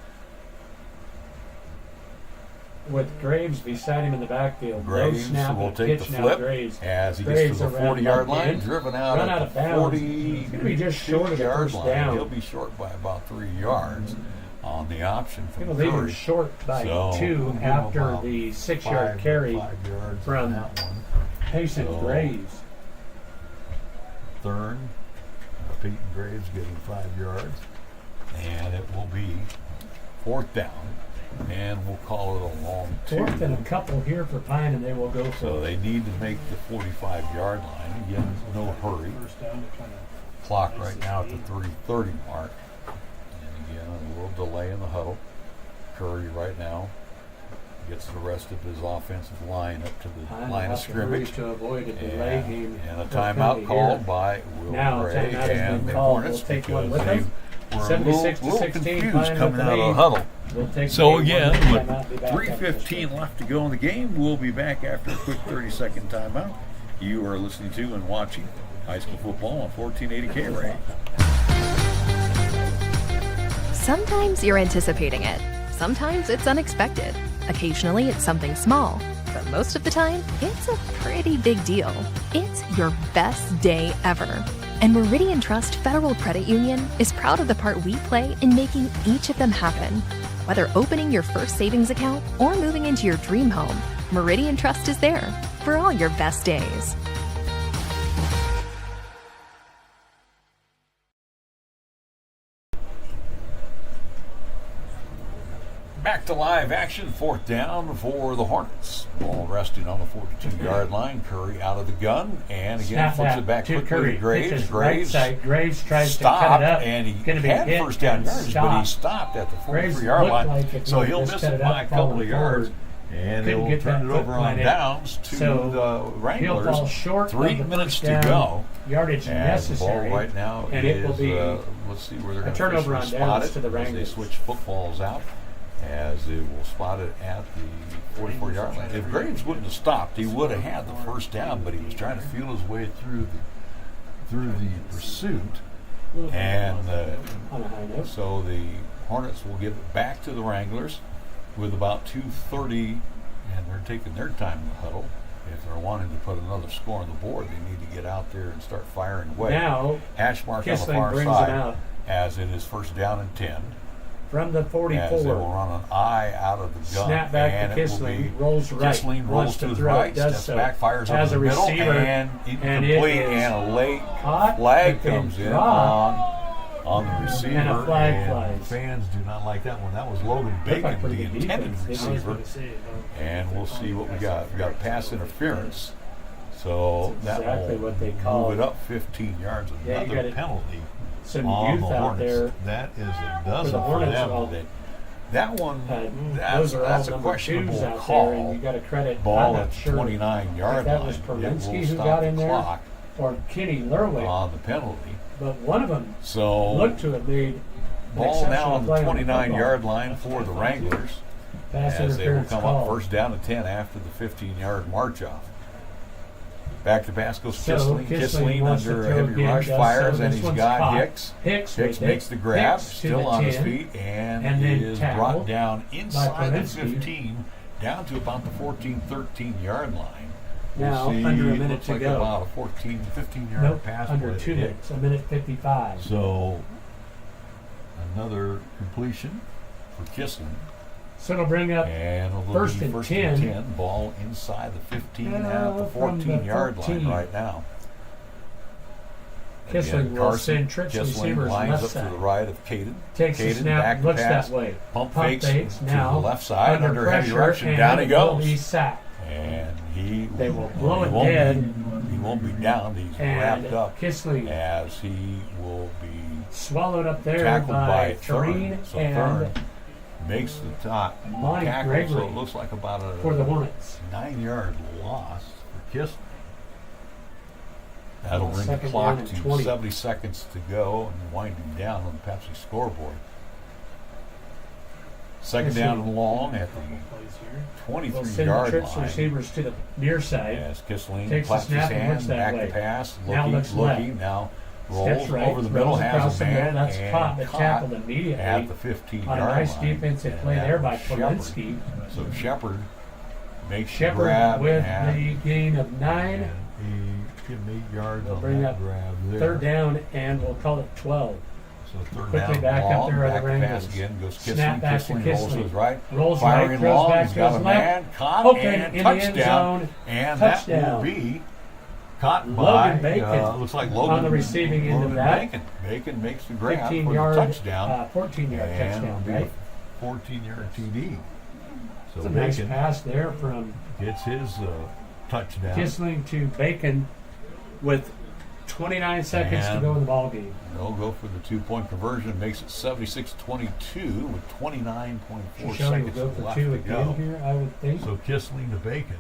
[SPEAKER 14] With Graves beside him in the backfield.
[SPEAKER 9] Graves
[SPEAKER 14] no snap
[SPEAKER 9] will
[SPEAKER 14] and
[SPEAKER 9] take
[SPEAKER 14] pitch
[SPEAKER 9] the
[SPEAKER 14] now.
[SPEAKER 9] flip
[SPEAKER 14] Graves.
[SPEAKER 9] as he
[SPEAKER 14] Graves
[SPEAKER 9] gets to the
[SPEAKER 14] around
[SPEAKER 9] 40-yard
[SPEAKER 14] left
[SPEAKER 9] line,
[SPEAKER 14] end.
[SPEAKER 9] driven out
[SPEAKER 14] Run
[SPEAKER 9] at
[SPEAKER 14] out of
[SPEAKER 9] the
[SPEAKER 14] bounds.
[SPEAKER 9] 40
[SPEAKER 14] He's going to be just short of the
[SPEAKER 9] yard
[SPEAKER 14] first
[SPEAKER 9] line.
[SPEAKER 14] down.
[SPEAKER 9] He'll be short by about 3 yards on the option from
[SPEAKER 14] He'll leave him
[SPEAKER 9] Curry.
[SPEAKER 14] short by
[SPEAKER 9] So,
[SPEAKER 14] 2
[SPEAKER 9] we'll give
[SPEAKER 14] after
[SPEAKER 9] him
[SPEAKER 14] the
[SPEAKER 9] about
[SPEAKER 14] 6-yard carry
[SPEAKER 9] 5 yards
[SPEAKER 14] from
[SPEAKER 9] on that one.
[SPEAKER 14] Payson
[SPEAKER 9] So,
[SPEAKER 14] Graves.
[SPEAKER 9] Thurn, Peyton Graves getting 5 yards, and it will be 4th down, and we'll call it a long 2.
[SPEAKER 14] 4th and a couple here for Pine, and they will go for
[SPEAKER 9] So they need to make the 45-yard line. Again, no hurry. Clock right now at the 3:30 mark. And again, a little delay in the huddle. Curry right now gets the rest of his offensive line up to the
[SPEAKER 14] Pine
[SPEAKER 9] line
[SPEAKER 14] will
[SPEAKER 9] of
[SPEAKER 14] have to hurry
[SPEAKER 9] scrimmage.
[SPEAKER 14] to avoid a delay game.
[SPEAKER 9] And a
[SPEAKER 14] Penalty
[SPEAKER 9] timeout called
[SPEAKER 14] here.
[SPEAKER 9] by Will
[SPEAKER 14] Now,
[SPEAKER 9] Gray
[SPEAKER 14] timeout has
[SPEAKER 9] and
[SPEAKER 14] been
[SPEAKER 9] the
[SPEAKER 14] called.
[SPEAKER 9] Hornets
[SPEAKER 14] We'll take one
[SPEAKER 9] because
[SPEAKER 14] with us.
[SPEAKER 9] were a
[SPEAKER 14] 76 to
[SPEAKER 9] little
[SPEAKER 14] 16,
[SPEAKER 9] confused
[SPEAKER 14] Pine
[SPEAKER 9] coming
[SPEAKER 14] with the
[SPEAKER 9] out of the
[SPEAKER 14] lead.
[SPEAKER 9] huddle.
[SPEAKER 14] We'll take
[SPEAKER 9] So
[SPEAKER 14] the
[SPEAKER 9] again,
[SPEAKER 14] game,
[SPEAKER 9] with
[SPEAKER 14] timeout, be back after this.
[SPEAKER 9] 3:15 left to go in the game, we'll be back after a quick 30-second timeout. You are listening to and watching high school football on 1480 K-Ray.
[SPEAKER 11] Sometimes you're anticipating it. Sometimes it's unexpected. Occasionally it's something small. But most of the time, it's a pretty big deal. It's your best day ever. And Meridian Trust Federal Credit Union is proud of the part we play in making each of them happen. Whether opening your first savings account or moving into your dream home, Meridian Trust is there for all your best days.
[SPEAKER 9] Back to live action, 4th down for the Hornets. Ball resting on the 42-yard line. Curry out of the gun, and again
[SPEAKER 14] Snap
[SPEAKER 9] flips it back
[SPEAKER 14] to
[SPEAKER 9] quickly
[SPEAKER 14] Curry.
[SPEAKER 9] to Graves.
[SPEAKER 14] Pitches right side. Graves tries to cut
[SPEAKER 9] stopped,
[SPEAKER 14] it up.
[SPEAKER 9] and he
[SPEAKER 14] Gonna be
[SPEAKER 9] had
[SPEAKER 14] hit
[SPEAKER 9] first down
[SPEAKER 14] and
[SPEAKER 9] yards, but he
[SPEAKER 14] stopped.
[SPEAKER 9] stopped at the
[SPEAKER 14] Graves
[SPEAKER 9] 43-yard
[SPEAKER 14] looked
[SPEAKER 9] line.
[SPEAKER 14] like if
[SPEAKER 9] So
[SPEAKER 14] he
[SPEAKER 9] he'll
[SPEAKER 14] just
[SPEAKER 9] miss
[SPEAKER 14] cut
[SPEAKER 9] it
[SPEAKER 14] it
[SPEAKER 9] by
[SPEAKER 14] up
[SPEAKER 9] a couple
[SPEAKER 14] falling
[SPEAKER 9] of yards.
[SPEAKER 14] forward.
[SPEAKER 9] And
[SPEAKER 14] Couldn't
[SPEAKER 9] they'll
[SPEAKER 14] get
[SPEAKER 9] turn
[SPEAKER 14] that
[SPEAKER 9] it over
[SPEAKER 14] foot
[SPEAKER 9] on
[SPEAKER 14] line in.
[SPEAKER 9] downs to
[SPEAKER 14] So
[SPEAKER 9] the Wranglers.
[SPEAKER 14] he'll fall short
[SPEAKER 9] 3
[SPEAKER 14] of the
[SPEAKER 9] minutes
[SPEAKER 14] first
[SPEAKER 9] to
[SPEAKER 14] down
[SPEAKER 9] go.
[SPEAKER 14] Yardage
[SPEAKER 9] And
[SPEAKER 14] necessary.
[SPEAKER 9] the ball right now
[SPEAKER 14] and
[SPEAKER 9] is,
[SPEAKER 14] it will be
[SPEAKER 9] let's see where they're
[SPEAKER 14] a
[SPEAKER 9] going to
[SPEAKER 14] turnover on
[SPEAKER 9] spot
[SPEAKER 14] downs
[SPEAKER 9] it
[SPEAKER 14] to the
[SPEAKER 9] as they
[SPEAKER 14] Wranglers.
[SPEAKER 9] switch footballs out, as they will spot it at the 44-yard line. If Graves wouldn't have stopped, he would have had the first down, but he was trying to feel his way through the pursuit. And so the Hornets will give it back to the Wranglers with about 2:30, and they're taking their time in the huddle. If they're wanting to put another score on the board, they need to get out there and start firing away.
[SPEAKER 14] Now,
[SPEAKER 9] hash mark on the
[SPEAKER 14] Kissling
[SPEAKER 9] far
[SPEAKER 14] brings
[SPEAKER 9] side
[SPEAKER 14] it out.
[SPEAKER 9] as it is first down and 10.
[SPEAKER 14] From the 44.
[SPEAKER 9] As they will run an eye out of the gun.
[SPEAKER 14] Snap back
[SPEAKER 9] and
[SPEAKER 14] to
[SPEAKER 9] it will be
[SPEAKER 14] Kissling. Rolls right.
[SPEAKER 9] Kissling
[SPEAKER 14] Wants
[SPEAKER 9] rolls
[SPEAKER 14] to
[SPEAKER 9] to his
[SPEAKER 14] throw.
[SPEAKER 9] right,
[SPEAKER 14] Does
[SPEAKER 9] steps
[SPEAKER 14] so.
[SPEAKER 9] back, fires
[SPEAKER 14] As
[SPEAKER 9] over
[SPEAKER 14] a
[SPEAKER 9] the middle,
[SPEAKER 14] receiver,
[SPEAKER 9] and
[SPEAKER 14] and it
[SPEAKER 9] incomplete,
[SPEAKER 14] is
[SPEAKER 9] and a late
[SPEAKER 14] caught,
[SPEAKER 9] flag
[SPEAKER 14] but then
[SPEAKER 9] comes in
[SPEAKER 14] dropped,
[SPEAKER 9] on the receiver.
[SPEAKER 14] and a flag
[SPEAKER 9] and
[SPEAKER 14] flies.
[SPEAKER 9] fans do not like that one. That was Logan Bacon, the intended receiver. And we'll see what we got. We got a pass interference. So
[SPEAKER 14] That's
[SPEAKER 9] that
[SPEAKER 14] exactly
[SPEAKER 9] will
[SPEAKER 14] what they call
[SPEAKER 9] move it up 15 yards.
[SPEAKER 14] Yeah, you
[SPEAKER 9] Another
[SPEAKER 14] got
[SPEAKER 9] penalty
[SPEAKER 14] some
[SPEAKER 9] on
[SPEAKER 14] youth
[SPEAKER 9] the
[SPEAKER 14] out
[SPEAKER 9] Hornets.
[SPEAKER 14] there
[SPEAKER 9] That is a
[SPEAKER 14] for
[SPEAKER 9] dozen
[SPEAKER 14] the
[SPEAKER 9] for
[SPEAKER 14] Hornets.
[SPEAKER 9] them.
[SPEAKER 14] Well,
[SPEAKER 9] That one,
[SPEAKER 14] those are
[SPEAKER 9] that's
[SPEAKER 14] all
[SPEAKER 9] a
[SPEAKER 14] number
[SPEAKER 9] questionable
[SPEAKER 14] twos out
[SPEAKER 9] call.
[SPEAKER 14] there, and you got to credit.
[SPEAKER 9] Ball
[SPEAKER 14] I'm
[SPEAKER 9] at
[SPEAKER 14] not
[SPEAKER 9] the
[SPEAKER 14] sure
[SPEAKER 9] 29-yard
[SPEAKER 14] if that
[SPEAKER 9] line.
[SPEAKER 14] was
[SPEAKER 9] It
[SPEAKER 14] Perlinsky
[SPEAKER 9] will
[SPEAKER 14] who
[SPEAKER 9] stop
[SPEAKER 14] got
[SPEAKER 9] the
[SPEAKER 14] in there,
[SPEAKER 9] clock
[SPEAKER 14] or Kenny Lerwick
[SPEAKER 9] on the penalty.
[SPEAKER 14] But one of them
[SPEAKER 9] So
[SPEAKER 14] looked to have made
[SPEAKER 9] ball now on the
[SPEAKER 14] play
[SPEAKER 9] 29-yard line for the Wranglers,
[SPEAKER 14] Pass
[SPEAKER 9] as they will
[SPEAKER 14] interference
[SPEAKER 9] come
[SPEAKER 14] call.
[SPEAKER 9] up first down and 10 after the 15-yard march off. Back to pass goes
[SPEAKER 14] So
[SPEAKER 9] Kissling.
[SPEAKER 14] Kissling
[SPEAKER 9] Kissling
[SPEAKER 14] wants to
[SPEAKER 9] under a
[SPEAKER 14] throw
[SPEAKER 9] heavy
[SPEAKER 14] again,
[SPEAKER 9] rush
[SPEAKER 14] does
[SPEAKER 9] fires,
[SPEAKER 14] so.
[SPEAKER 9] and
[SPEAKER 14] This
[SPEAKER 9] he's
[SPEAKER 14] one's
[SPEAKER 9] got
[SPEAKER 14] caught.
[SPEAKER 9] Hicks.
[SPEAKER 14] Hicks
[SPEAKER 9] Hicks
[SPEAKER 14] with
[SPEAKER 9] makes
[SPEAKER 14] it.
[SPEAKER 9] the grab,
[SPEAKER 14] Hicks to
[SPEAKER 9] still
[SPEAKER 14] the
[SPEAKER 9] on his
[SPEAKER 14] 10,
[SPEAKER 9] feet, and
[SPEAKER 14] and then
[SPEAKER 9] he is
[SPEAKER 14] tackle
[SPEAKER 9] brought down
[SPEAKER 14] by
[SPEAKER 9] inside the
[SPEAKER 14] Perlinsky.
[SPEAKER 9] 15, down to about the 14-13-yard line.
[SPEAKER 14] Now,
[SPEAKER 9] We'll see,
[SPEAKER 14] under a minute
[SPEAKER 9] looks
[SPEAKER 14] to
[SPEAKER 9] like
[SPEAKER 14] go.
[SPEAKER 9] about a 15-yard
[SPEAKER 14] Nope,
[SPEAKER 9] pass.
[SPEAKER 14] under
[SPEAKER 9] play
[SPEAKER 14] 2
[SPEAKER 9] hit.
[SPEAKER 14] minutes, a minute 55.
[SPEAKER 9] So another completion for Kissling.
[SPEAKER 14] So it'll bring up
[SPEAKER 9] And it'll
[SPEAKER 14] first
[SPEAKER 9] be
[SPEAKER 14] and
[SPEAKER 9] first
[SPEAKER 14] 10.
[SPEAKER 9] and 10. Ball inside the 15 at the
[SPEAKER 14] from the
[SPEAKER 9] 14-yard line
[SPEAKER 14] 14.
[SPEAKER 9] right now.
[SPEAKER 14] Kissling
[SPEAKER 9] Again,
[SPEAKER 14] will
[SPEAKER 9] Carson
[SPEAKER 14] send trips
[SPEAKER 9] Kissling
[SPEAKER 14] receivers
[SPEAKER 9] lines
[SPEAKER 14] left
[SPEAKER 9] up
[SPEAKER 14] side.
[SPEAKER 9] to the right of Caden.
[SPEAKER 14] Takes the
[SPEAKER 9] Caden
[SPEAKER 14] snap,
[SPEAKER 9] back to
[SPEAKER 14] looks
[SPEAKER 9] pass.
[SPEAKER 14] that way.
[SPEAKER 9] Pump fakes to
[SPEAKER 14] now
[SPEAKER 9] the left side under heavy
[SPEAKER 14] pressure,
[SPEAKER 9] rush, and down he
[SPEAKER 14] it will
[SPEAKER 9] goes.
[SPEAKER 14] be sacked.
[SPEAKER 9] And
[SPEAKER 14] They will blow
[SPEAKER 9] he
[SPEAKER 14] it
[SPEAKER 9] won't
[SPEAKER 14] dead.
[SPEAKER 9] He won't be down. He's
[SPEAKER 14] And
[SPEAKER 9] wrapped up
[SPEAKER 14] Kissling
[SPEAKER 9] as he will be
[SPEAKER 14] swallowed up there
[SPEAKER 9] tackled by
[SPEAKER 14] Tureen
[SPEAKER 9] Thurn. So
[SPEAKER 14] and
[SPEAKER 9] Thurn makes the top
[SPEAKER 14] Monty
[SPEAKER 9] tackle,
[SPEAKER 14] Gregory
[SPEAKER 9] so it looks like about a
[SPEAKER 14] for the Hornets.
[SPEAKER 9] 9-yard loss for Kissling. That'll bring the
[SPEAKER 14] Second
[SPEAKER 9] clock
[SPEAKER 14] down and
[SPEAKER 9] to
[SPEAKER 14] 20.
[SPEAKER 9] 70 seconds to go and winding down on the Pepsi scoreboard. Second down and long at the
[SPEAKER 14] We'll send
[SPEAKER 9] 23-yard
[SPEAKER 14] trips
[SPEAKER 9] line.
[SPEAKER 14] receivers to the near side.
[SPEAKER 9] As Kissling
[SPEAKER 14] Takes the
[SPEAKER 9] claps his
[SPEAKER 14] snap and
[SPEAKER 9] hand,
[SPEAKER 14] looks that
[SPEAKER 9] back
[SPEAKER 14] way.
[SPEAKER 9] to pass,
[SPEAKER 14] Now looks
[SPEAKER 9] looking,
[SPEAKER 14] left.
[SPEAKER 9] now
[SPEAKER 14] Steps
[SPEAKER 9] rolls
[SPEAKER 14] right,
[SPEAKER 9] over the middle,
[SPEAKER 14] rolls
[SPEAKER 9] has
[SPEAKER 14] across
[SPEAKER 9] a
[SPEAKER 14] the
[SPEAKER 9] man,
[SPEAKER 14] middle. That's
[SPEAKER 9] and
[SPEAKER 14] caught, but
[SPEAKER 9] caught
[SPEAKER 14] tackled immediately
[SPEAKER 9] at the 15-yard
[SPEAKER 14] on a nice
[SPEAKER 9] line.
[SPEAKER 14] defensive
[SPEAKER 9] And
[SPEAKER 14] play
[SPEAKER 9] that
[SPEAKER 14] there by
[SPEAKER 9] was Shepard.
[SPEAKER 14] Polinsky.
[SPEAKER 9] So Shepard makes the
[SPEAKER 14] Shepard
[SPEAKER 9] grab
[SPEAKER 14] with
[SPEAKER 9] and
[SPEAKER 14] the gain of 9.
[SPEAKER 9] he give him 8 yards
[SPEAKER 14] We'll
[SPEAKER 9] on
[SPEAKER 14] bring
[SPEAKER 9] that
[SPEAKER 14] up
[SPEAKER 9] grab there.
[SPEAKER 14] third down, and we'll call it 12.
[SPEAKER 9] So third
[SPEAKER 14] Quickly
[SPEAKER 9] down
[SPEAKER 14] back
[SPEAKER 9] long,
[SPEAKER 14] up there
[SPEAKER 9] back
[SPEAKER 14] are the
[SPEAKER 9] to pass
[SPEAKER 14] Wranglers.
[SPEAKER 9] again, goes Kissling.
[SPEAKER 14] Snap back to
[SPEAKER 9] Kissling rolls to
[SPEAKER 14] Kissling.
[SPEAKER 9] his right,
[SPEAKER 14] Rolls
[SPEAKER 9] firing
[SPEAKER 14] right, throws
[SPEAKER 9] long,
[SPEAKER 14] back,
[SPEAKER 9] he's got
[SPEAKER 14] goes
[SPEAKER 9] a
[SPEAKER 14] left.
[SPEAKER 9] man, caught,
[SPEAKER 14] Open
[SPEAKER 9] and
[SPEAKER 14] in the end
[SPEAKER 9] touchdown.
[SPEAKER 14] zone.
[SPEAKER 9] And
[SPEAKER 14] Touchdown.
[SPEAKER 9] that will be caught
[SPEAKER 14] Logan
[SPEAKER 9] by,
[SPEAKER 14] Bacon
[SPEAKER 9] looks like Logan,
[SPEAKER 14] on the receiving end of
[SPEAKER 9] Logan
[SPEAKER 14] that.
[SPEAKER 9] Bacon. Bacon makes the grab for
[SPEAKER 14] 15-yard,
[SPEAKER 9] the touchdown.
[SPEAKER 14] 14-yard
[SPEAKER 9] and
[SPEAKER 14] touchdown,
[SPEAKER 9] it'll be
[SPEAKER 14] right?
[SPEAKER 9] a 14-yard TD. So
[SPEAKER 14] It's a nice
[SPEAKER 9] Bacon
[SPEAKER 14] pass there from
[SPEAKER 9] gets his touchdown.
[SPEAKER 14] Kissling to Bacon with 29 seconds to
[SPEAKER 9] And
[SPEAKER 14] go in the ball game.
[SPEAKER 9] They'll go for the 2-point conversion. Makes it 76-22 with 29.4
[SPEAKER 14] Shoshone will
[SPEAKER 9] seconds
[SPEAKER 14] go for
[SPEAKER 9] left
[SPEAKER 14] 2
[SPEAKER 9] to
[SPEAKER 14] again
[SPEAKER 9] go.
[SPEAKER 14] here, I would think.
[SPEAKER 9] So Kissling to Bacon.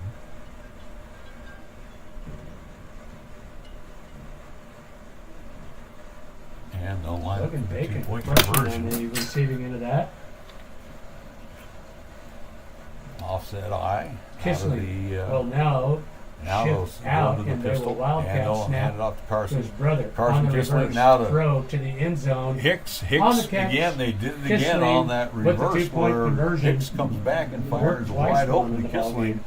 [SPEAKER 9] And they'll line up
[SPEAKER 14] Logan Bacon,
[SPEAKER 9] Two-point
[SPEAKER 14] question
[SPEAKER 9] conversion.
[SPEAKER 14] on the receiving end of that.
[SPEAKER 9] Offset eye.
[SPEAKER 14] Kissling. Well,
[SPEAKER 9] now they'll
[SPEAKER 14] shift
[SPEAKER 9] go
[SPEAKER 14] out,
[SPEAKER 9] to the
[SPEAKER 14] and they will
[SPEAKER 9] pistol,
[SPEAKER 14] wildcat
[SPEAKER 9] and they'll
[SPEAKER 14] snap
[SPEAKER 9] hand it off to
[SPEAKER 14] to
[SPEAKER 9] Carson.
[SPEAKER 14] his brother.
[SPEAKER 9] Carson
[SPEAKER 14] on the
[SPEAKER 9] Kissling
[SPEAKER 14] reverse
[SPEAKER 9] now to
[SPEAKER 14] throw to the end zone.
[SPEAKER 9] Hicks
[SPEAKER 14] On the catch,
[SPEAKER 9] again. They did it
[SPEAKER 14] Kissling
[SPEAKER 9] again on that
[SPEAKER 14] with the
[SPEAKER 9] reverse
[SPEAKER 14] two-point
[SPEAKER 9] where
[SPEAKER 14] conversion.
[SPEAKER 9] Hicks comes back and
[SPEAKER 14] Worked
[SPEAKER 9] fires
[SPEAKER 14] twice
[SPEAKER 9] wide
[SPEAKER 14] for him
[SPEAKER 9] open
[SPEAKER 14] in
[SPEAKER 9] to
[SPEAKER 14] the ball
[SPEAKER 9] Kissling.
[SPEAKER 14] game.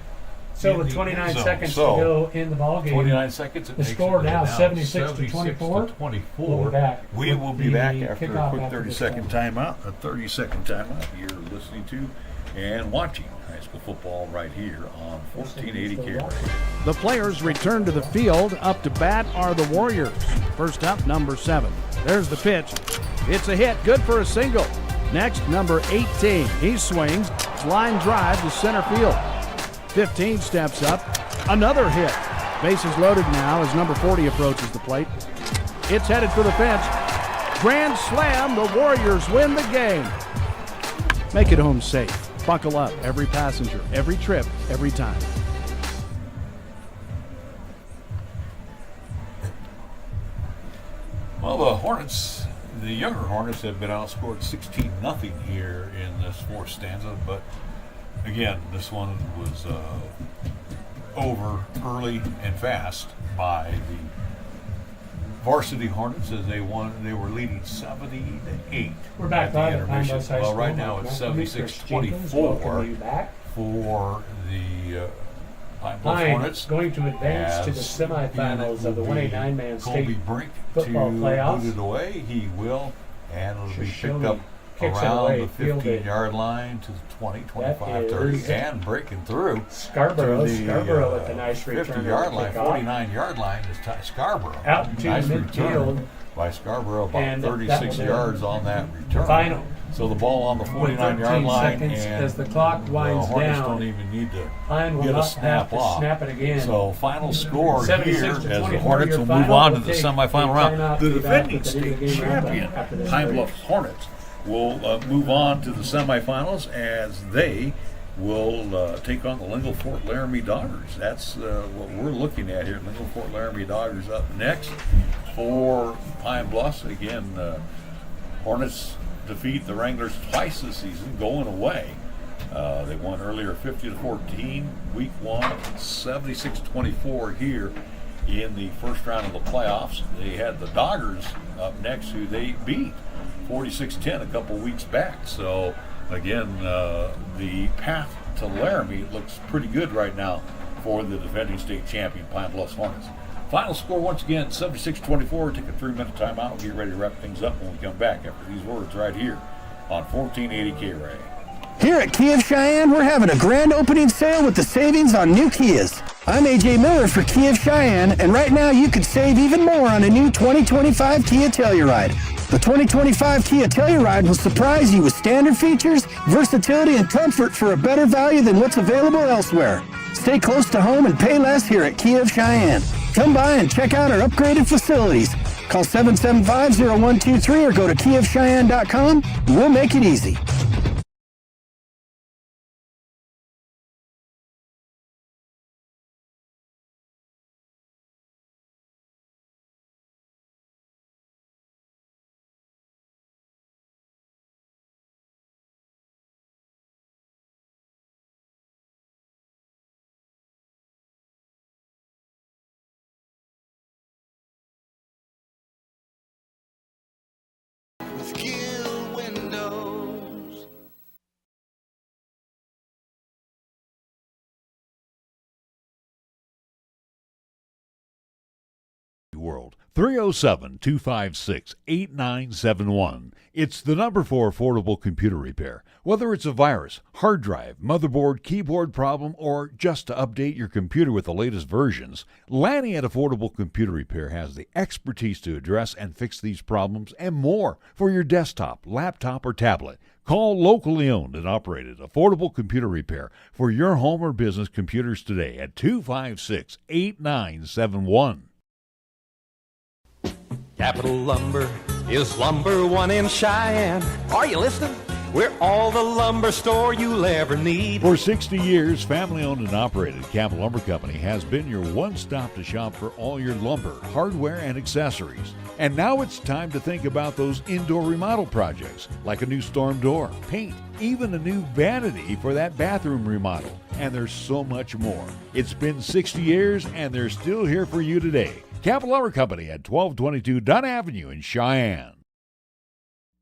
[SPEAKER 14] So
[SPEAKER 9] in
[SPEAKER 14] with
[SPEAKER 9] the
[SPEAKER 14] 29
[SPEAKER 9] end zone.
[SPEAKER 14] seconds to
[SPEAKER 9] So,
[SPEAKER 14] go in the ball game,
[SPEAKER 9] 29 seconds. It
[SPEAKER 14] the
[SPEAKER 9] makes
[SPEAKER 14] score
[SPEAKER 9] it
[SPEAKER 14] now 76 to 24.
[SPEAKER 9] 24.
[SPEAKER 14] We'll be back
[SPEAKER 9] We
[SPEAKER 14] with
[SPEAKER 9] will be
[SPEAKER 14] the
[SPEAKER 9] back after a
[SPEAKER 14] kickoff
[SPEAKER 9] quick
[SPEAKER 14] after
[SPEAKER 9] 30-second
[SPEAKER 14] this
[SPEAKER 9] timeout. A 30-second timeout you're listening to and watching high school football right here on 1480 KRA.
[SPEAKER 13] The players return to the field. Up to bat are the Warriors. First up, number 7. There's the pitch. It's a hit, good for a single. Next, number 18. He swings. Line drive to center field. 15 steps up. Another hit. Bases loaded now as number 40 approaches the plate. It's headed for the fence. Grand slam. The Warriors win the game. Make it home safe. Buckle up, every passenger, every trip, every time.
[SPEAKER 9] Well, the Hornets, the younger Hornets, have been outscored 16-0 here in this fourth stanza. But again, this one was over early and fast by the varsity Hornets as they won. They were leading 70-8.
[SPEAKER 14] We're back
[SPEAKER 9] at the
[SPEAKER 14] live at
[SPEAKER 9] intermission.
[SPEAKER 14] Pine Bluff High
[SPEAKER 9] Well,
[SPEAKER 14] School.
[SPEAKER 9] right now it's 76-24
[SPEAKER 14] Welcome you back.
[SPEAKER 9] for the Pine Bluff
[SPEAKER 14] Pine
[SPEAKER 9] Hornets.
[SPEAKER 14] going to advance to the
[SPEAKER 9] As
[SPEAKER 14] semifinals
[SPEAKER 9] it
[SPEAKER 14] of the
[SPEAKER 9] will be
[SPEAKER 14] 189-man
[SPEAKER 9] Colby
[SPEAKER 14] state
[SPEAKER 9] Brink
[SPEAKER 14] football
[SPEAKER 9] to
[SPEAKER 14] playoffs.
[SPEAKER 9] boot it away. He will, and it'll be picked
[SPEAKER 14] Shoshone
[SPEAKER 9] up
[SPEAKER 14] kicks it
[SPEAKER 9] around
[SPEAKER 14] away,
[SPEAKER 9] the
[SPEAKER 14] fielded.
[SPEAKER 9] 15-yard line to the 20, 25,
[SPEAKER 14] That
[SPEAKER 9] 30,
[SPEAKER 14] is
[SPEAKER 9] and breaking through.
[SPEAKER 14] Scarborough.
[SPEAKER 9] to the,
[SPEAKER 14] Scarborough with the nice return.
[SPEAKER 9] 50-yard
[SPEAKER 14] on
[SPEAKER 9] line,
[SPEAKER 14] the kickoff.
[SPEAKER 9] 49-yard line is Scarborough.
[SPEAKER 14] Out to
[SPEAKER 9] nice
[SPEAKER 14] midfield.
[SPEAKER 9] return by Scarborough, about
[SPEAKER 14] And that
[SPEAKER 9] 36
[SPEAKER 14] will
[SPEAKER 9] yards
[SPEAKER 14] be
[SPEAKER 9] on that return.
[SPEAKER 14] final.
[SPEAKER 9] So the ball on the
[SPEAKER 14] With
[SPEAKER 9] 49-yard
[SPEAKER 14] 13
[SPEAKER 9] line,
[SPEAKER 14] seconds
[SPEAKER 9] and
[SPEAKER 14] as the clock winds
[SPEAKER 9] the Hornets
[SPEAKER 14] down.
[SPEAKER 9] don't even need to
[SPEAKER 14] Pine will
[SPEAKER 9] get a
[SPEAKER 14] not
[SPEAKER 9] snap
[SPEAKER 14] have to
[SPEAKER 9] off.
[SPEAKER 14] snap it again.
[SPEAKER 9] So final score
[SPEAKER 14] 76
[SPEAKER 9] here
[SPEAKER 14] to
[SPEAKER 9] as the
[SPEAKER 14] 24,
[SPEAKER 9] Hornets
[SPEAKER 14] your
[SPEAKER 9] will move
[SPEAKER 14] final
[SPEAKER 9] on to
[SPEAKER 14] will
[SPEAKER 9] the
[SPEAKER 14] take
[SPEAKER 9] semifinal
[SPEAKER 14] a
[SPEAKER 9] round.
[SPEAKER 14] timeout
[SPEAKER 9] The
[SPEAKER 14] to be back
[SPEAKER 9] defending
[SPEAKER 14] with the end of the
[SPEAKER 9] state
[SPEAKER 14] game wrap-up
[SPEAKER 9] champion,
[SPEAKER 14] after this
[SPEAKER 9] Pine
[SPEAKER 14] break.
[SPEAKER 9] Bluff Hornets, will move on to the semifinals as they will take on the Lingle Fort Laramie Dodgers. That's what we're looking at here. Lingle Fort Laramie Dodgers up next for Pine Bluffs. Again, Hornets defeat the Wranglers twice this season, going away. They won earlier 50-14, week 1, 76-24 here in the first round of the playoffs. They had the Dodgers up next, who they beat 46-10 a couple weeks back. So again, the path to Laramie looks pretty good right now for the defending state champion Pine Bluffs Hornets. Final score once again, 76-24. Take a 3-minute timeout. We'll get ready to wrap things up when we come back after these words right here on 1480 KRA.
[SPEAKER 2] Here at Kia of Cheyenne, we're having a grand opening sale with the savings on new Kias. I'm AJ Miller for Kia of Cheyenne, and right now you could save even more on a new 2025 Kia Telluride. The 2025 Kia Telluride will surprise you with standard features, versatility, and comfort for a better value than what's available elsewhere. Stay close to home and pay less here at Kia of Cheyenne. Come by and check out our upgraded facilities. Call 775-0123 or go to kiaofcheyenne.com. We'll make it easy.
[SPEAKER 1] World 307-256-8971. It's the number for affordable computer repair. Whether it's a virus, hard drive, motherboard, keyboard problem, or just to update your computer with the latest versions, Lanny at Affordable Computer Repair has the expertise to address and fix these problems and more for your desktop, laptop, or tablet. Call locally owned and operated Affordable Computer Repair for your home or business computers today at 256-8971.
[SPEAKER 15] Capital Lumber is lumber one in Cheyenne. Are you listening? We're all the lumber store you'll ever need.
[SPEAKER 1] For 60 years, family-owned and operated Capital Lumber Company has been your one-stop to shop for all your lumber, hardware, and accessories. And now it's time to think about those indoor remodel projects, like a new storm door, paint, even a new vanity for that bathroom remodel. And there's so much more. It's been 60 years, and they're still here for you today. Capital Lumber Company at 1222 Dunn Avenue in Cheyenne.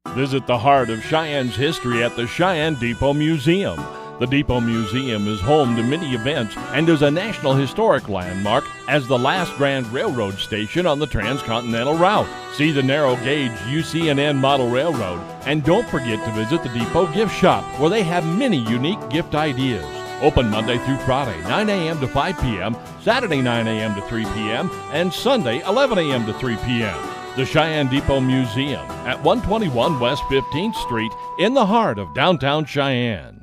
[SPEAKER 16] Visit the heart of Cheyenne's history at the Cheyenne Depot Museum. The Depot Museum is home to many events and is a National Historic Landmark as the last Grand Railroad station on the Transcontinental Route. See the narrow gauge UC&N model railroad, and don't forget to visit the Depot Gift Shop, where they have many unique gift ideas. Open Monday through Friday, 9 a.m. to 5 p.m., Saturday 9 a.m. to 3 p.m., and Sunday 11 a.m. to 3 p.m. The Cheyenne Depot Museum at 121 West 15th Street in the heart of downtown Cheyenne.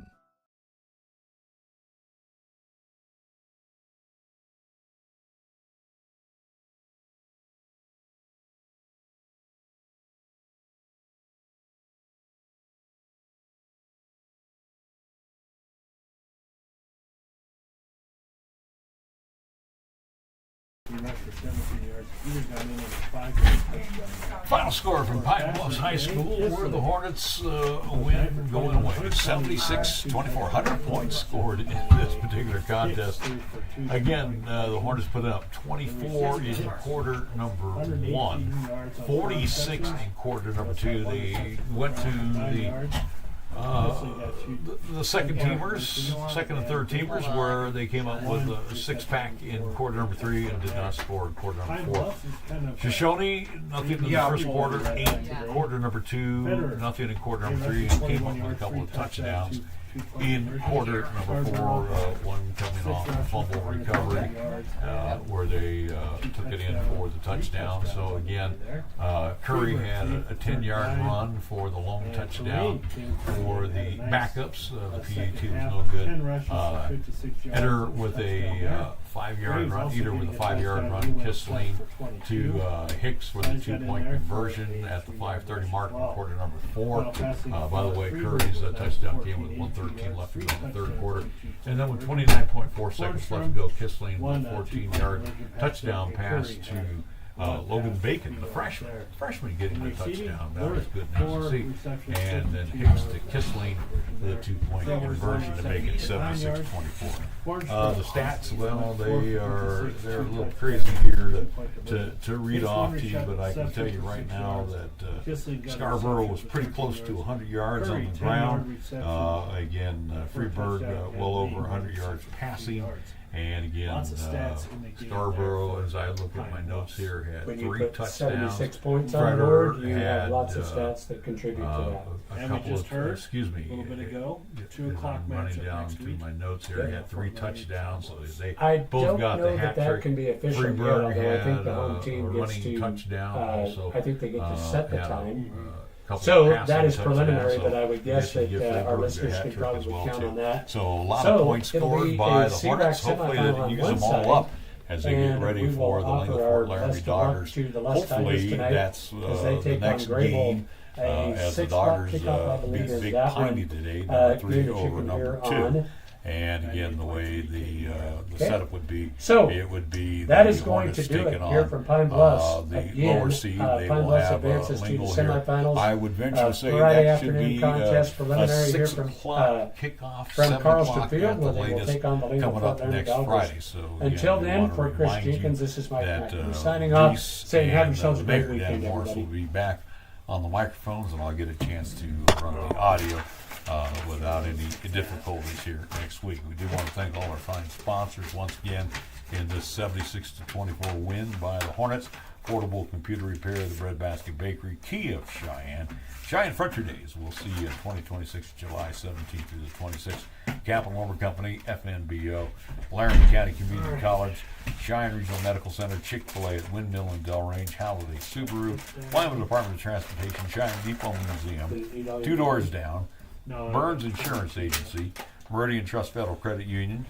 [SPEAKER 9] Final score from Pine Bluffs High School, where the Hornets win going away. 76-24, 100 points scored in this particular contest. Again, the Hornets put up 24 in quarter number 1, 46 in quarter number 2. They went to the second and third teamers, where they came up with a six-pack in quarter number 3 and did not score in quarter number 4. Shoshone, nothing in the first quarter, 8 in quarter number 2, nothing in quarter number 3, and came up with a couple of touchdowns in quarter number 4, one coming off a fumble recovery, where they took it in for the touchdown. So again, Curry had a 10-yard run for the lone touchdown. For the backups, the PAT was no good. Eder with a 5-yard run, Kissling to Hicks for the 2-point conversion at the 5:30 mark in quarter number 4. By the way, Curry's touchdown came with 1:13 left to go in the third quarter. And then with 29.4 seconds left to go, Kissling with a 14-yard touchdown pass to Logan Bacon, the freshman getting the touchdown. That was good news to see. And then Hicks to Kissling with a 2-point conversion to make it 76-24. The stats, well, they're a little crazy here to read off to you, but I can tell you right now that Scarborough was pretty close to 100 yards on the ground. Again, Freeburg well over 100 yards passing. And again, Scarborough, as I look at my notes here, had 3 touchdowns.
[SPEAKER 14] 76 points on the board. You have lots of stats that contribute to that.
[SPEAKER 9] A couple of, excuse me,
[SPEAKER 14] a little bit ago, 2
[SPEAKER 9] I'm
[SPEAKER 14] o'clock
[SPEAKER 9] running
[SPEAKER 14] matchup
[SPEAKER 9] down
[SPEAKER 14] next
[SPEAKER 9] to
[SPEAKER 14] week.
[SPEAKER 9] my notes here. He had 3 touchdowns, so they
[SPEAKER 14] I
[SPEAKER 9] both
[SPEAKER 14] don't
[SPEAKER 9] got
[SPEAKER 14] know
[SPEAKER 9] the hat
[SPEAKER 14] that
[SPEAKER 9] trick.
[SPEAKER 14] can be official yet,
[SPEAKER 9] Freeburg
[SPEAKER 14] although I think
[SPEAKER 9] had
[SPEAKER 14] the home
[SPEAKER 9] a
[SPEAKER 14] team gets
[SPEAKER 9] running
[SPEAKER 14] to,
[SPEAKER 9] touchdown also.
[SPEAKER 14] I think they get to set the
[SPEAKER 9] had
[SPEAKER 14] time.
[SPEAKER 9] couple
[SPEAKER 14] So
[SPEAKER 9] of passing
[SPEAKER 14] that is
[SPEAKER 9] touchdowns,
[SPEAKER 14] preliminary,
[SPEAKER 9] so
[SPEAKER 14] but I would guess
[SPEAKER 9] you
[SPEAKER 14] that
[SPEAKER 9] give
[SPEAKER 14] our
[SPEAKER 9] Freeburg a
[SPEAKER 14] listeners
[SPEAKER 9] hat
[SPEAKER 14] can
[SPEAKER 9] trick as
[SPEAKER 14] probably
[SPEAKER 9] well,
[SPEAKER 14] count
[SPEAKER 9] too.
[SPEAKER 14] on that.
[SPEAKER 9] So a lot of points
[SPEAKER 14] it'll
[SPEAKER 9] scored
[SPEAKER 14] be
[SPEAKER 9] by
[SPEAKER 14] a
[SPEAKER 9] the
[SPEAKER 14] CRAC
[SPEAKER 9] Hornets. Hopefully they
[SPEAKER 14] semifinal
[SPEAKER 9] can
[SPEAKER 14] on
[SPEAKER 9] use
[SPEAKER 14] one
[SPEAKER 9] them all
[SPEAKER 14] side,
[SPEAKER 9] up as they get
[SPEAKER 14] and
[SPEAKER 9] ready
[SPEAKER 14] we
[SPEAKER 9] for
[SPEAKER 14] will
[SPEAKER 9] the
[SPEAKER 14] offer
[SPEAKER 9] Lincoln
[SPEAKER 14] our
[SPEAKER 9] Fort Laramie
[SPEAKER 14] best of luck
[SPEAKER 9] Dodgers.
[SPEAKER 14] to the Les Tigers
[SPEAKER 9] Hopefully
[SPEAKER 14] tonight
[SPEAKER 9] that's
[SPEAKER 14] as
[SPEAKER 9] the
[SPEAKER 14] they take
[SPEAKER 9] next
[SPEAKER 14] on Grable.
[SPEAKER 9] game.
[SPEAKER 14] A
[SPEAKER 9] As the
[SPEAKER 14] 6 o'clock
[SPEAKER 9] Dodgers
[SPEAKER 14] kickoff, I believe,
[SPEAKER 9] beat
[SPEAKER 14] is
[SPEAKER 9] Big
[SPEAKER 14] that
[SPEAKER 9] Piney
[SPEAKER 14] one.
[SPEAKER 9] today, number 3
[SPEAKER 14] Game that you
[SPEAKER 9] over
[SPEAKER 14] can
[SPEAKER 9] number
[SPEAKER 14] hear
[SPEAKER 9] 2.
[SPEAKER 14] on.
[SPEAKER 9] And again, the way the setup would be,
[SPEAKER 14] So,
[SPEAKER 9] it would be
[SPEAKER 14] that
[SPEAKER 9] the
[SPEAKER 14] is going
[SPEAKER 9] Hornets
[SPEAKER 14] to do
[SPEAKER 9] taking
[SPEAKER 14] it here
[SPEAKER 9] on
[SPEAKER 14] from Pine Bluffs.
[SPEAKER 9] the
[SPEAKER 14] Again,
[SPEAKER 9] lower seed. They
[SPEAKER 14] Pine
[SPEAKER 9] will
[SPEAKER 14] Bluffs
[SPEAKER 9] have
[SPEAKER 14] advances to the
[SPEAKER 9] Lingle here.
[SPEAKER 14] semifinals.
[SPEAKER 9] I would venture to say
[SPEAKER 14] Friday
[SPEAKER 9] that should
[SPEAKER 14] afternoon
[SPEAKER 9] be
[SPEAKER 14] contest
[SPEAKER 9] a
[SPEAKER 14] preliminary here
[SPEAKER 9] 6
[SPEAKER 14] from
[SPEAKER 9] o'clock kickoff,
[SPEAKER 14] from
[SPEAKER 9] 7
[SPEAKER 14] Carlston
[SPEAKER 9] o'clock
[SPEAKER 14] Field,
[SPEAKER 9] at the
[SPEAKER 14] where they will
[SPEAKER 9] latest,
[SPEAKER 14] take on the Lincoln
[SPEAKER 9] coming
[SPEAKER 14] Fort
[SPEAKER 9] up
[SPEAKER 14] Laramie
[SPEAKER 9] next
[SPEAKER 14] Dodgers.
[SPEAKER 9] Friday. So
[SPEAKER 14] Until
[SPEAKER 9] again, we
[SPEAKER 14] then,
[SPEAKER 9] want to
[SPEAKER 14] for Chris
[SPEAKER 9] remind you
[SPEAKER 14] Jenkins, this is Mike
[SPEAKER 9] that
[SPEAKER 14] Mack signing off, saying have yourselves a great
[SPEAKER 9] Baker
[SPEAKER 14] weekend,
[SPEAKER 9] Dan Morris
[SPEAKER 14] everybody.
[SPEAKER 9] will be back on the microphones, and I'll get a chance to run the audio without any difficulties here next week. We do want to thank all our fine sponsors once again in this 76-24 win by the Hornets. Portable Computer Repair, the Breadbasket Bakery, Key of Cheyenne, Cheyenne Frontier Days. We'll see you in 2026, July 17th through the 26th. Capital Lumber Company, FNBO, Laramie County Community College, Cheyenne Regional Medical Center, Chick-fil-A at Windmill and Delrange, Holiday Subaru, Wyoming Department of Transportation, Cheyenne Depot Museum, 2 Doors Down, Burns Insurance Agency, Meridian Trust Federal Credit Union,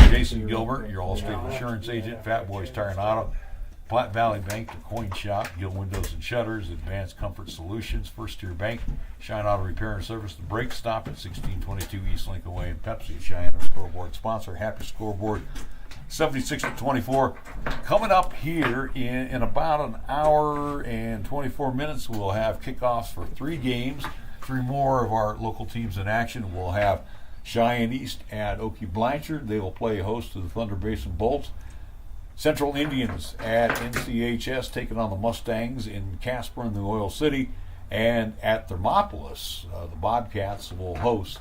[SPEAKER 9] Jason Gilbert, your Allstate Insurance Agent, Fat Boys Tire and Auto, Platte Valley Bank, the Coin Shop, Gill Windows and Shutters, Advanced Comfort Solutions, First Tier Bank, Cheyenne Auto Repair and Service, the Brake Stop at 1622 East Lincoln Way, and Pepsi, Cheyenne Scoreboard sponsor. Happy Scoreboard
[SPEAKER 1] 76-24. Coming up here in about an hour and 24 minutes, we'll have kickoffs for 3 games. 3 more of our local teams in action. We'll have Cheyenne East at Okie Blanchard. They will play host to the Thunder Basin Bolts. Central Indians at NCHS taking on the Mustangs in Casper and the Oil City. And at Thermopolis, the Bobcats will host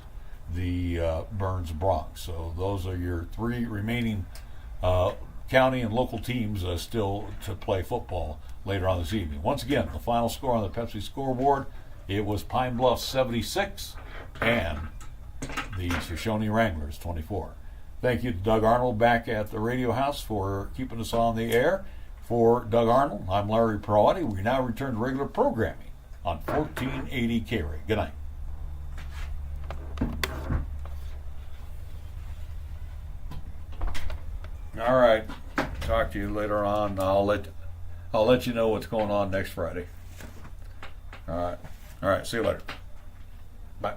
[SPEAKER 1] the Burns Bronx. So those are your 3 remaining county and local teams still to play football later on this evening. Once again, the final score on the Pepsi scoreboard, it was Pine Bluff 76 and the Shoshone Wranglers 24. Thank you to Doug Arnold back at the radio house for keeping us on the air. For Doug Arnold, I'm Larry Perotti. We now return to regular programming on 1480 K-Ray. Good night. All right. Talk to you later on. I'll let you know what's going on next Friday. All right. See you later. Bye.